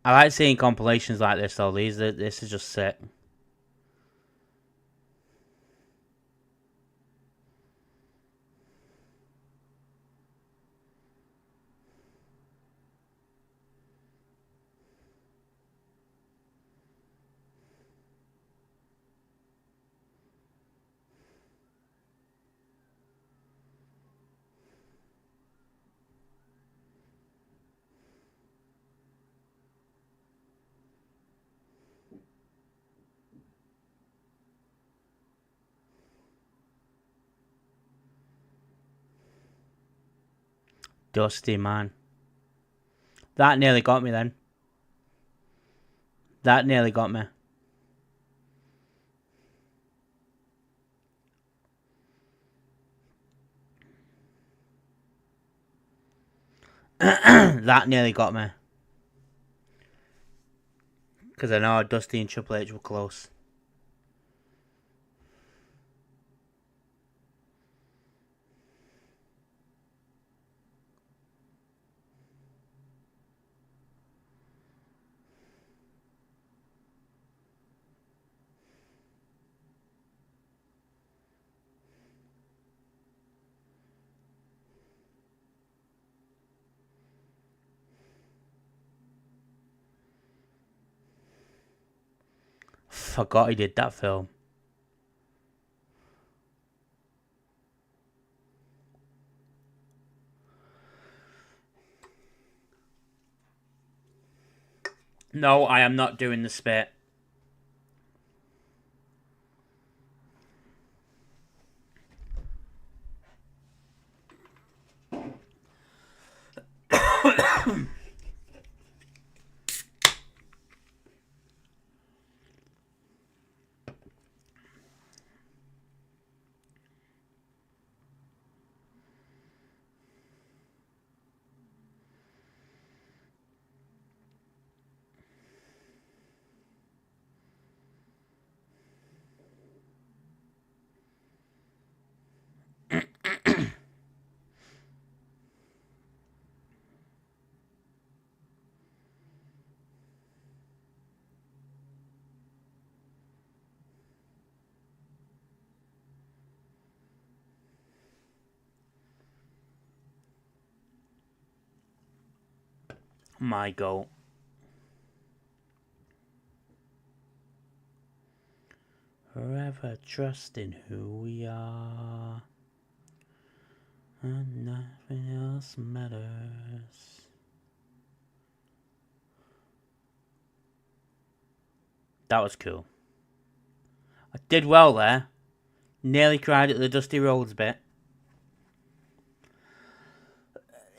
I like seeing compilations like this, though. This is just sick. Dusty, man. That nearly got me then. That nearly got me. That nearly got me. Because I know Dusty and Triple H were close. Forgot he did that film. No, I am not doing the spit. My goal. Forever trust in who we are, and nothing else matters. That was cool. I did well there. Nearly cried at the Dusty Rhodes bit.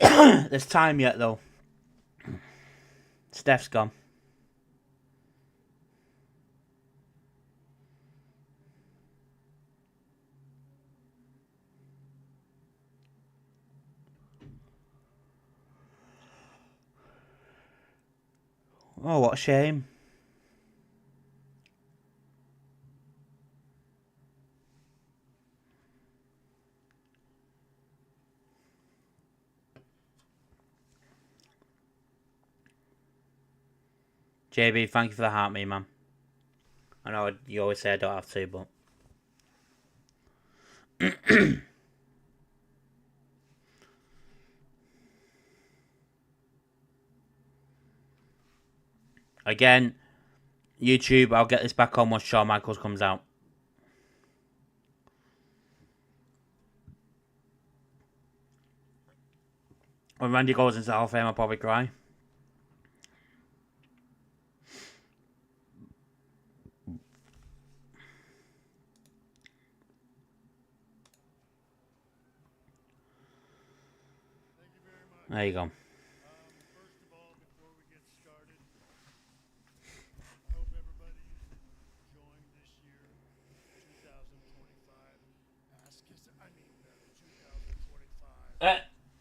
There's time yet though. Steph's gone. Oh, what a shame. JB, thank you for the heart, me man. I know you always say I don't have to, but again, YouTube, I'll get this back on once Shawn Michaels comes out. When Randy goes into the Hall of Fame, I'll probably cry. There you go. First of all, before we get started, I hope everybody's enjoying this year, 2025. The 2025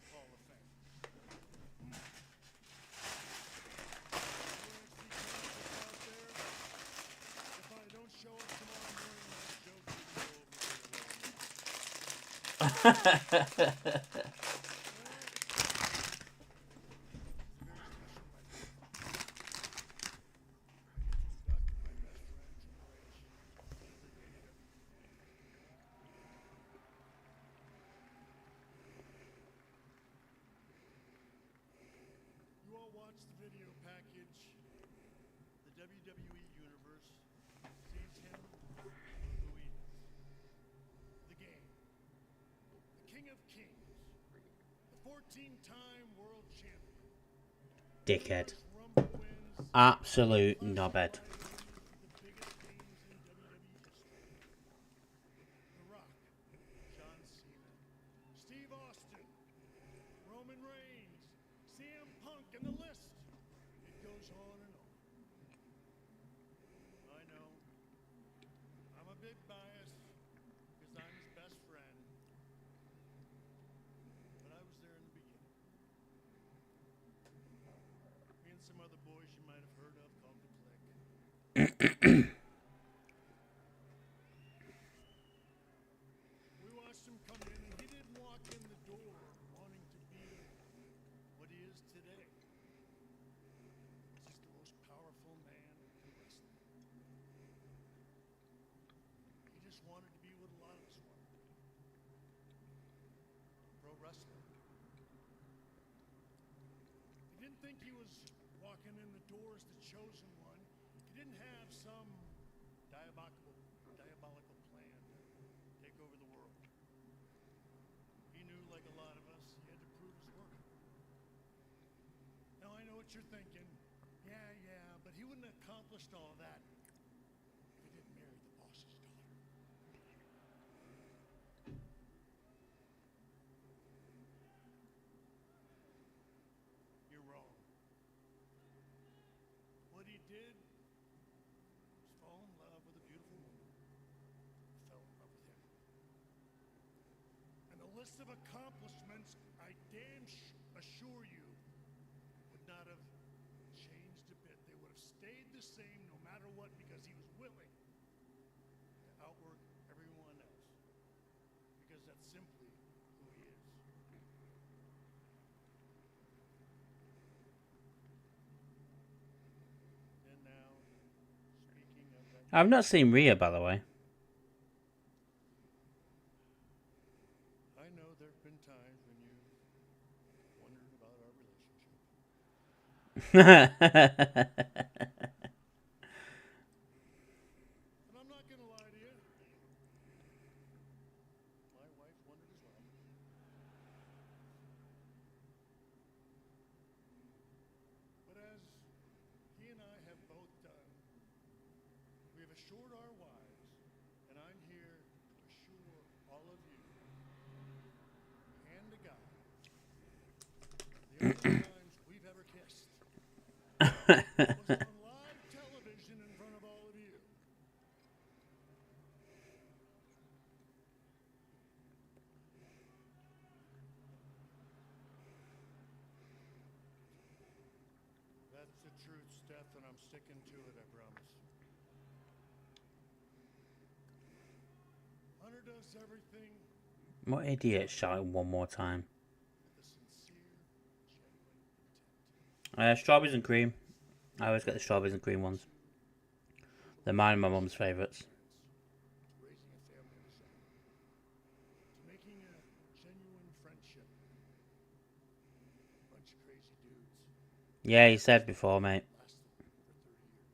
Hall of Fame. If I don't show up tomorrow morning, that joke will go over really well. Video package, the WWE Universe sees him for who he is. The game, the King of Kings, the 14-time world champion. Dickhead. Absolute knobhead. The biggest names in WWE history. The Rock, John Cena, Steve Austin, Roman Reigns, CM Punk, and the list goes on and on. I know. I'm a bit biased because I'm his best friend. But I was there in the beginning. Me and some other boys you might have heard of called the Click. just wanted to be what a lot of us wanted to be. Pro wrestler. He didn't think he was walking in the door as the chosen one. He didn't have some diabolical plan to take over the world. He knew, like a lot of us, he had to prove his worth. Now I know what you're thinking. Yeah, but he wouldn't have accomplished all of that if he didn't marry the boss's daughter. You're wrong. What he did was fall in love with a beautiful woman who fell in love with him. And the list of accomplishments, I assure you, would not have changed a bit. They would have stayed the same no matter what, because he was willing to outwork everyone else. Because that's simply who he is. And now, speaking of that, I've not seen Rhea, by the way. I know there have been times when you wondered about our relationship. And I'm not gonna lie to you. My wife wondered as well. But as he and I have both done, we have assured our wives, and I'm here to assure all of you, and to God, the only times we've ever kissed was on live television in front of all of you. That's the truth, Steph, and I'm sticking to it, I promise. Hunter does everything What idiot shouting one more time? with a sincere, genuine intent. Strawberries and cream. I always get the strawberries and cream ones. They're mine and my mum's favourites. To raising a family of his own. To making a genuine friendship. A bunch of crazy dudes. Yeah, you said before, mate. Lasted for 30 years.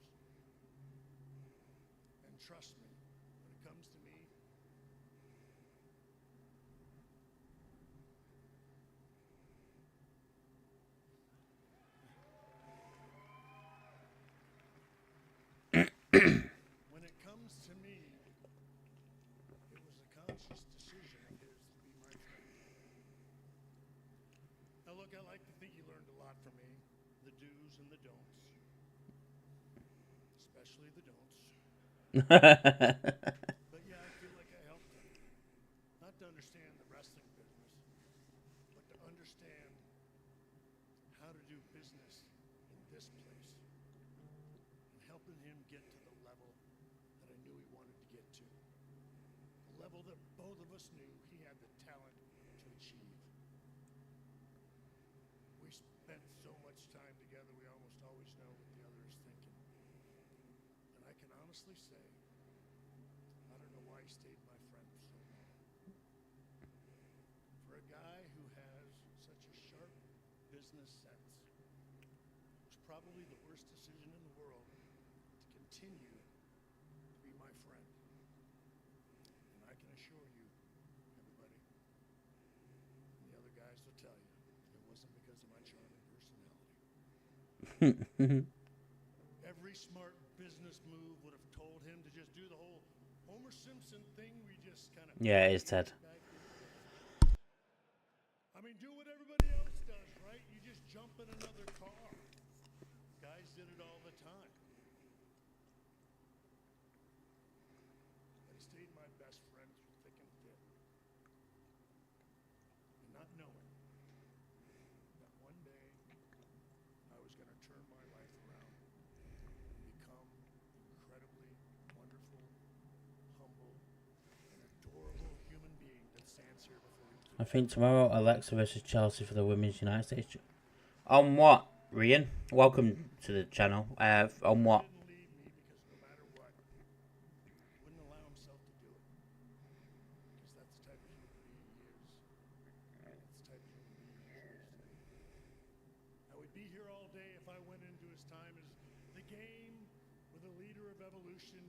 And trust me, when it comes to me, when it comes to me, it was a conscious decision of his to be my friend. Now look, I like to think you learned a lot from me. The do's and the don'ts. Especially the don'ts. But yeah, I feel like I helped him. Not to understand the wrestling business, but to understand how to do business in this place. And helping him get to the level that I knew he wanted to get to. The level that both of us knew he had the talent to achieve. We spent so much time together, we almost always know what the other is thinking. And I can honestly say, I don't know why he stayed my friend so long. For a guy who has such a sharp business sense, it was probably the worst decision in the world to continue to be my friend. And I can assure you, everybody, and the other guys will tell you, it wasn't because of my charming personality. Every smart business move would have told him to just do the whole Homer Simpson thing. We just kind of Yeah, it is, Ted. I mean, do what everybody else does, right? You just jump in another car. Guys did it all the time. But he stayed my best friend through thick and thin. And not knowing that one day I was going to turn my life around and become an incredibly wonderful, humble, and adorable human being that stands here before you today. I think tomorrow Alexa versus Chelsea for the Women's United States. On what, Rian? Welcome to the channel. On what? He didn't leave me because no matter what, he wouldn't allow himself to do it. type of human being he is. That's the type of human being he is today. I would be here all day if I went into his time as the game or the leader of evolution,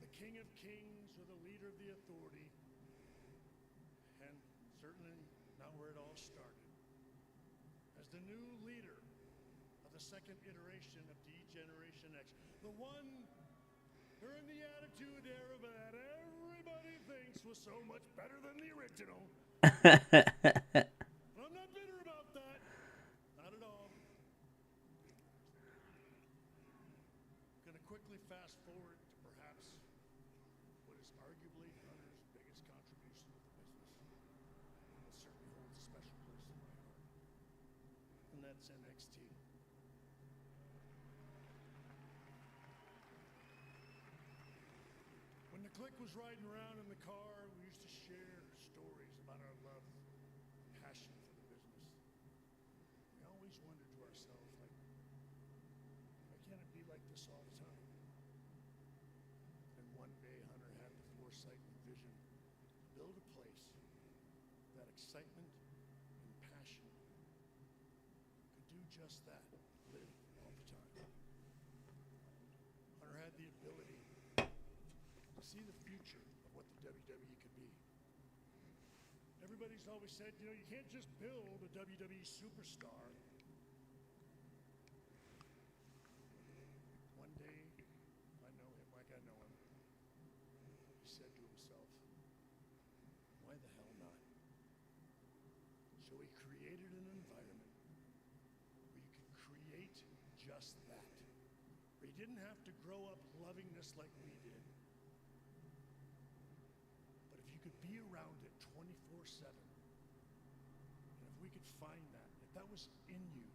the king of kings or the leader of the authority, and certainly not where it all started. As the new leader of the second iteration of D-Generation X, the one during the Attitude Era that everybody thinks was so much better than the original. I'm not bitter about that. Not at all. I'm going to quickly fast forward to perhaps what is arguably Hunter's biggest contribution to the business. It certainly holds a special place in my heart. And that's NXT. When the clique was riding around in the car, we used to share stories about our love and passion for the business. We always wondered to ourselves, like, why can't it be like this all the time? And one day Hunter had the foresight and vision to build a place that excitement and passion could do just that, live all the time. Hunter had the ability to see the future of what the WWE could be. Everybody's always said, you know, you can't just build a WWE superstar. One day, if I know him like I know him, he said to himself, why the hell not? So he created an environment where you could create just that. Where you didn't have to grow up loving this like we did. But if you could be around it 24/7, and if we could find that, if that was in you,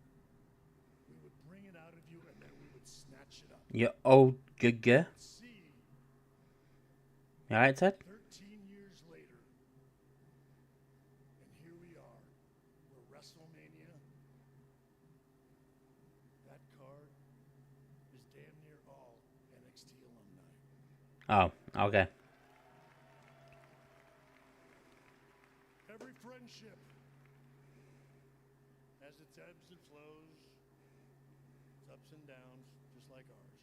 we would bring it out of you and then we would snatch it up. You old good girl. See, You alright, Ted? 13 years later, and here we are. We're WrestleMania. That card is damn near all NXT alumni. Oh, okay. Every friendship has its ebbs and flows, its ups and downs, just like ours.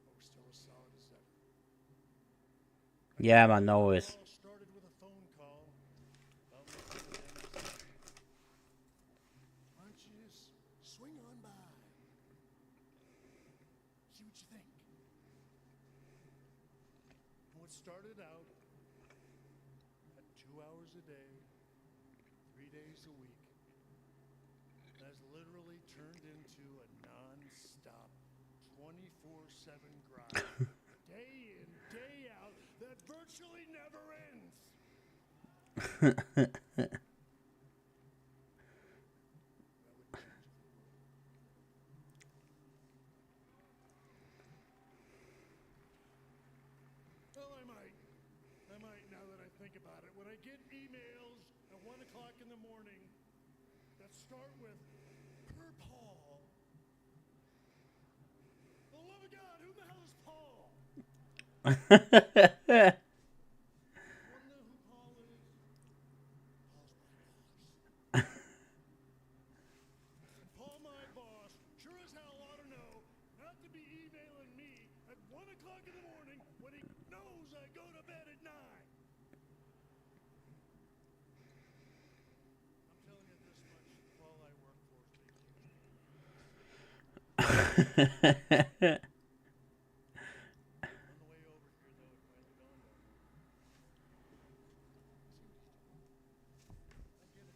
But we're still as solid as ever. Yeah, man, no worries. It all started with a phone call about making an NXT. Why don't you just swing on by? See what you think. And what started out at 2 hours a day, 3 days a week, has literally turned into a non-stop 24/7 grind, day in, day out, that virtually never ends. Well, I might now that I think about it. When I get emails at 1 o'clock in the morning that start with, per Paul. For the love of God, who the hell is Paul? Want to know who Paul is? Paul, my boss, sure as hell ought to know not to be emailing me at 1 o'clock in the morning when he knows I go to bed at 9. I'm telling you this much, Paul I work for is big, huge. On the way over here, though, it finally dawned on me. I get it.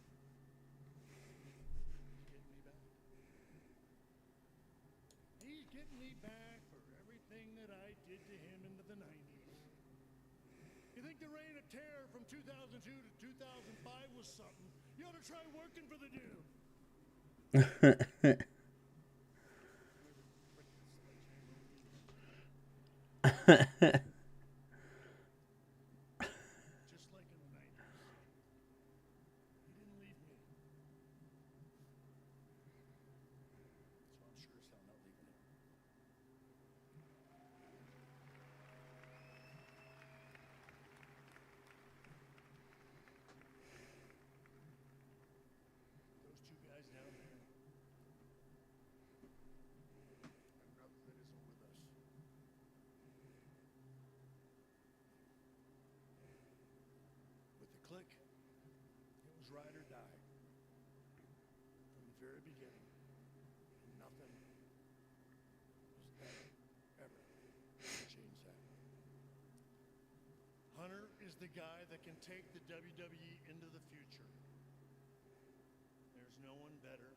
He's getting me back for everything that I did to him in the 90s. You think the reign of terror from 2002 to 2005 was something? You ought to try working for the dude. Just like in the 90s. He didn't leave me. So I'm sure as hell not leaving him. very beginning. Nothing was ever change that. Hunter is the guy that can take the WWE into the future. There's no one better,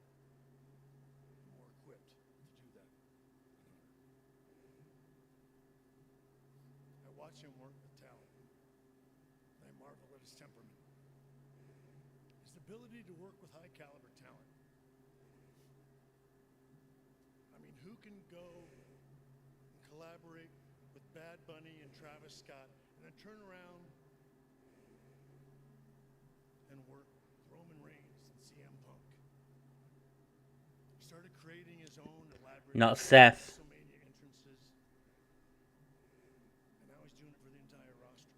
more equipped to do that than Hunter. I watch him work with talent. I marvel at his temperament. His ability to work with high caliber talent. I mean, who can go and collaborate with Bad Bunny and Travis Scott and then turn around and work with Roman Reigns and CM Punk? He started creating his own elaborate Not Seth. WrestleMania entrances, and now he's doing it for the entire roster.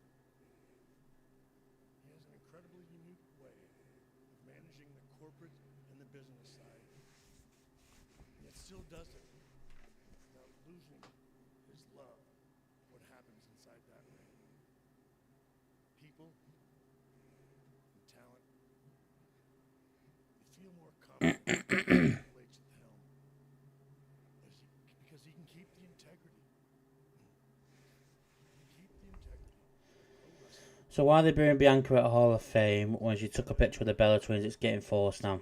He has an incredibly unique way of managing the corporate and the business side, and yet still does it without losing his love of what happens inside that ring. People and talent, they feel more confident when Triple H at the helm, because he can keep the integrity. So why are they bringing Bianca at Hall of Fame when she took a picture with the Bella Twins? It's getting forced now.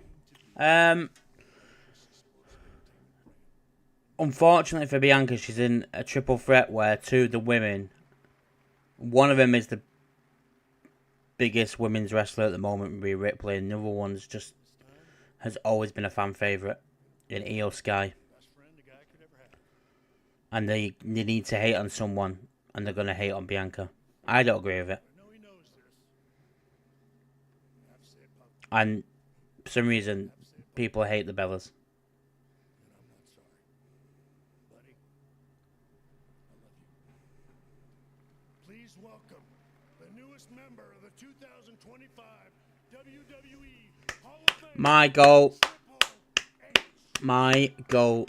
Unfortunately for Bianca, she's in a triple threat where two of the women, one of them is the biggest women's wrestler at the moment, Rhea Ripley, and the other one's just has always been a fan favourite in Io Sky. And they need to hate on someone, and they're going to hate on Bianca. I don't agree with it. And for some reason, people hate the Bellas. Please welcome the newest member of the 2025 WWE Hall of Fame. My goal. My goal.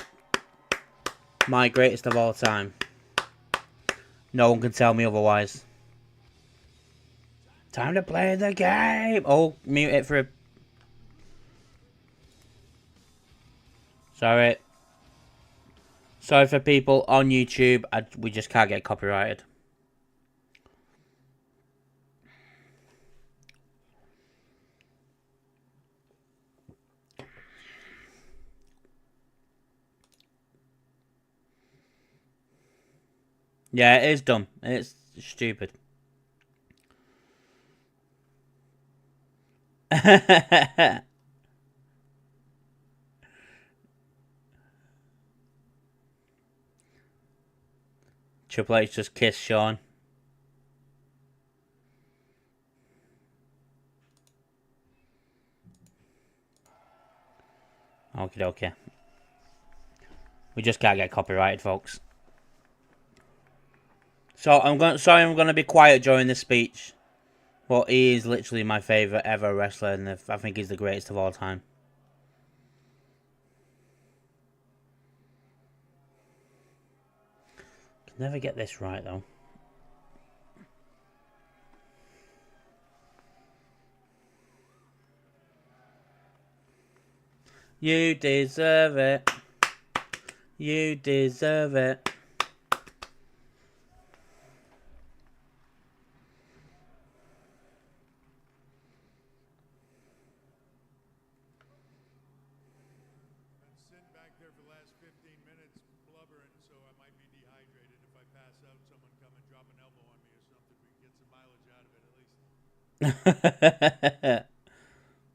My greatest of all time. No one can tell me otherwise. Time to play the game. Oh, mute it for a... Sorry. Sorry for people on YouTube. We just can't get copyrighted. Yeah, it is dumb. It's stupid. Triple H just kissed Sean. Okie dokie. We just can't get copyrighted, folks. So I'm gonna be quiet during this speech. But he is literally my favourite ever wrestler, and I think he's the greatest of all time. Can never get this right though. You deserve it. You deserve it.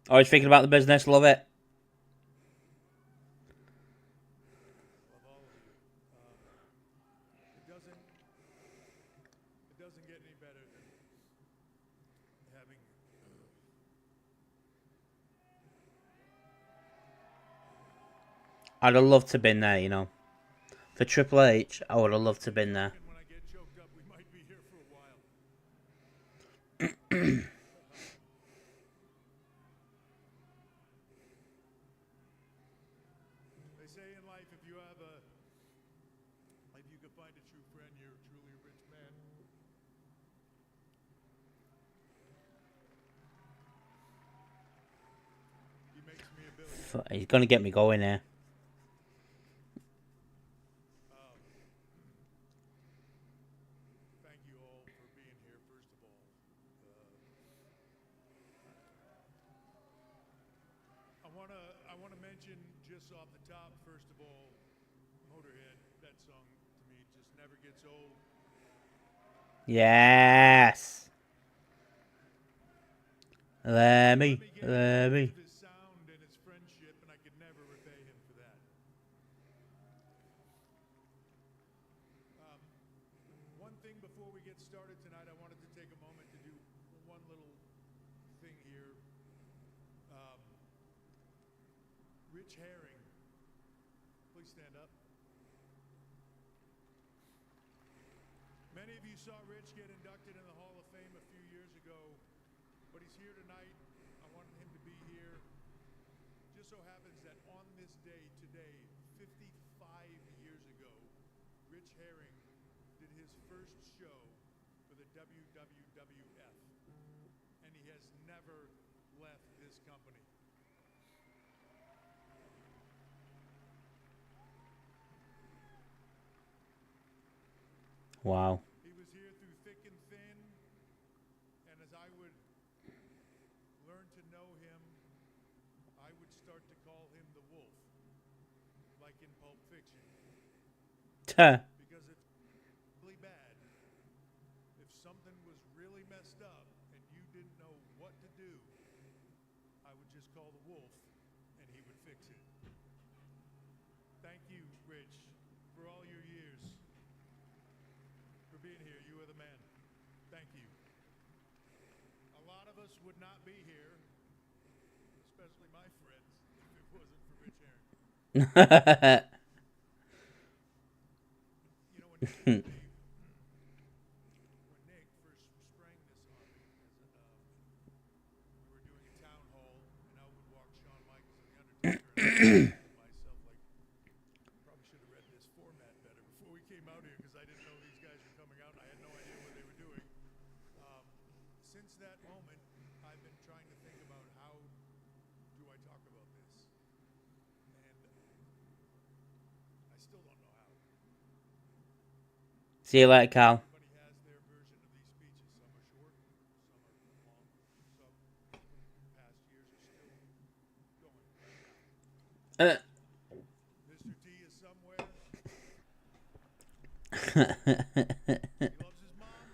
Always thinking about the business, love it. It doesn't get any better than having I'd have loved to have been there, you know. For Triple H, I would have loved to have been there. when I get choked up, we might be here for a while. They say in life, if you can find a true friend, you're truly a rich man. He makes me a billion. He's gonna get me going here. Thank you all for being here, first of all. I wanna mention just off the top, first of all, Motorhead. That song to me just never gets old. Yes. Let me. His sound and his friendship, and I could never repay him for that. One thing before we get started tonight, I wanted to take a moment to do one little thing here. Rich Herring, please stand up. Many of you saw Rich get inducted in the Hall of Fame a few years ago, but he's here tonight. I wanted him to be here. Just so happens that on this day today, 55 years ago, Rich Herring did his first show for the WWF, and he has never left this company. Wow. He was here through thick and thin, and as I would learn to know him, I would start to call him the Wolf, like in Pulp Fiction. Because it's really bad. If something was really messed up and you didn't know what to do, I would just call the Wolf and he would fix it. Thank you, Rich, for all your years. For being here. You are the man. Thank you. A lot of us would not be here, especially my friends, if it wasn't for Rich Herring. You know, when Nick first sprang this on me, we were doing a town hall, and out would walk Shawn Michaels and The Undertaker, and I was thinking to myself, like, probably should have read this format better before we came out here, because I didn't know these guys were coming out, and I had no idea what they were doing. Since that moment, I've been trying to think about how do I talk about this, and I still don't know how. See you later, Carl. Everybody has their version of these speeches. Some are short, some are long, some past years are still going right now. Mr. T is somewhere. He loves his mom,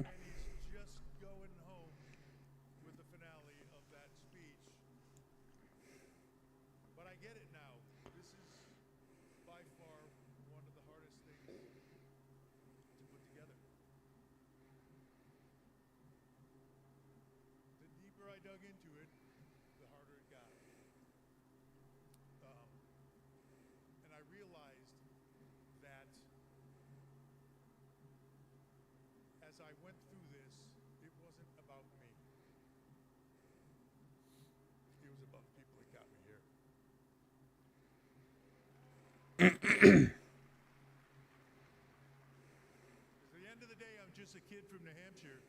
and he's just going home with the finale of that speech. But I get it now. This is by far one of the hardest things to put together. The deeper I dug into it, the harder it got. And I realized that as I went through this, it wasn't about me. It was about the people that got me here. At the end of the day, I'm just a kid from New Hampshire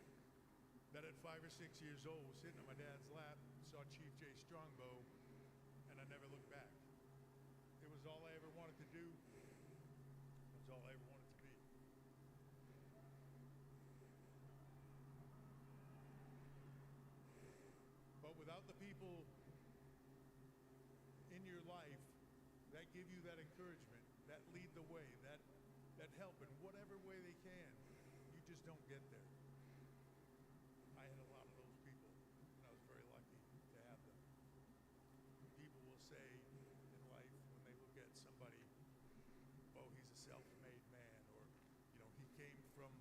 that at 5 or 6 years old was sitting on my dad's lap, saw Chief Jay Strongbow, and I never looked back. It was all I ever wanted to do. It was all I ever wanted to be. But without the people in your life that give you that encouragement, that lead the way, that help in whatever way they can, you just don't get there. I had a lot of those people, and I was very lucky to have them. People will say in life when they look at somebody, oh, he's a self-made man, or, you know, he came from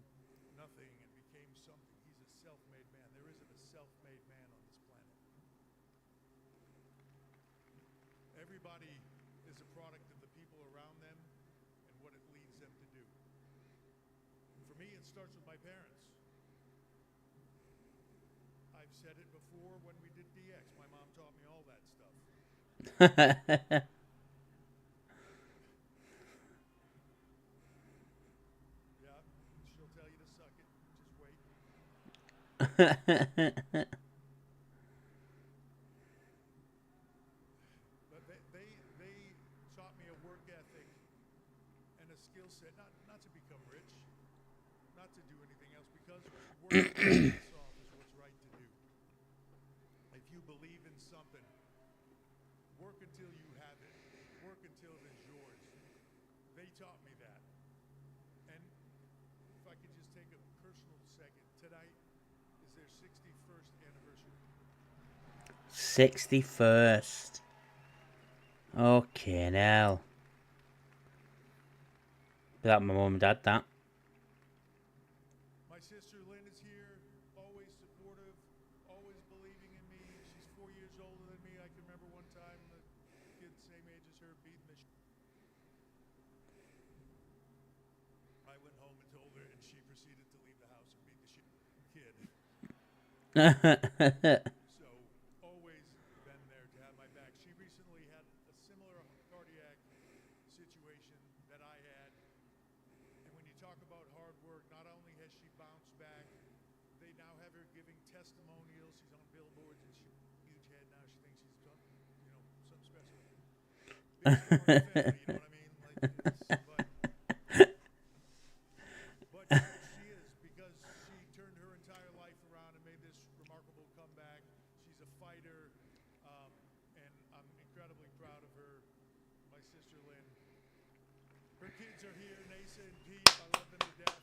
nothing and became something. He's a self-made man. There isn't a self-made man on this planet. Everybody is a product of the people around them and what it leads them to do. For me, it starts with my parents. I've said it before when we did DX. My mom taught me all that stuff. Yeah, she'll tell you to suck it. Just wait. skill set, not to become rich, not to do anything else, because working your ass off is what's right to do. If you believe in something, work until you have it. Work until it is yours. They taught me that. And if I could just take a personal second, tonight is their 61st anniversary. 61st. Okay, now. That my mum and dad, that. My sister Lynn is here, always supportive, always believing in me. She's 4 years older than me. I can remember one time the kid same age as her beating the I went home and told her, and she proceeded to leave the house and beat the kid. So, always been there to have my back. She recently had a similar cardiac situation that I had. And when you talk about hard work, not only has she bounced back, they now have her giving testimonials. She's on billboards and she's a huge head now. She thinks she's something, something special. Big star in the family, you know what I mean? Like, but she is, because she turned her entire life around and made this remarkable comeback. She's a fighter, and I'm incredibly proud of her. My sister Lynn. Her kids are here, Nasa and Pete. I love them to death.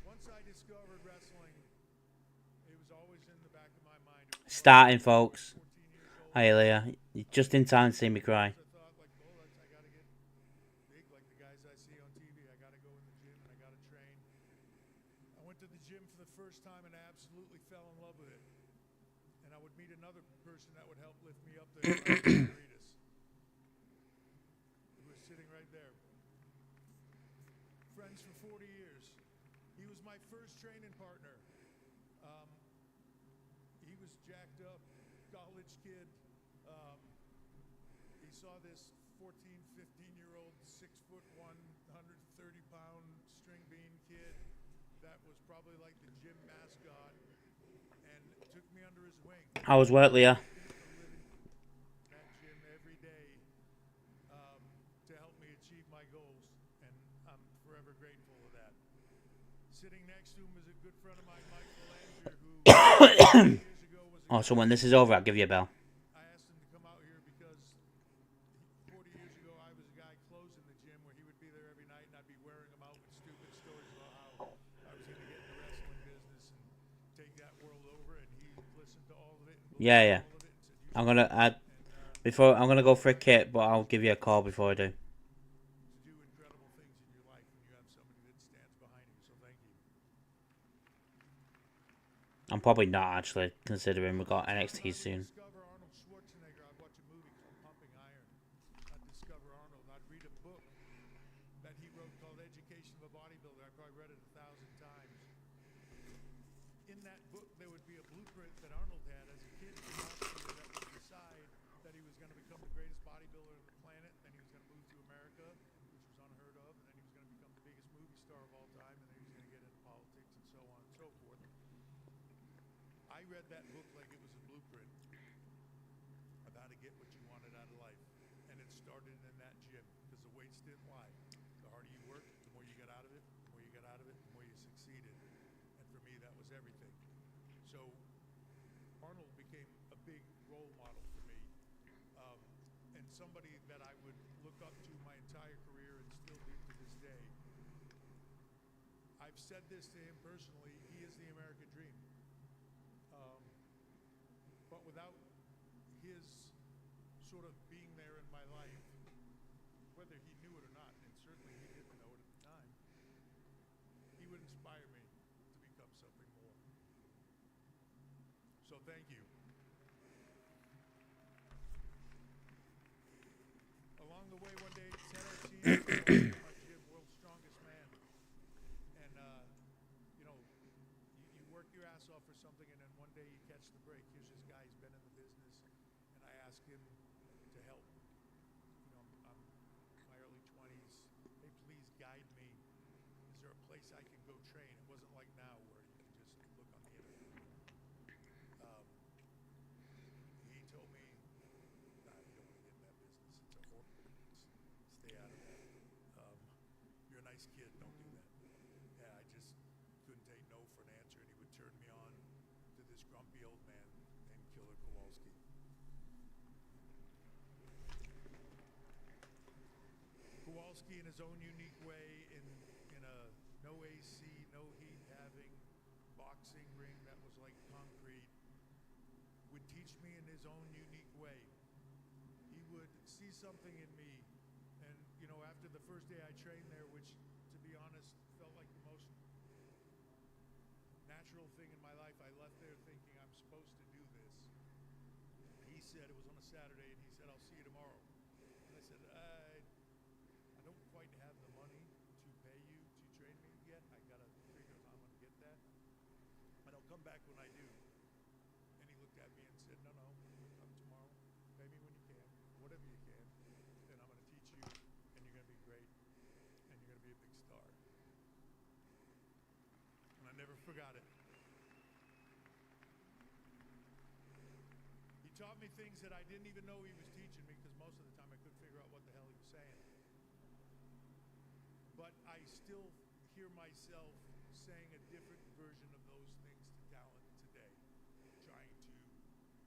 Once I discovered wrestling, it was always in the back of my mind. Starting, folks. Hi, Leah. You're just in time to see me cry. I thought, like, I got to get big like the guys I see on TV. I got to go in the gym and I got to train. I went to the gym for the first time and I absolutely fell in love with it. And I would meet another person that would help lift me up there. Who was sitting right there. Friends for 40 years. He was my first training partner. He was jacked up, college kid. He saw this 14, 15-year-old, 6'1", 130-pound string bean kid that was probably like the gym mascot, and took me under his wing. How was work, Leah? That gym every day to help me achieve my goals, and I'm forever grateful for that. Sitting next to him is a good friend of mine, Mike Belanger, who years ago was Oh, so when this is over, I'll give you a bell. I asked him to come out here because 40 years ago I was a guy closing the gym where he would be there every night and I'd be wearing him out with stupid stories about how I was going to get in the wrestling business and take that world over, and he listened to all of it and Yeah. all of it and said, I'm gonna go for a kit, but I'll give you a call before I do. to do incredible things in your life when you have somebody that stands behind you, so thank you. I'm probably not, actually, considering we've got NXT soon. Discover Arnold Schwarzenegger. I'd watch a movie called Pumping Iron. I'd discover Arnold. I'd read a book that he wrote called Education of a Bodybuilder. I probably read it 1,000 times. In that book, there would be a blueprint that Arnold had as a kid from Austria that would decide that he was going to become the greatest bodybuilder on the planet, and then he was going to move to America, which was unheard of, and then he was going to become the biggest movie star of all time, and then he was going to get into politics and so on and so forth. I read that book like it was a blueprint of how to get what you wanted out of life. And it started in that gym, because the weights didn't lie. The harder you worked, the more you got out of it, the more you got out of it, the more you succeeded. And for me, that was everything. So Arnold became a big role model for me, and somebody that I would look up to my entire career and still do to this day. I've said this to him personally, he is the American dream. But without his sort of being there in my life, whether he knew it or not, and certainly he didn't know it at the time, he would inspire me to become something more. So thank you. Along the way, one day, Ted Archie, my gym, world's strongest man. And, you work your ass off for something, and then one day you catch the break. Here's this guy, he's been in the business, and I asked him to help. I'm in my early 20s. Hey, please guide me. Is there a place I can go train? It wasn't like now where you can just look on the internet. He told me, nah, you don't want to get in that business. nice kid, don't do that. Yeah, I just couldn't take no for an answer, and he would turn me on to this grumpy old man named Killer Kowalski. Kowalski, in his own unique way, in a no AC, no heat having boxing ring that was like concrete, would teach me in his own unique way. He would see something in me, and you know, after the first day I trained there, which to be honest felt like the most natural thing in my life, I left there thinking I'm supposed to do this. He said, it was on a Saturday, and he said, I'll see you tomorrow. And I said, I don't quite have the money to pay you to train me yet. I gotta figure out how I'm gonna get that. And I'll come back when I do. And he looked at me and said, no, come tomorrow. Pay me when you can, whatever you can. And I'm gonna teach you, and you're gonna be great, and you're gonna be a big star. And I never forgot it. He taught me things that I didn't even know he was teaching me, because most of the time I couldn't figure out what the hell he was saying. But I still hear myself saying a different version of those things to talent today, trying to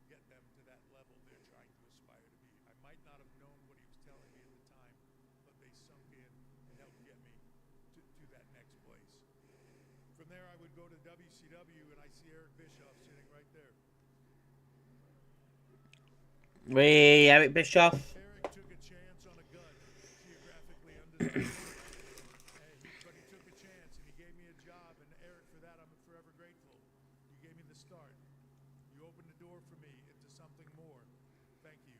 get them to that level they're trying to aspire to be. I might not have known what he was telling me at the time, but they sunk in and helped get me to that next place. From there, I would go to WCW, and I see Eric Bischoff sitting right there. Hey, Eric Bischoff. Eric took a chance on a gun, geographically undesired. But he took a chance, and he gave me a job, and Eric, for that, I'm forever grateful. You gave me the start. You opened the door for me into something more. Thank you.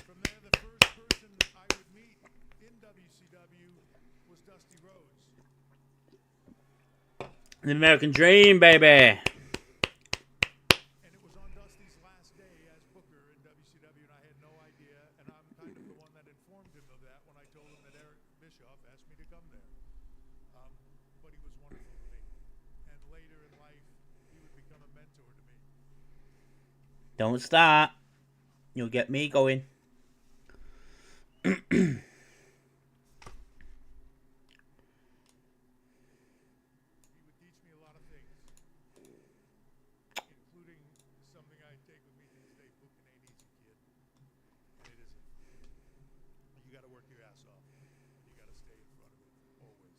From there, the first person I would meet in WCW was Dusty Rhodes. The American Dream, baby. And it was on Dusty's last day as Booker in WCW, and I had no idea, and I'm kind of the one that informed him of that when I told him that Eric Bischoff asked me to come there. But he was wonderful to me. And later in life, he would become a mentor to me. Don't start. You'll get me going. He would teach me a lot of things, including something I take with me to this day. Booking ain't easy, kid. And it isn't. You got to work your ass off. You got to stay in front of it, always.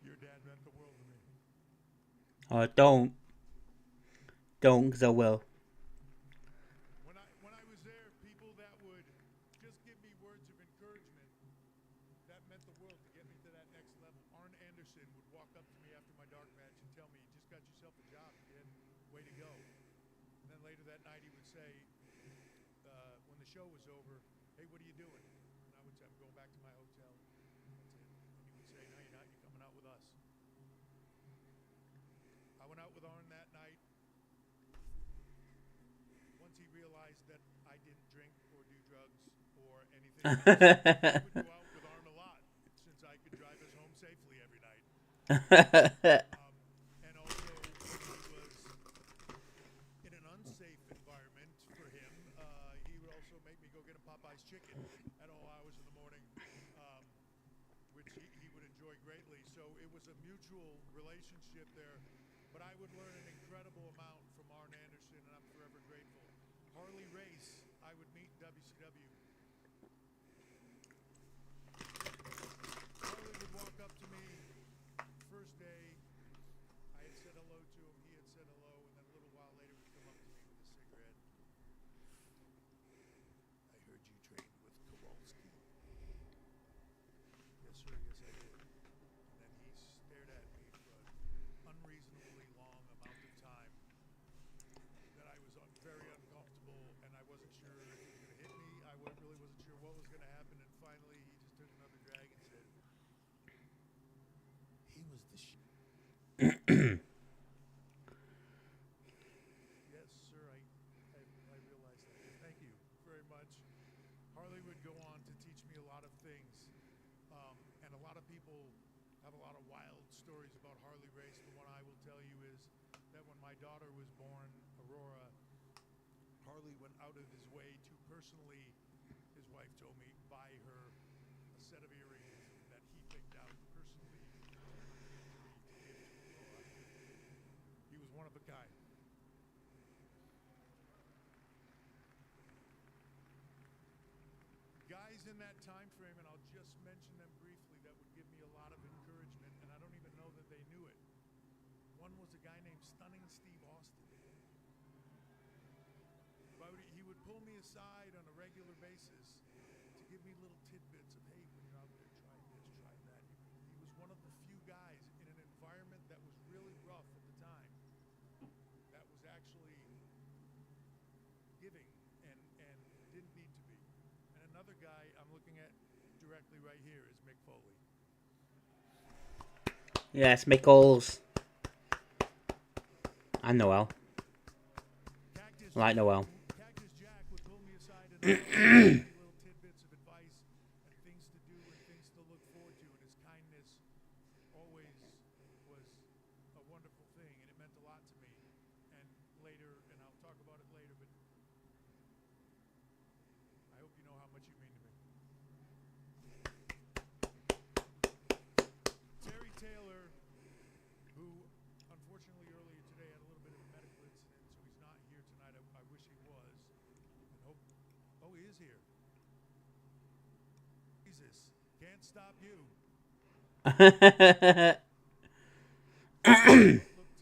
Your dad meant the world to me. Don't. Don't, because I will. When I was there, people that would just give me words of encouragement, that meant the world to get me to that next level. Arn Anderson would walk up to me after my dark match and tell me, you just got yourself a job, kid. Way to go. And then later that night, he would say, when the show was over, hey, what are you doing? And I would say, I'm going back to my hotel. That's it. And he would say, no, you're not. You're coming out with us. I went out with Arn that night. Once he realized that I didn't drink or do drugs or anything else, I would go out with Arn a lot, since I could drive us home safely every night. And also, when he was in an unsafe environment for him, he would also make me go get him Popeye's chicken at all hours of the morning, which he would enjoy greatly. So it was a mutual relationship there. But I would learn an incredible amount from Arn Anderson, and I'm forever grateful. Harley Race, I would meet in WCW. Harley would walk up to me first day. I had said hello to him, he had said hello, and then a little while later would come up to me with a cigarette. I heard you trained with Kowalski. Yes, sir, yes, I did. And then he stared at me for an unreasonably long amount of time that I was very uncomfortable, and I wasn't sure if he was going to hit me. I really wasn't sure what was going to happen, and finally he just took another drag and said, he was the shit. Yes, sir, I realized that. Thank you very much. Harley would go on to teach me a lot of things, and a lot lot of people have a lot of wild stories about Harley race. The one I will tell you is that when my daughter was born, Aurora, Harley went out of his way to personally, his wife told me, buy her a set of earrings that he picked out personally to her gift to give to Aurora. He was one of a kind. Guys in that time frame, and I'll just mention them briefly, that would give me a lot of encouragement, and I don't even know that they knew it. One was a guy named Stunning Steve Austin. He would pull me aside on a regular basis to give me little tidbits of, hey, when you're out there, try this, try that. He was one of the few guys in an environment that was really rough at the time that was actually giving and didn't need to be. And another guy I'm looking at directly right here is Mick Foley. Yes, McCool's. And Noel. Like Noel. Cactus Jack would pull me aside and little tidbits of advice and things to do and things to look forward to, and his kindness always was a wonderful thing, and it meant a lot to me. And later, and I'll talk about it later, but I hope you know how much you mean to me. Terry Taylor, who unfortunately earlier today had a little bit of a medical incident, so he's not here tonight. I wish he was. And hope. Oh, he is here. Jesus, can't stop you. Look,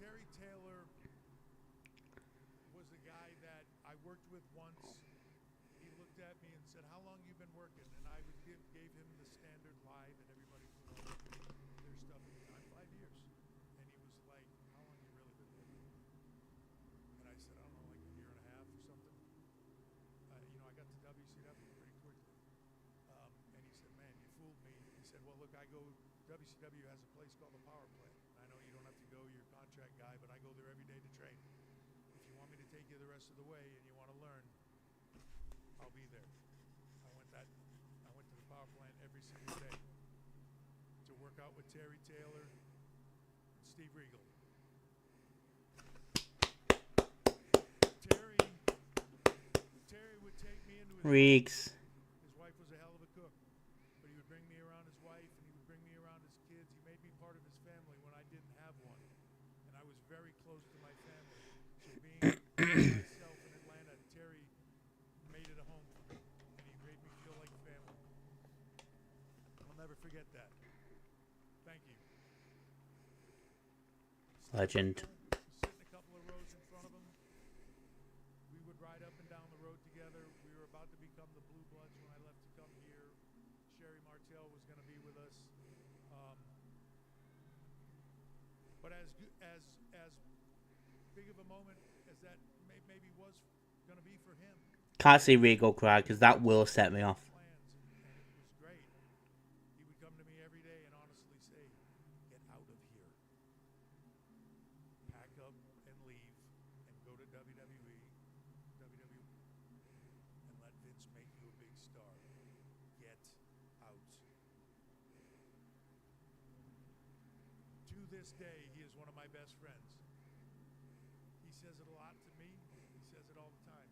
Terry Taylor was a guy that I worked with once. He looked at me and said, "How long you been working?" And I would gave him the standard lie that everybody put on their stuff at the time, 5 years. And he was like, "How long you really been working?" And I said, "I don't know, like a year and a half or something." I got to WCW pretty quickly. And he said, "Man, you fooled me." He said, "Well, look, WCW has a place called the Power Plant. I know you don't have to go, you're a contract guy, but I go there every day to train. If you want me to take you the rest of the way and you want to learn, I'll be there." I went to the Power Plant every single day to work out with Terry Taylor and Steve Regal. Terry would take me into his Reeks. His wife was a hell of a cook, but he would bring me around his wife and he would bring me around his kids. He made me part of his family when I didn't have one, and I was very close to my family. So being myself in Atlanta, Terry made it a home for me, and he made me feel like family. I'll never forget that. Thank you. Legend. Sitting a couple of rows in front of him. We would ride up and down the road together. We were about to become the Blue Bloods when I left to come here. Sherry Martel was going to be with us. But as big of a moment as that maybe was going to be for him. Can't see Regal cry because that will set me off. And it was great. He would come to me every day and honestly say, "Get out of here. Pack up and leave and go to WWE, and let Vince make you a big star. Get out." To this day, he is one of my best friends. He says it a lot to me. He says it all the time.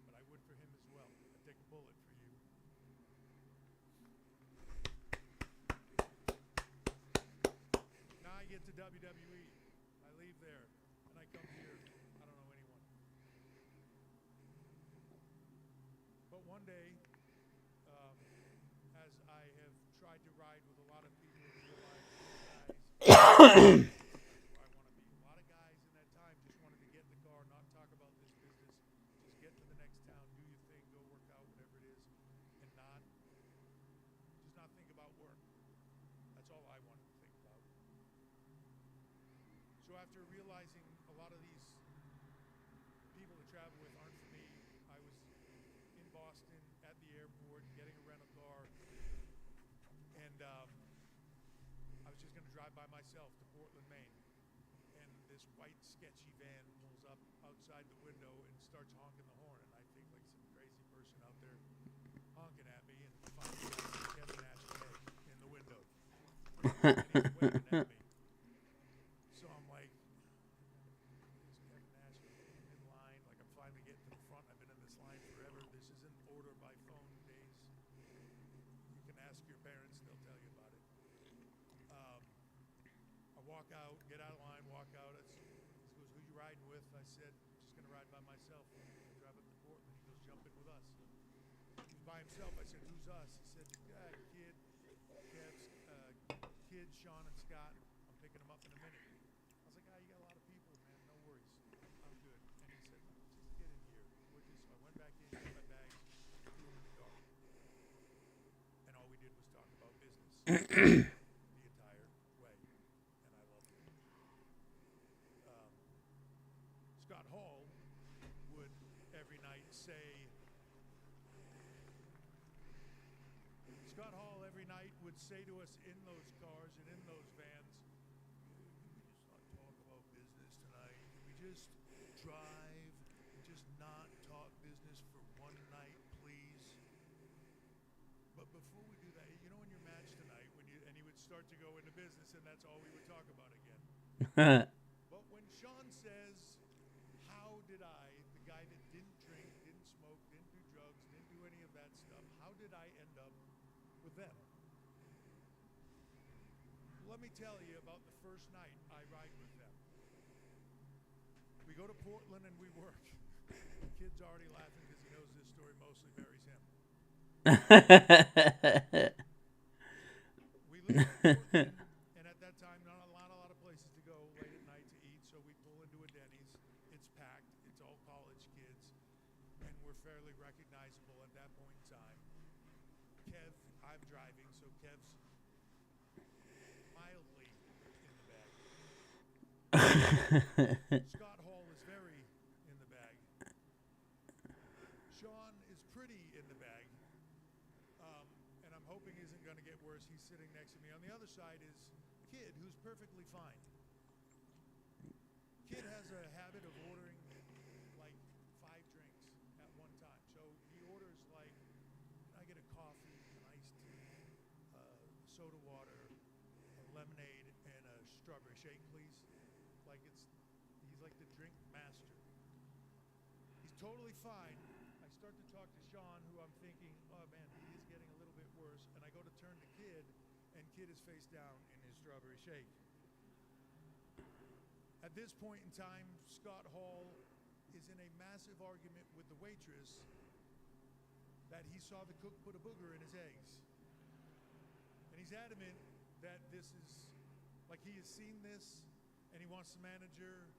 But I would for him as well. I'd take a bullet for you. Now I get to WWE. I leave there, and I come here. I don't know anyone. But one day, as I have tried to ride with a lot of people and realize, guys, where I want to be. A lot of guys in that time just wanted to get in the car, not talk about this business, just get to the next town, do your thing, go work out, whatever it is, and not think about work. That's all I wanted to think about. So after realizing a lot of these people to travel with aren't for me, I was in Boston at the airport getting a rental car, and I was just going to drive by myself to Portland, Maine. And this white sketchy van pulls up outside the window and starts honking the horn. And I think like some crazy person out there honking at me, and finally I see Kevin Nash head in the window. and he's waving at me. So I'm like, is Kevin Nash in line? Like, I'm finally getting to the front. I've been in this line forever. This isn't order by phone days. You can ask your parents, they'll tell you about it. I walk out, get out of line, walk out. He goes, who you riding with? I said, just going to ride by myself. I'm going to drive up to Portland. He goes, jump in with us. He's by himself. I said, who's us? He said, yeah, Kid, Sean, and Scott. I'm picking them up in a minute. I was like, you got a lot of people, man. No worries. I'm good. And he said, just get in here. I went back in, got my bags, threw them in the car. And all we did was talk about business the entire way. And I loved it. Scott Hall would every night say, to us in those cars and in those vans, can we just not talk about business tonight? Can we just drive and just not talk business for one night, please? But before we do that, you know, in your match tonight, and he would start to go into business, and that's all we would talk about again. But when Sean says, how did I, the guy that didn't drink, didn't smoke, didn't do drugs, didn't do any of that stuff, how did I end up with them? Let me tell you about the first night I ride with them. We go to Portland and we work. The kid's already laughing because he knows this story mostly buries him. We live in Portland, and at that time, not a lot of places to go late at night to eat, so we pull into a Denny's. It's packed. It's all college kids, and we're fairly recognizable at that point in time. I'm driving, so Kev's mildly in the bag. Scott Hall is very in the bag. Sean is pretty in the bag, and I'm hoping isn't going to get worse. He's sitting next to me. On the other side is Kid, who's perfectly fine. Kid has a habit of ordering like 5 drinks at one time. So he orders like, I get a coffee, an iced tea, soda water, a lemonade, and a strawberry shake, please. Like he's like the drink master. He's totally fine. I start to talk to Sean, who I'm thinking, oh man, he is getting a little bit worse. And I go to turn to Kid, and Kid is face down in his strawberry shake. At this point in time, Scott Hall is in a massive argument with the waitress that he saw the cook put a booger in his eggs. And he's adamant that this is, like, he has seen this, and he wants the manager,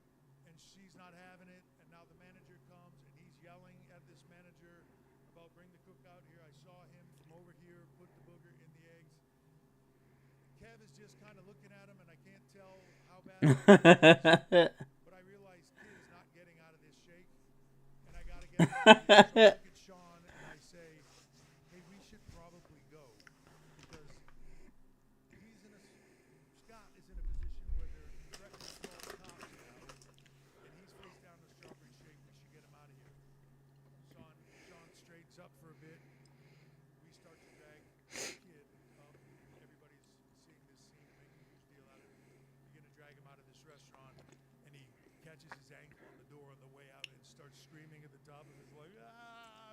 and she's not having it, and now the manager comes, and he's yelling at this manager about, bring the cook out here. I saw him from over here put the booger in the eggs. Kev is just kind of looking at him, and I can't tell how bad it is, but I realize Kid is not getting out of this shake, and I got to get out of here. So I look at Sean, and I say, hey, we should probably go, because Scott is in a position where they're threatening to call the cops now, and he's face down the strawberry shake. We should get him out of here. Sean straightens up for a bit. We start to drag Kid up. Everybody's seeing this scene and making a huge deal out of it. We're going to drag him out of this restaurant, and he catches his ankle on the door on the way out and starts screaming at the top of his lungs,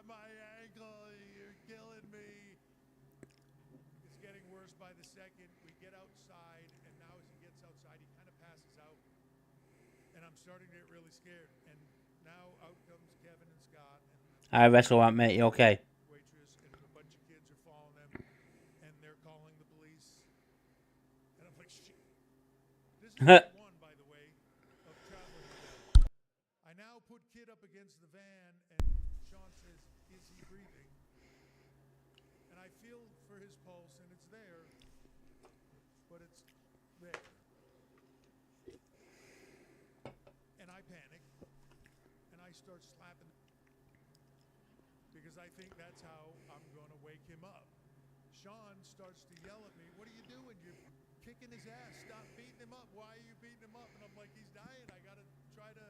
my ankle, you're killing me. It's getting worse by the second. We get outside, and now as he gets outside, he kind of passes out. And I'm starting to get really scared. And now out comes Kevin and Scott. Hi, Wrestle mate, you okay? Waitress, and a bunch of kids are following them, and they're calling the police. And I'm like, shit. This is one, by the way, of traveling with them. I now put Kid up against the van, and Sean says, is he breathing? And I feel for his pulse, and it's there, but it's there. And I panic, and I start slapping, because I think that's how I'm going to wake him up. Sean starts to yell at me, what are you doing? You're kicking his ass. Stop beating him up. Why are you beating him up? And I'm like, he's dying. I got to try to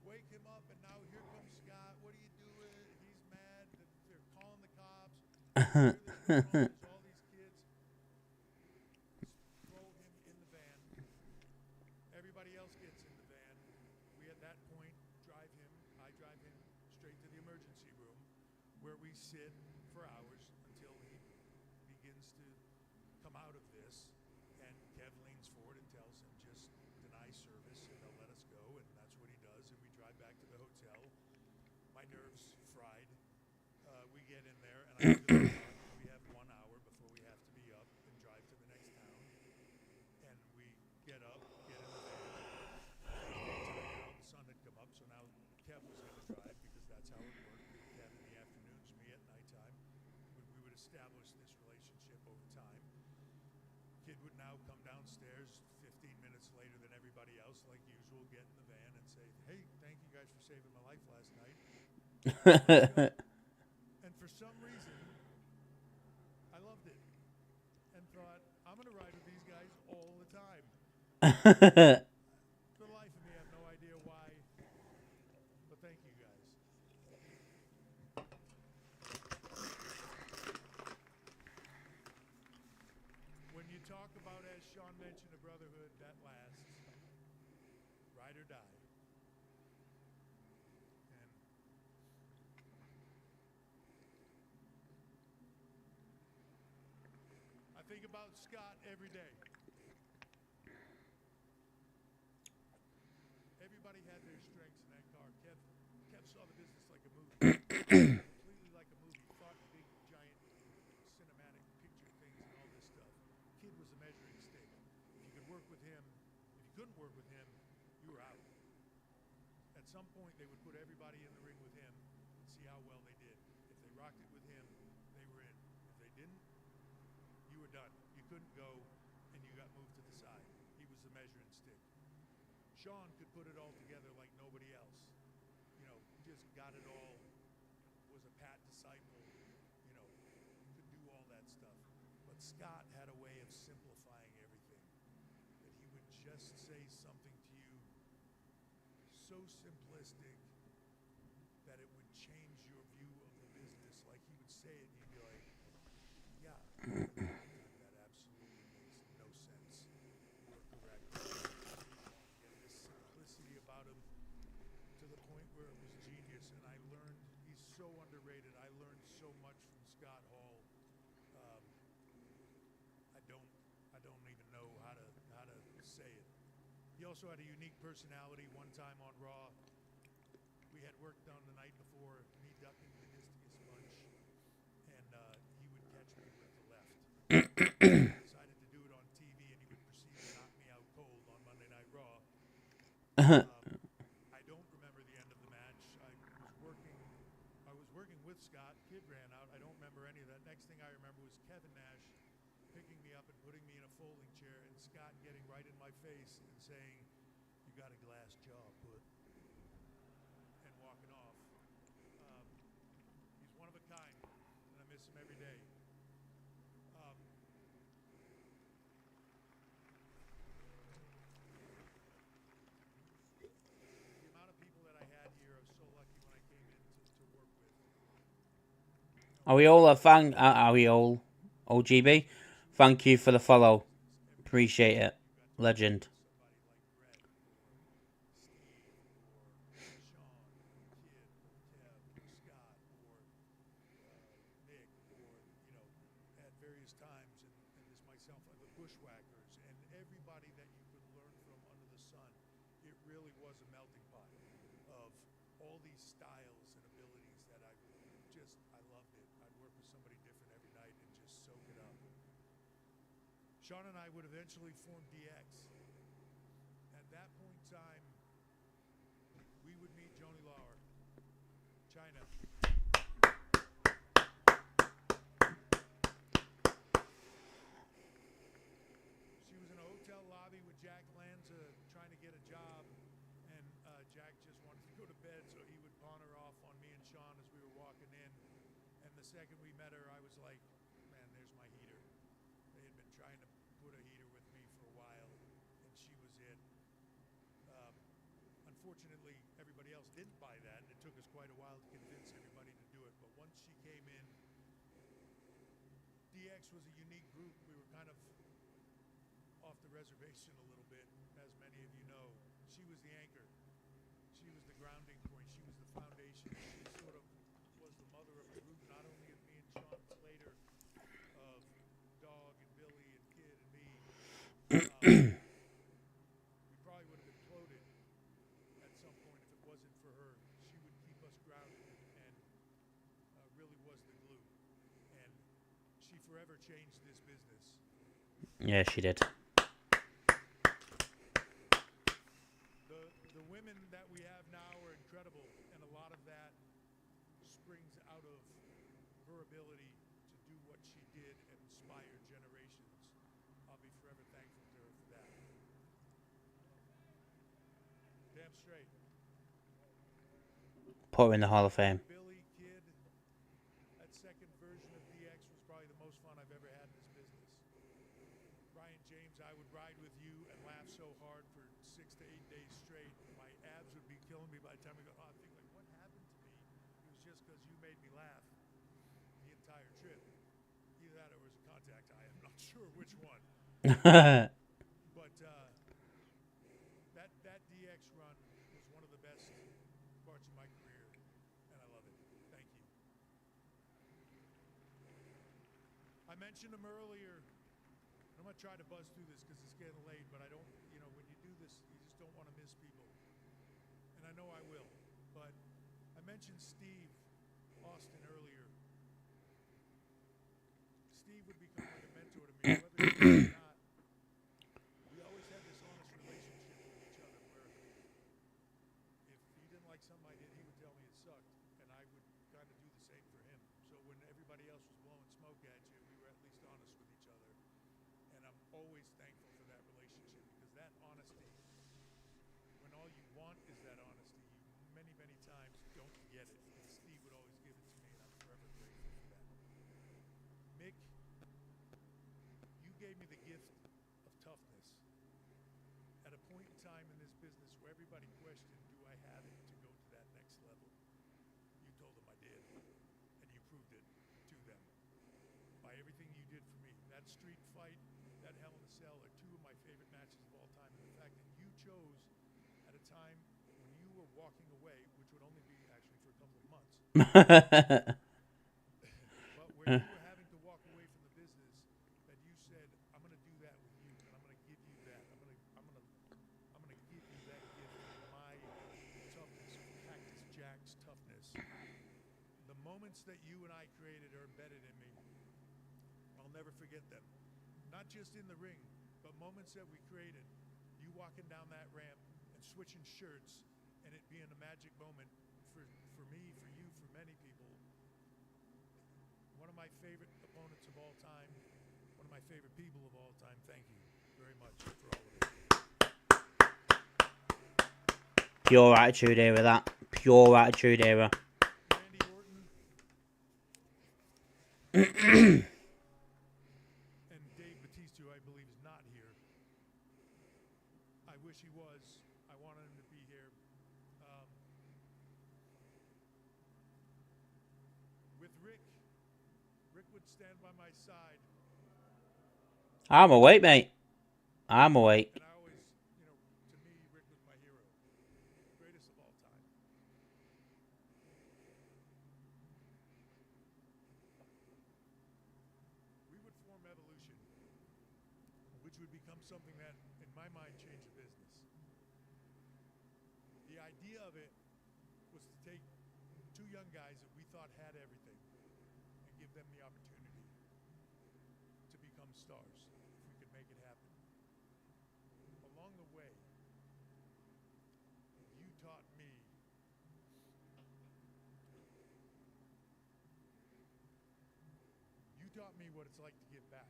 wake him up. And now here comes Scott. What are you doing? He's mad that they're calling the cops. There's all these kids throw him sit for hours until he begins to come out of this, and Kev leans forward and tells him, just deny service and they'll let us go, and that's what he does, and we drive back to the hotel. My nerves fried. We get in there, and I look at the clock. We have 1 hour before we have to be up and drive to the next town. And we get up, get in the van. Daytime out, the sun had come up, so now Kev was going to drive because that's how it worked. Kev in the afternoons, me at nighttime. We would establish this relationship over time. Kid would now come downstairs 15 minutes later than everybody else, like usual, get in the van and say, hey, thank you guys for saving my life last night. And for some reason, I loved it and thought, I'm going to ride with these guys all the time. For the life of me, I have no idea why, but thank you guys. When you talk about, as Sean mentioned, a brotherhood that lasts, ride or die. I think about Scott every day. Everybody had their strengths in that car. Kev saw the business like a movie. Completely like a movie. Thought big, giant, cinematic picture things and all this stuff. Kid was a measuring stick. If you could work with him, if you couldn't work with him, you were out. At some point, they would put everybody in the ring with him and see how well they did. If they rocked it with him, they were in. If they didn't, you were done. You couldn't go, and you got moved to the side. He was the measuring stick. Sean could put it all together like nobody else. You know, just got it all, was a Pat disciple, you know, could do all that stuff. But Scott had a way of simplifying everything. That he would just say something to you so simplistic that it would change your view of the business. Like he would say it, and you'd be like, yeah. That absolutely makes no sense. You're correct. He had this simplicity about him to the point where it was genius, and I learned, he's so underrated. I learned so much from Scott Hall. I don't even know how to say it. He also had a unique personality. One time on Raw, we had work done the night before, me ducking the discus punch, and he would catch me with the left. Decided to do it on TV, and he would proceed to knock me out cold on Monday Night Raw. I don't remember the end of the match. I was working with Scott. Kid ran out. I don't remember any of that. Next thing I remember was Kevin Nash picking me up and putting me in a folding chair, and Scott getting right in my face and saying, "You got a glass jaw, put," and walking off. He's one of a kind, and I miss him every day. The amount of people that I had here, I was so lucky when I came in to work with. Are we all a fan? Are we all OGB? Thank you for the follow. Appreciate it. Legend. Various times, and this myself, the Bushwhackers, and everybody that you could learn from under the sun. It really was a melting pot of all these styles and abilities that I loved it. I'd work with somebody different every night and just soak it up. Sean and I would eventually form DX. At that point in time, we would meet Joni Lauer, China. Lobby with Jack Lanza trying to get a job, and Jack just wanted to go to bed, so he would pawn her off on me and Sean as we were walking in. And the second we met her, I was like, man, there's my heater. They had been trying to put a heater with me for a while, and she was it. Unfortunately, everybody else didn't buy that, and it took us quite a while to convince everybody to do it. But once she came in, DX was a unique group. We were kind of off the reservation a little bit, as many of you know. She was the anchor. She was the grounding point. She was the foundation. She sort of was the mother of the group, not only We probably would have imploded at some point if it wasn't for her. She would keep us grounded and really was the glue. And she forever changed this business. Yeah, she did. The women that we have now are incredible, and a lot of that springs out of her ability to do what she did and inspire generations. I'll be forever thankful to her for that. Damn straight. Put her in the Hall of Fame. Billy Kid, that second version of DX was probably the most fun I've ever had in this business. Brian James, I would ride with you and laugh so hard for 6 to 8 days straight. My abs would be killing me by the time we go, oh, I'm thinking, like, what happened to me? It was just because you made me laugh the entire trip. Either that or it was a contact eye. I'm not sure which one. But that DX run was one of the best parts of my career, and I love it. Thank you. I mentioned him earlier. I'm going to try to buzz through this because it's getting late, but I don't, when you do this, you just don't want to miss people. And I know I will. But I mentioned Steve Austin earlier. Steve would become like a mentor to me, whether he was or not. We always had this honest relationship with each other where if he didn't like something I did, he would tell me it sucked, and I would kind of do the same for him. So when everybody else was blowing smoke at you, we were at least honest with each other. And I'm always thankful for that relationship because that honesty, when all you want is that honesty, you many, many times don't get it. And Steve would always give it to me, and I'm forever grateful for that. Mick, you gave me the gift of toughness. At a point in time in this business where everybody questioned, do I have it to go to that next level? You told them I did, and you proved it to them by everything you did for me. That street fight, that Hell in a Cell are two of my favorite matches of all time. And the fact that you chose at a time when you were walking away, which would only be actually for a couple of months, but where you were having to walk away from the business, that you said, I'm going to do that with you, and I'm going to give you that. I'm going to give you that gift of my toughness, Cactus Jack's toughness. The moments that you and I created are embedded in me. I'll never forget them. Not just in the ring, but moments that we created. You walking down that ramp and switching shirts, and it being a magic moment for me, for you, for many people. One of my favorite opponents of all time, one of my favorite people of all time. Thank you very much for all of it. Pure attitude era, that. Pure attitude era. Randy Orton. And Dave Batista, I believe, is not here. I wish he was. I wanted him to be here. With Rick would stand by my side. I'm awake, mate. I'm awake. And I always, to me, Rick was my hero. Greatest of all time. We would form Evolution, which would become something that, in my mind, changed the business. The idea of it was to take two young guys that we thought had everything and give them the opportunity to become stars, if we could make it happen. Along the way, you taught me what it's like to give back.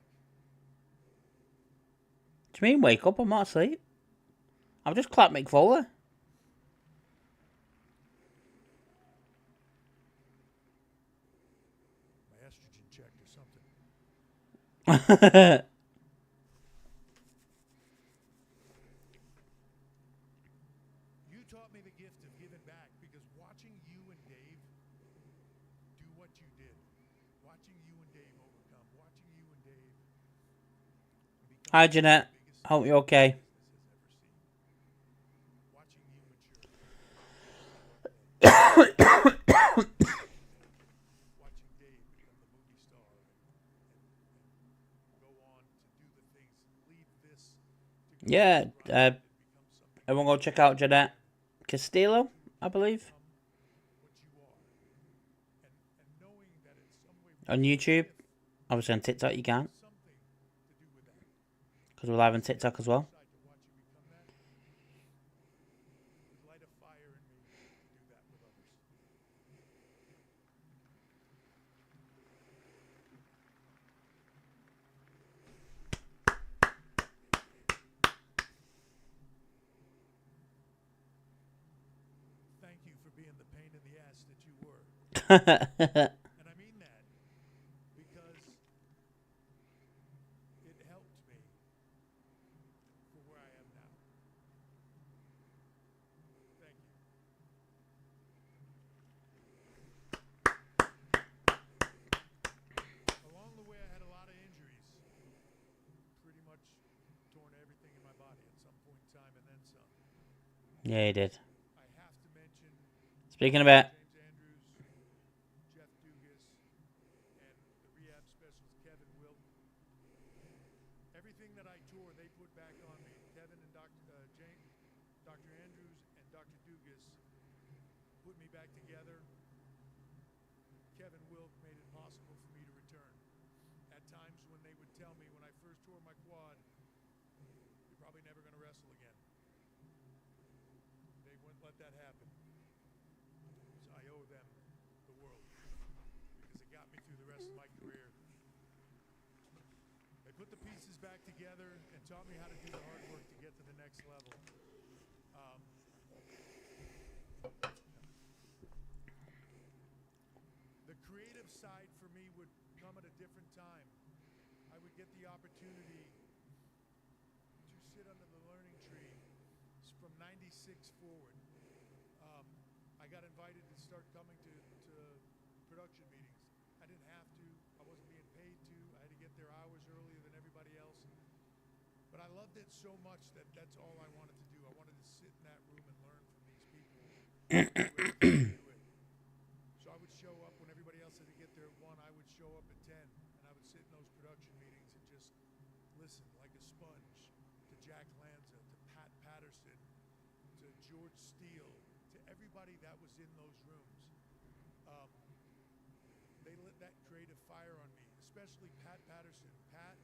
Do you mean wake up? I'm not asleep. I've just clapped Mick Foley. My estrogen checked or something. You taught me the gift of giving back because watching you and Dave do what you did, watching you and Dave overcome, watching you and Dave become Hi, Jeanette. Hope you're okay. watching you mature. Watching Dave become the movie star and go on to do the things, lead this Yeah, everyone go check out Jeanette Castillo, I believe. On YouTube. Obviously on TikTok you can't. Because we're live on TikTok as well. Thank you for being the pain in the ass that you were. And I mean that because it helped me for where I am now. Thank you. Along the way, I had a lot of injuries. Pretty much torn everything in my body at some point in time and then some. Yeah, he did. I have to mention Speaking of it. James Andrews, Jeff Dugas, and the rehab specialist Kevin Wilk. Everything that I tore, they put back on me. Kevin and Dr. Andrews and Dr. Dugas put me back together. Kevin Wilk made it possible for me to return. At times when they would tell me when I first tore my quad, you're probably never going to wrestle again. They wouldn't let that happen. So I owe them the world because it got me through the rest of my career. They put the pieces back together and taught me how to do the hard work to get to the next level. The creative side for me would come at a different time. I would get the opportunity to sit under the learning tree from '96 forward. I got invited to start coming to production meetings. I didn't have to. I wasn't being paid to. I had to get there hours earlier than everybody else. But I loved it so much that that's all I wanted to do. I wanted to sit in that room and learn from these people. So I would show up when everybody else had to get there at 1. I would show up at 10, and I would sit in those production meetings and just listen like a sponge to Jack Lanza, to Pat Patterson, to George Steele, to everybody that was in those rooms. They lit that creative fire on me, especially Pat Patterson. Pat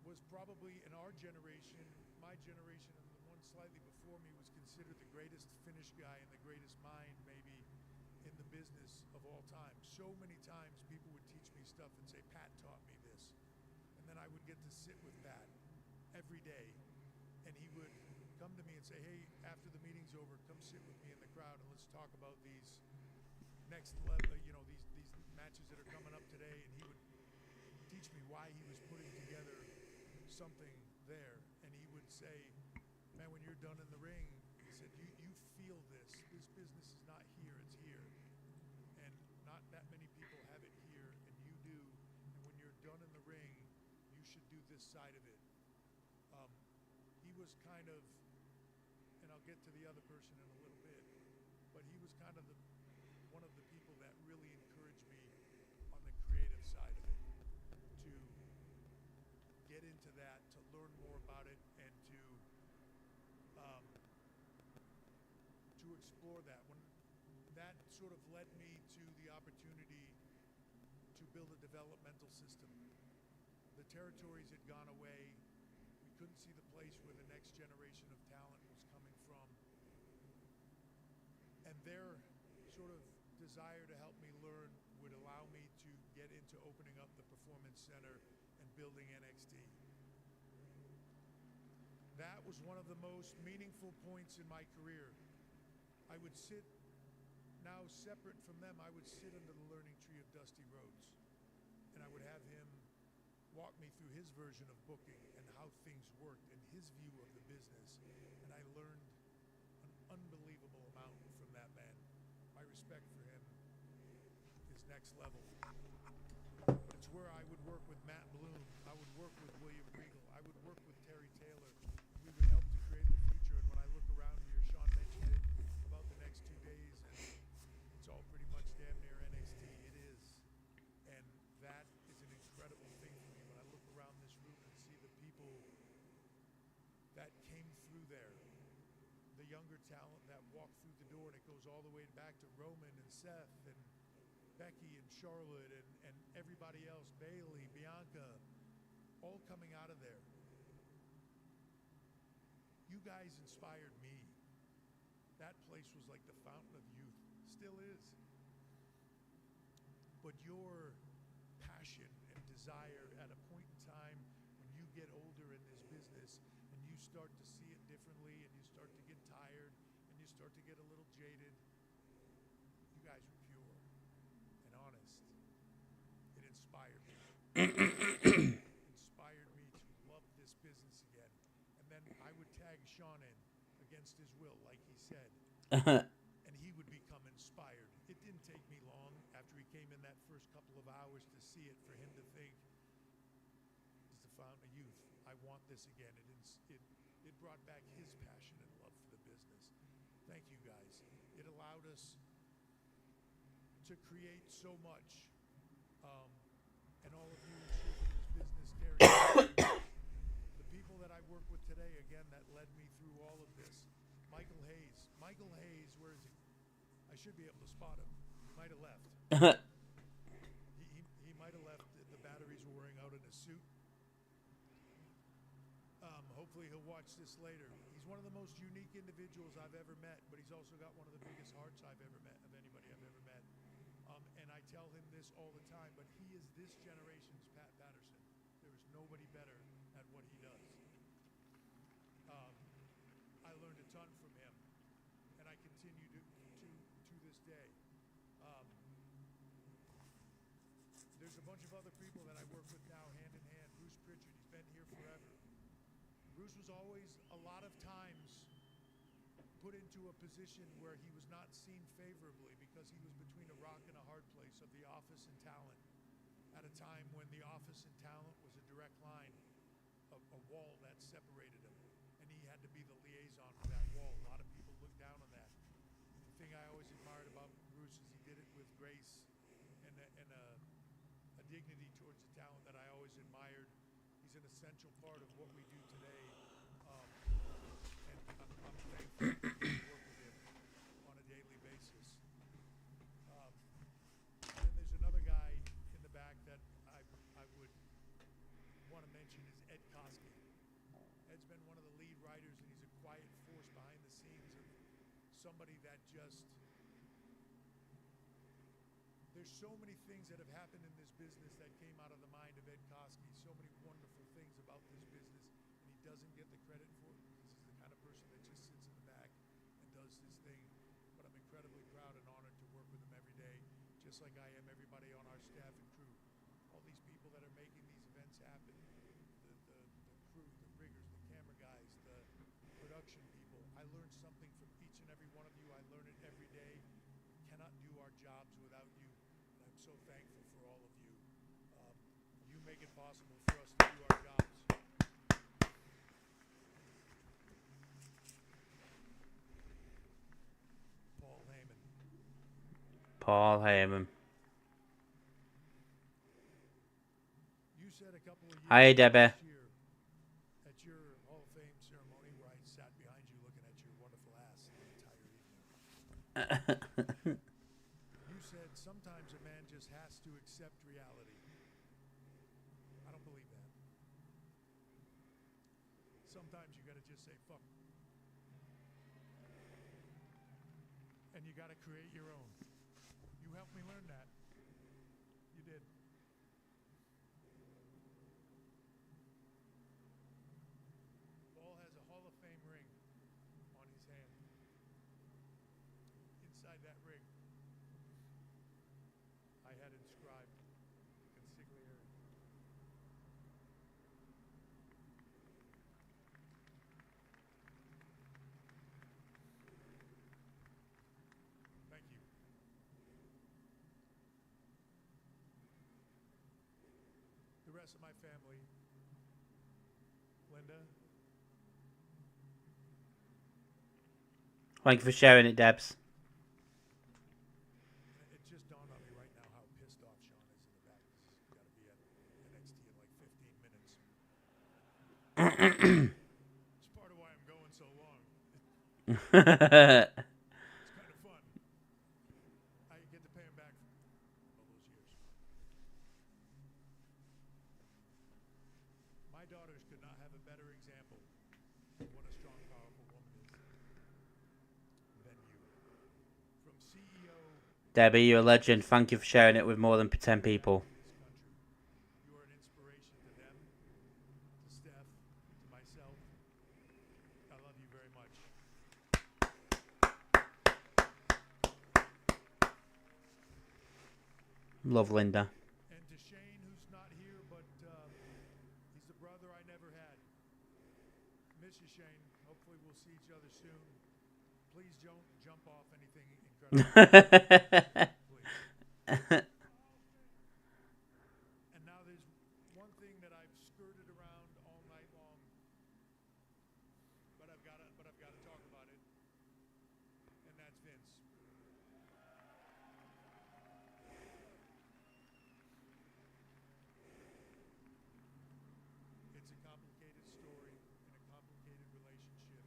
was probably in our generation, my generation, and the one slightly before me, was considered the greatest finish guy and the greatest mind maybe in the business of all time. So many times people would teach me stuff and say, Pat taught me this. And then I would get to sit with Pat every day. And he would come to me and say, hey, after the meeting's over, come sit with me in the crowd and let's talk about these next level, these matches that are coming up today. And he would teach me why he was putting together something there. And he would say, man, when you're done in the ring, he said, you feel this. This business is not here, it's here. And not that many people have it here, and you do. And when you're done in the ring, you should do this side of it. He was kind of, and I'll get to the other person in a little bit, but he was kind of one of the people that really encouraged me on the creative side of it, to get into that, to learn more about it, and to explore that. When that sort of led me to the opportunity to build a developmental system. The territories had gone away. We couldn't see the place where the next generation of talent was coming from. And their sort of desire to help me learn would allow me to get into opening up the Performance Center and building NXT. That was one of the most meaningful points in my career. I would sit, now separate from them, I would sit under the learning tree of Dusty Rhodes. And I would have him walk me through his version of booking and how things worked and his view of the business. And I learned an unbelievable amount from that man. My respect for him is next level. It's where I would work with Matt Bloom. I would work with William Regal. I would work with Terry Taylor. We would help to create the future. And when I look around here, Sean mentioned it about the next 2 days, and it's all pretty much damn near NXT. It is. And that is an incredible thing for me when I look around this room and see the people through there, the younger talent that walk through the door, and it goes all the way back to Roman and Seth and Becky and Charlotte and everybody else, Bailey, Bianca, all coming out of there. You guys inspired me. That place was like the fountain of youth, still is. But your passion and desire at a point in time when you get older in this business and you start to see it differently and you start to get tired and you start to get a little jaded, you guys were pure and honest. It inspired me. Inspired me to love this business again. And then I would tag Sean in against his will, like he said. And he would become inspired. It didn't take me long after he came in that first couple of hours to see it for him to think, it's the fountain of youth. I want this again. It brought back his passion and love for the business. Thank you guys. It allowed us to create so much. And all of you in this business, Gary, the people that I work with today, again, that led me through all of this. Michael Hayes. Michael Hayes, where is he? I should be able to spot him. He might have left. he might have left. The batteries were wearing out in his suit. Hopefully he'll watch this later. He's one of the most unique individuals I've ever met, but he's also got one of the biggest hearts I've ever met, of anybody I've ever met. And I tell him this all the time, but he is this generation's Pat Patterson. There is nobody better at what he does. I learned a ton from him, and I continue to this day. There's a bunch of other people that I work with now, hand in hand. Bruce Pritchard, he's been here forever. Bruce was always, a lot of times, put into a position where he was not seen favorably because he was between a rock and a hard place of the office and talent at a time when the office and talent was a direct line, a wall that separated him, and he had to be the liaison for that wall. A lot of people look down on that. The thing I always admired about Bruce is he did it with grace and a dignity towards the talent that I always admired. He's an essential part of what we do today, and I'm thankful to work with him on a daily basis. And then there's another guy in the back that I would want to mention is Ed Koski. Ed's been one of the lead writers, and he's a quiet force behind the scenes of somebody that just... There's so many things that have happened in this business that came out of the mind of Ed Koski, so many wonderful things about this business, and he doesn't get the credit for it because he's the kind of person that just sits in the back and does his thing. But I'm incredibly proud and honored to work with him every day, just like I am everybody on our staff and crew. All these people that are making these events happen, the crew, the riggers, the camera guys, the production people. I learn something from each and every one of you. I learn it every day. We cannot do our jobs without you. I'm so thankful for all of you. You make it possible for us to do our jobs. Paul Heyman. Paul Heyman. You said a couple of years Hi, Debbie. last year at your Hall of Fame ceremony where I sat behind you looking at your wonderful ass the entire evening. You said sometimes a man just has to accept reality. I don't believe that. Sometimes you got to just say fuck. And you got to create your own. You helped me learn that. You did. Paul has a Hall of Fame ring on his hand. Inside that ring, I had inscribed consigliere. Thank you. The rest of my family, Linda, Thank you for sharing it, Debs. it just dawned on me right now how pissed off Sean is in the back because he's got to be at NXT in like 15 minutes. It's part of why I'm going so It's kind of fun. I get to pay him back all those years. My daughters could not have a better example of what a strong, powerful woman is than you. From CEO Debbie, you're a legend. Thank you for sharing it with more than 10 people. this country, you are an inspiration to them, to Steph, to myself. I love you very much. Love Linda. And to Shane, who's not here, but he's the brother I never had. Miss you, Shane. Hopefully we'll see each other soon. Please don't jump off anything incredible. Please. And now there's one thing that I've skirted around all night long, but I've got to talk about it, and that's Vince. It's a complicated story and a complicated relationship,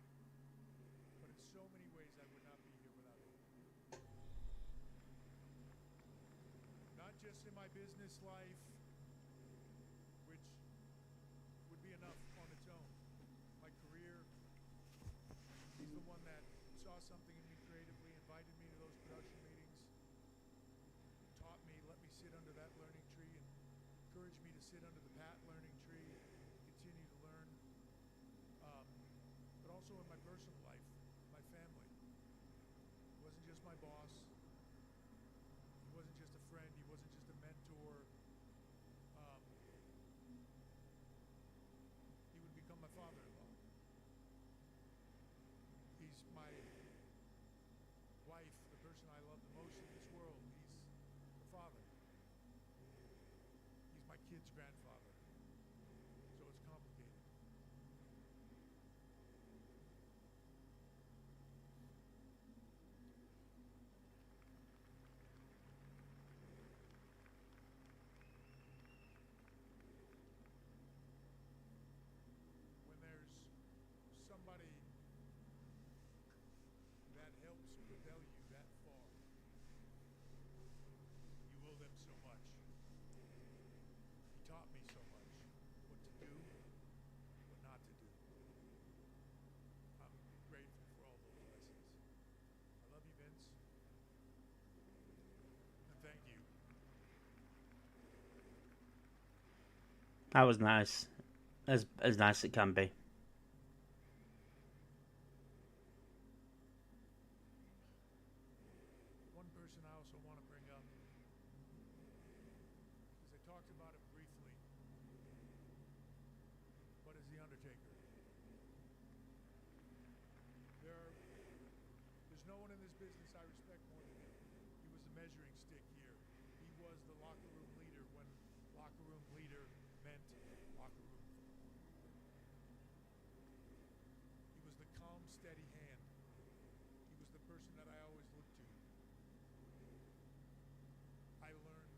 but in so many ways I would not be here without him. Not just in my business life, which would be enough on its own. My career, he's the one that saw something in me creatively, invited me to those production meetings, taught me, let me sit under that learning tree, and encouraged me to sit under the Pat learning tree, continue to learn. But also in my personal life, my family. He wasn't just my boss. He wasn't just a friend. He wasn't just a mentor. He would become my father-in-law. He's my wife, the person I love the most in this world. He's the father. He's my kid's grandfather. So it's complicated. When there's somebody that helps propel you that far, you owe them so much. He taught me so much. What to do, what not to do. I'm grateful for all those lessons. I love you, Vince. And thank you. That was nice. As nice as it can be. One person I also want to bring up, because I talked about him briefly, but is The Undertaker. There's no one in this business I respect more than him. He was the measuring stick here. He was the locker room leader when locker room leader meant locker room. He was the calm, steady hand. He was the person that I always looked to. I learned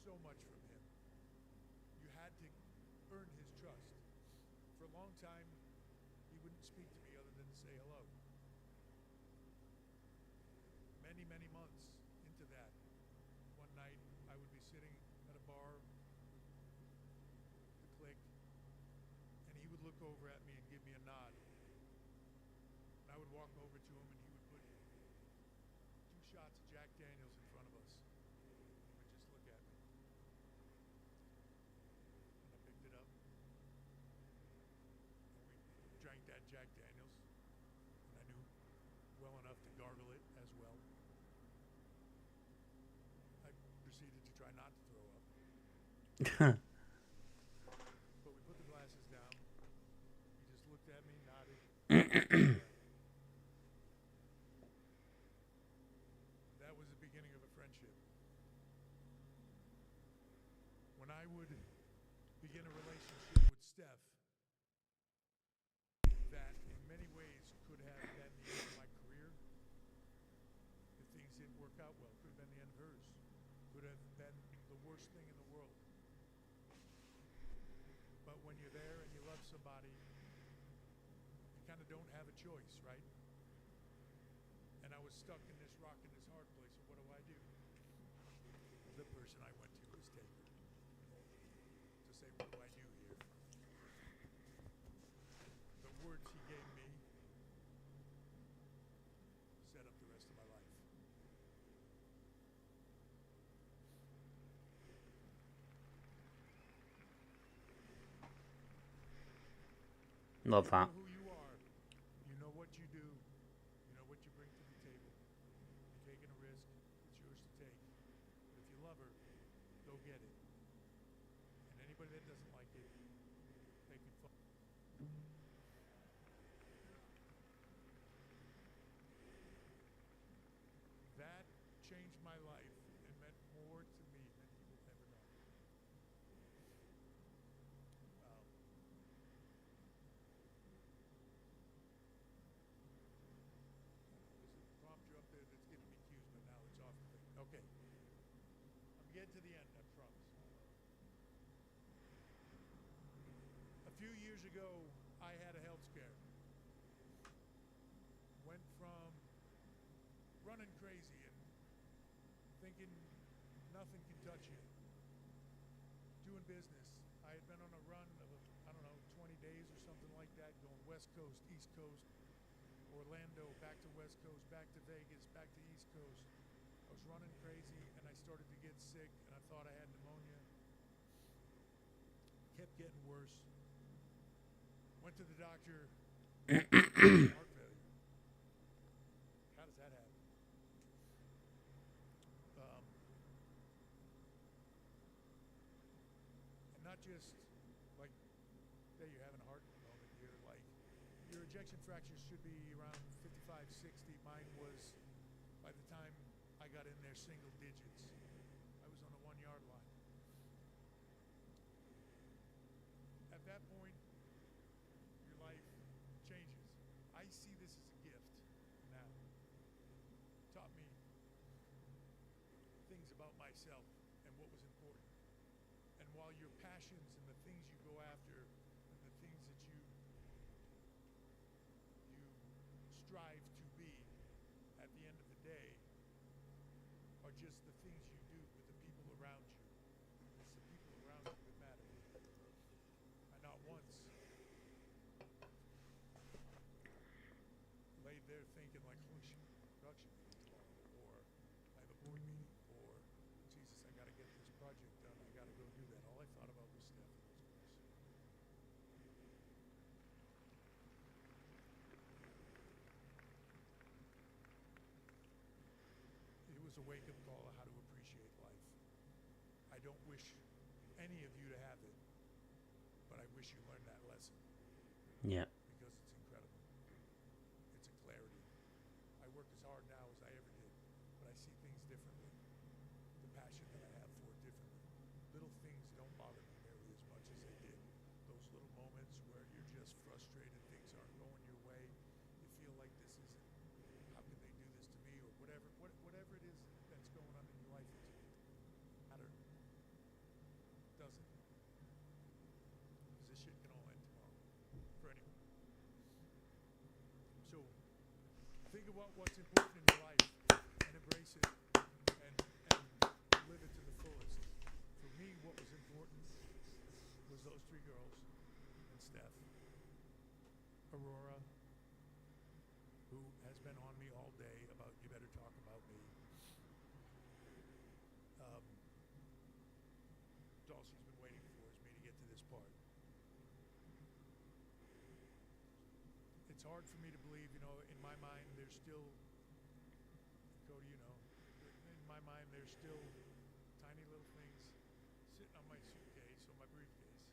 so much from him. You had to earn his trust. For a long time, he wouldn't speak to me other than to say hello. Many, many months into that, one night I would be sitting at a bar, the Click, and he would look over at me and give me a nod. And I would walk over to him and he would put 2 shots of Jack Daniels in front of us. He would just look at me. And I picked it up. And we drank that Jack Daniels. And I knew well enough to gargle it as well. I proceeded to try not to throw up. But we put the glasses down. He just looked at me, nodded. That was the beginning of a friendship. When I would begin a relationship with Steph, that in many ways could have been the end of my career. If things didn't work out well, could have been the end of hers. Could have been the worst thing in the world. But when you're there and you love somebody, you kind of don't have a choice, right? and I was stuck in this rock in this hard place. So what do? The person I went to was Taker to say, what do I do here? The words he gave me set up the rest of my life. Love that. You know who you are. You know what you do. You know what you bring to the table. You're taking a risk. It's yours to take. But if you love her, go get it. And anybody that doesn't like it, they can fuck. That changed my life and meant more to me than you will ever know. There's a prompter up there that's giving me cues, but now it's off the thing. Okay. I'm getting to the end, I promise. A few years ago, I had a health scare. Went from running crazy and thinking nothing can touch you, doing business. I had been on a run of, I don't know, 20 days or something like that, going West Coast, East Coast, Orlando, back to West Coast, back to Vegas, back to East Coast. I was running crazy and I started to get sick and I thought I had pneumonia. Kept getting worse. Went to the doctor. Heart failure. How does that happen? And not just like, say you're having a heart moment here, like your ejection fractions should be around 55, 60. Mine was, by the time I got in there, single digits. I was on the 1 yard line. At that point, your life changes. I see this as a gift now. Taught me things about myself and what was important. And while your passions and the things you go after and the things that you strive to be, at the end of the day, are just the things you do with the people around you. It's the people around you that matter. I not once laid there thinking like, holy shit, production meeting tomorrow, or I have a board meeting, or Jesus, I gotta get this project done, I gotta go do that. All I thought about was Steph and those girls. It was a wake-up call of how to appreciate life. I don't wish any of you to have it, but I wish you learned that lesson. Yeah. Because it's incredible. It's a clarity. I work as hard now as I ever did, but I see things differently. The passion that I have for it differently. Little things don't bother me nearly as much as they did. Those little moments where you're just frustrated, things aren't going your way, you feel like this isn't, how can they do this to me, or whatever it is that's going on in your life, it doesn't matter. Doesn't. Because this shit can all end tomorrow. For anyone. So think about what's important in your life and embrace it and live it to the fullest. For me, what was important was those three girls and Steph. Aurora, who has been on me all day about you better talk about me. All she's been waiting for is me to get to this part. It's hard for me to believe, in my mind there's still, Cody, in my mind there's still tiny little things sitting on my suitcase or my briefcase.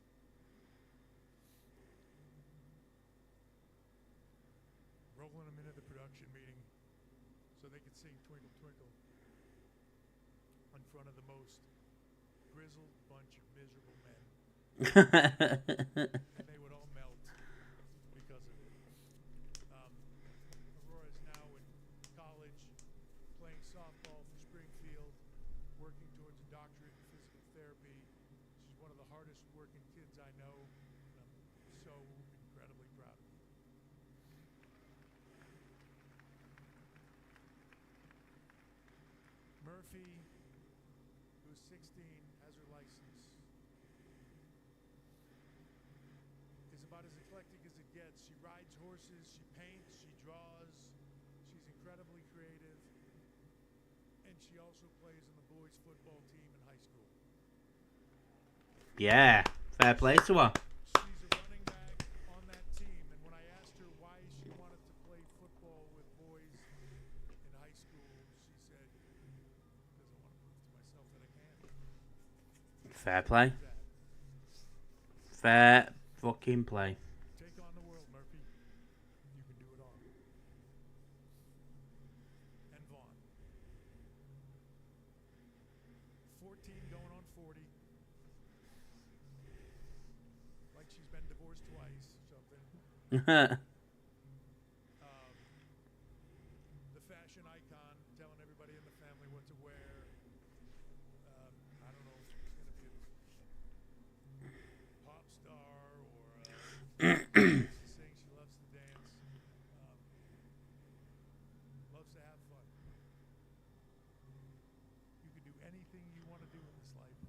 Rolling them into the production meeting so they could sing Twinkle Twinkle in front of the most grizzled bunch of miserable men. And they would all melt because of it. Aurora's now in college, playing softball for Springfield, working towards a doctorate in physical therapy. She's one of the hardest working kids I know, and I'm so incredibly proud of her. Murphy, who's 16, has her license, is about as eclectic as it gets. She rides horses, she paints, she draws, she's incredibly creative, and she also plays on the boys' football team in high school. Yeah, fair play to her. She's a running back on that team, and when I asked her why she wanted to play football with boys in high school, she said, because I want to prove to myself that I can. Fair play. Fair fucking play. Take on the world, Murphy. You can do it all. And Vaughn. 14 going on 40. Like she's been divorced twice, something. The fashion icon, telling everybody in the family what to wear. I don't know, she's going to be a pop star or she loves to sing, she loves to dance, loves to have fun. You can do anything you want to do in this life.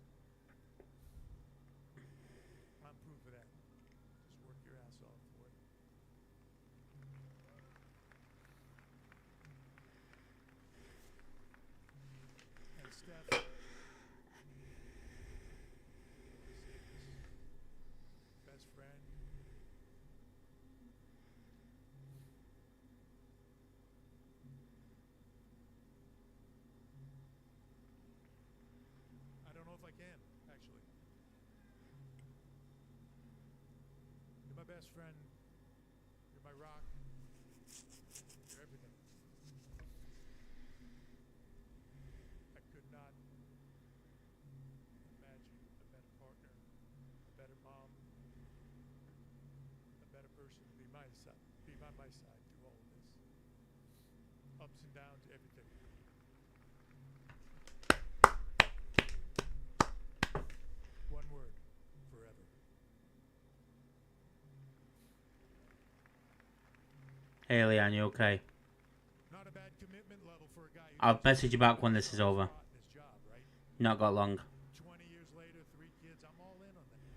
I'm proof of that. Just work your ass off for it. And Steph, best friend. I don't know if I can, actually. You're my best friend. You're my rock. You're everything. I could not imagine a better partner, a better mom, a better person to be by my side through all of this. Ups and downs, everything. One word, forever. Hey, Leanne, you okay? Not a bad commitment level for a guy who I'll message you back when this is over. in his job, right? Not got long. 20 years later, 3 kids, I'm all in on that.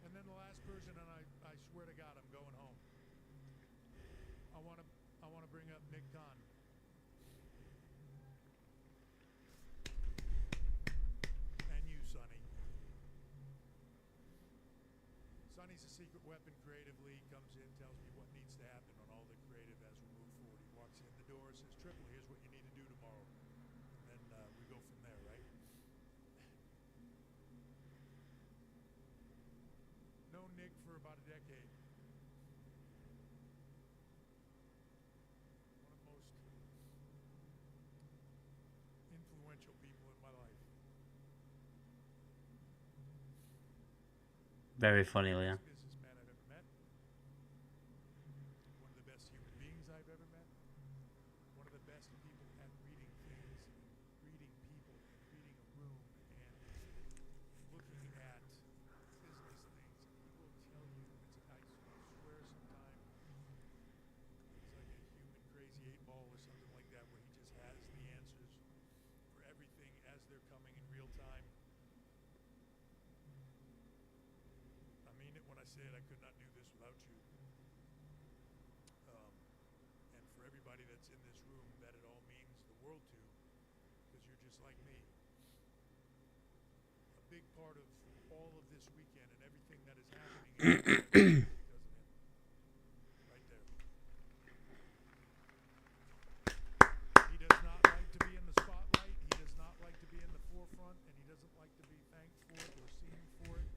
And then the last person, and I swear to God, I'm going home. I want to bring up Nick Khan. And you, Sonny. Sonny's a secret weapon creatively. He comes in, tells me what needs to happen on all the creative as we move forward. He walks in the door, says, Triple, here's what you need to do tomorrow. And then we go from there, right? Known Nick for about a decade. One of the most influential people in my life. Very funny, Leanne. Businessman I've ever met. One of the best human beings I've ever met. One of the best people at reading things, reading people, and reading a room, and looking at business things. He will tell you, I swear sometimes he's like a human crazy 8-ball or something like that, where he just has the answers for everything as they're coming in real time. I mean it when I say it. I could not do this without you. And for everybody that's in this room, that it all means the world to, because you're just like me. A big part of all of this weekend and everything that is happening is doesn't it? Right there. He does not like to be in the spotlight. He does not like to be in the forefront, and he doesn't like to be thanked for it or seen for it.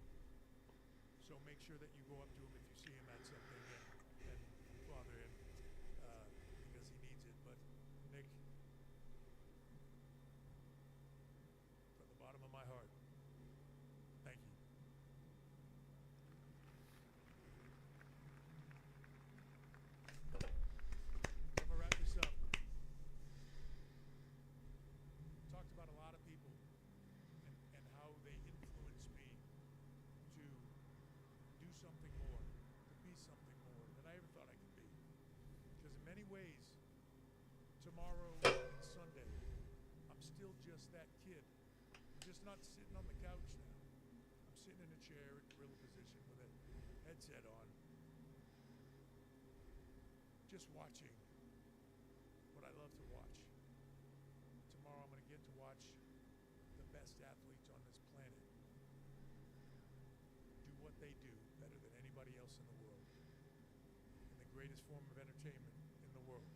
So make sure that you go up to him if you see him at something and bother him because he needs it. But Nick, from the bottom of my heart, thank you. I'm gonna wrap this up. Talked about a lot of people and how they influenced me to do something more, to be something more than I ever thought I could be. Because in many ways, tomorrow and Sunday, I'm still just that kid. I'm just not sitting on the couch now. I'm sitting in a chair in gorilla position with a headset on, just watching what I love to watch. Tomorrow I'm going to get to watch the best athletes on this planet do what they do better than anybody else in the world, in the greatest form of entertainment in the world.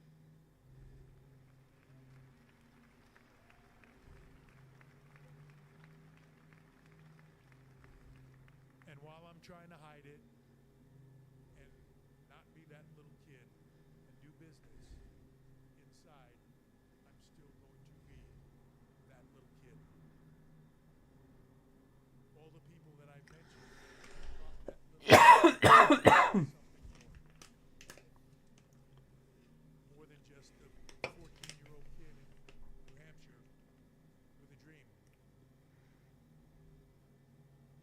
And while I'm trying to hide it and not be that little kid and do business inside, I'm still going to be that little kid. All the people that I've mentioned brought that little something more than just a 14-year-old kid in New Hampshire with a dream.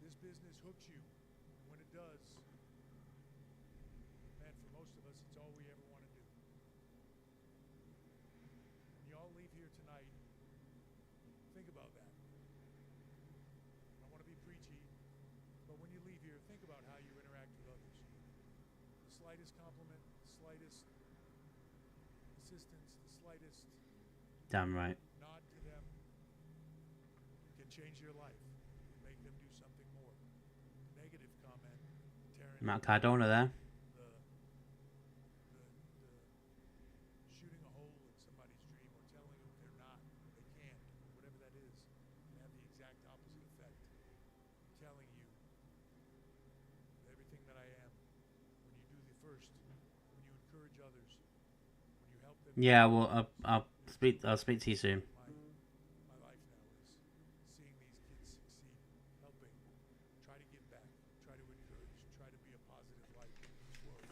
This business hooks you, and when it does, man, for most of us, it's all we ever want to do. When you all leave here tonight, think about that. I don't want to be preachy, but when you leave here, think about how you interact with others. The slightest compliment, the slightest assistance, the slightest Damn right. nod to them can change their life, make them do something more. Negative comment, tearing Matt Cardona there. the shooting a hole in somebody's dream or telling them they're not, they can't, whatever that is, can have the exact opposite effect. I'm telling you, everything that I am, when you do the first, when you encourage others, when you help them. Yeah, well, I'll speak to you soon. My life now is seeing these kids succeed, helping, try to give back, try to encourage, try to be a positive light in this world,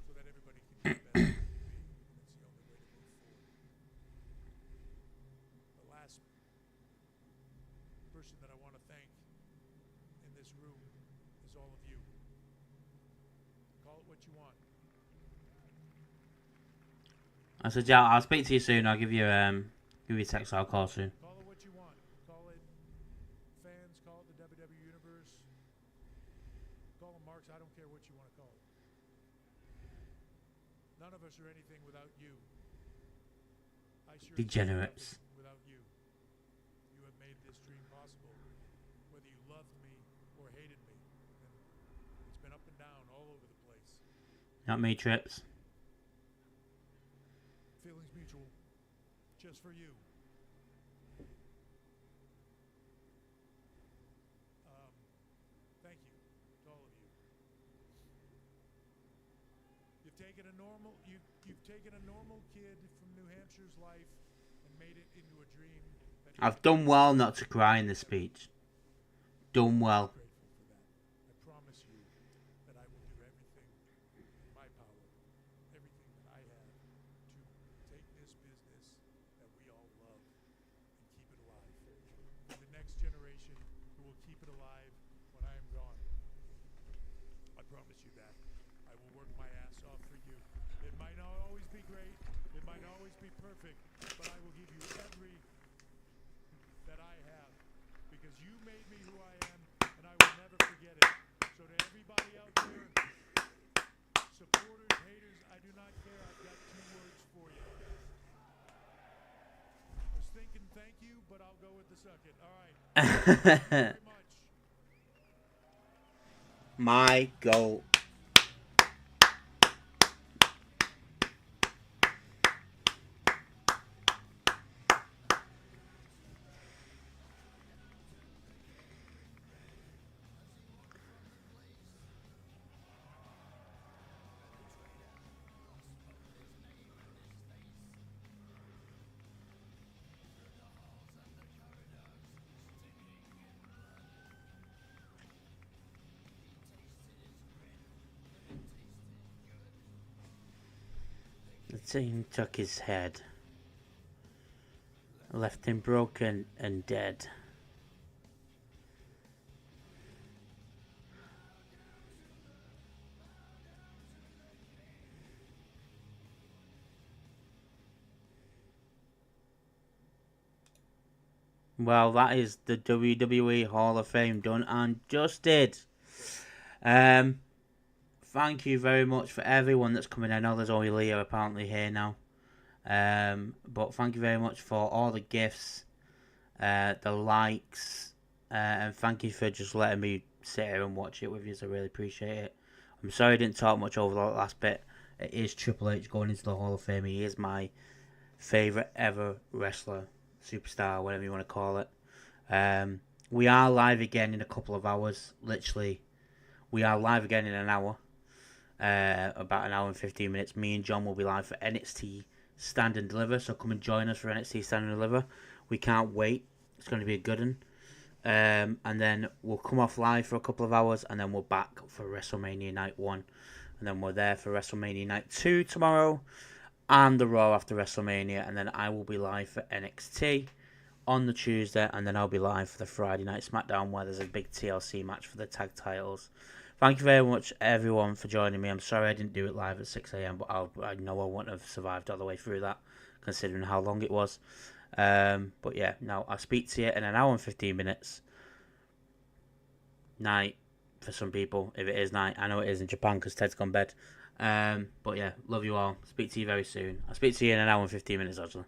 so that everybody can be better than they can be. That's the only way to move forward. The last person that I want to thank in this room is all of you. Call it what you want. I said, yeah, I'll speak to you soon. I'll give you a text. I'll call soon. Call it what you want. Call it fans. Call it the WWE Universe. Call it Marks. I don't care what you want to call it. None of us are anything without you. I sure Degenerates. without you. You have made this dream possible. Whether you loved me or hated me, and it's been up and down all over the place. Not me, Trips. Feelings mutual, just for you. Thank you to all of you. You've taken a normal kid from New Hampshire's life and made it into a dream. I've done well not to cry in this speech. Done well. Grateful for that. I promise you that I will do everything in my power, everything that I have, to take this business that we all love and keep it alive. For the next generation who will keep it alive when I am gone. I promise you that. I will work my ass off for you. It might not always be great, it might not always be perfect, but I will give you every that I have, because you made me who I am, and I will never forget it. So to everybody out there, supporters, haters, I do not care. I've got 2 words for you. I was thinking thank you, but I'll go with the second. All right. Thank you very much. My goal. The team took his head, left him broken and dead. Well, that is the WWE Hall of Fame done and dusted. Thank you very much for everyone that's coming. I know there's only Leah apparently here now. But thank you very much for all the gifts, the likes, and thank you for just letting me sit here and watch it with you. I really appreciate it. I'm sorry I didn't talk much over the last bit. It is Triple H going into the Hall of Fame. He is my favourite ever wrestler, superstar, whatever you want to call it. We are live again in a couple of hours. Literally, we are live again in an hour. About an hour and 15 minutes. Me and John will be live for NXT Stand and Deliver. So come and join us for NXT Stand and Deliver. We can't wait. It's going to be a good one. And then we'll come off live for a couple of hours, and then we're back for WrestleMania Night 1. And then we're there for WrestleMania Night 2 tomorrow, and the Raw after WrestleMania. And then I will be live for NXT on the Tuesday, and then I'll be live for the Friday Night SmackDown, where there's a big TLC match for the tag titles. Thank you very much, everyone, for joining me. I'm sorry I didn't do it live at 6 a.m, but I know I wouldn't have survived all the way through that, considering how long it was. But yeah, no, I'll speak to you in an hour and 15 minutes. Night for some people, if it is night. I know it is in Japan because Ted's gone bed. But yeah, love you all. Speak to you very soon. I'll speak to you in an hour and 15 minutes, actually.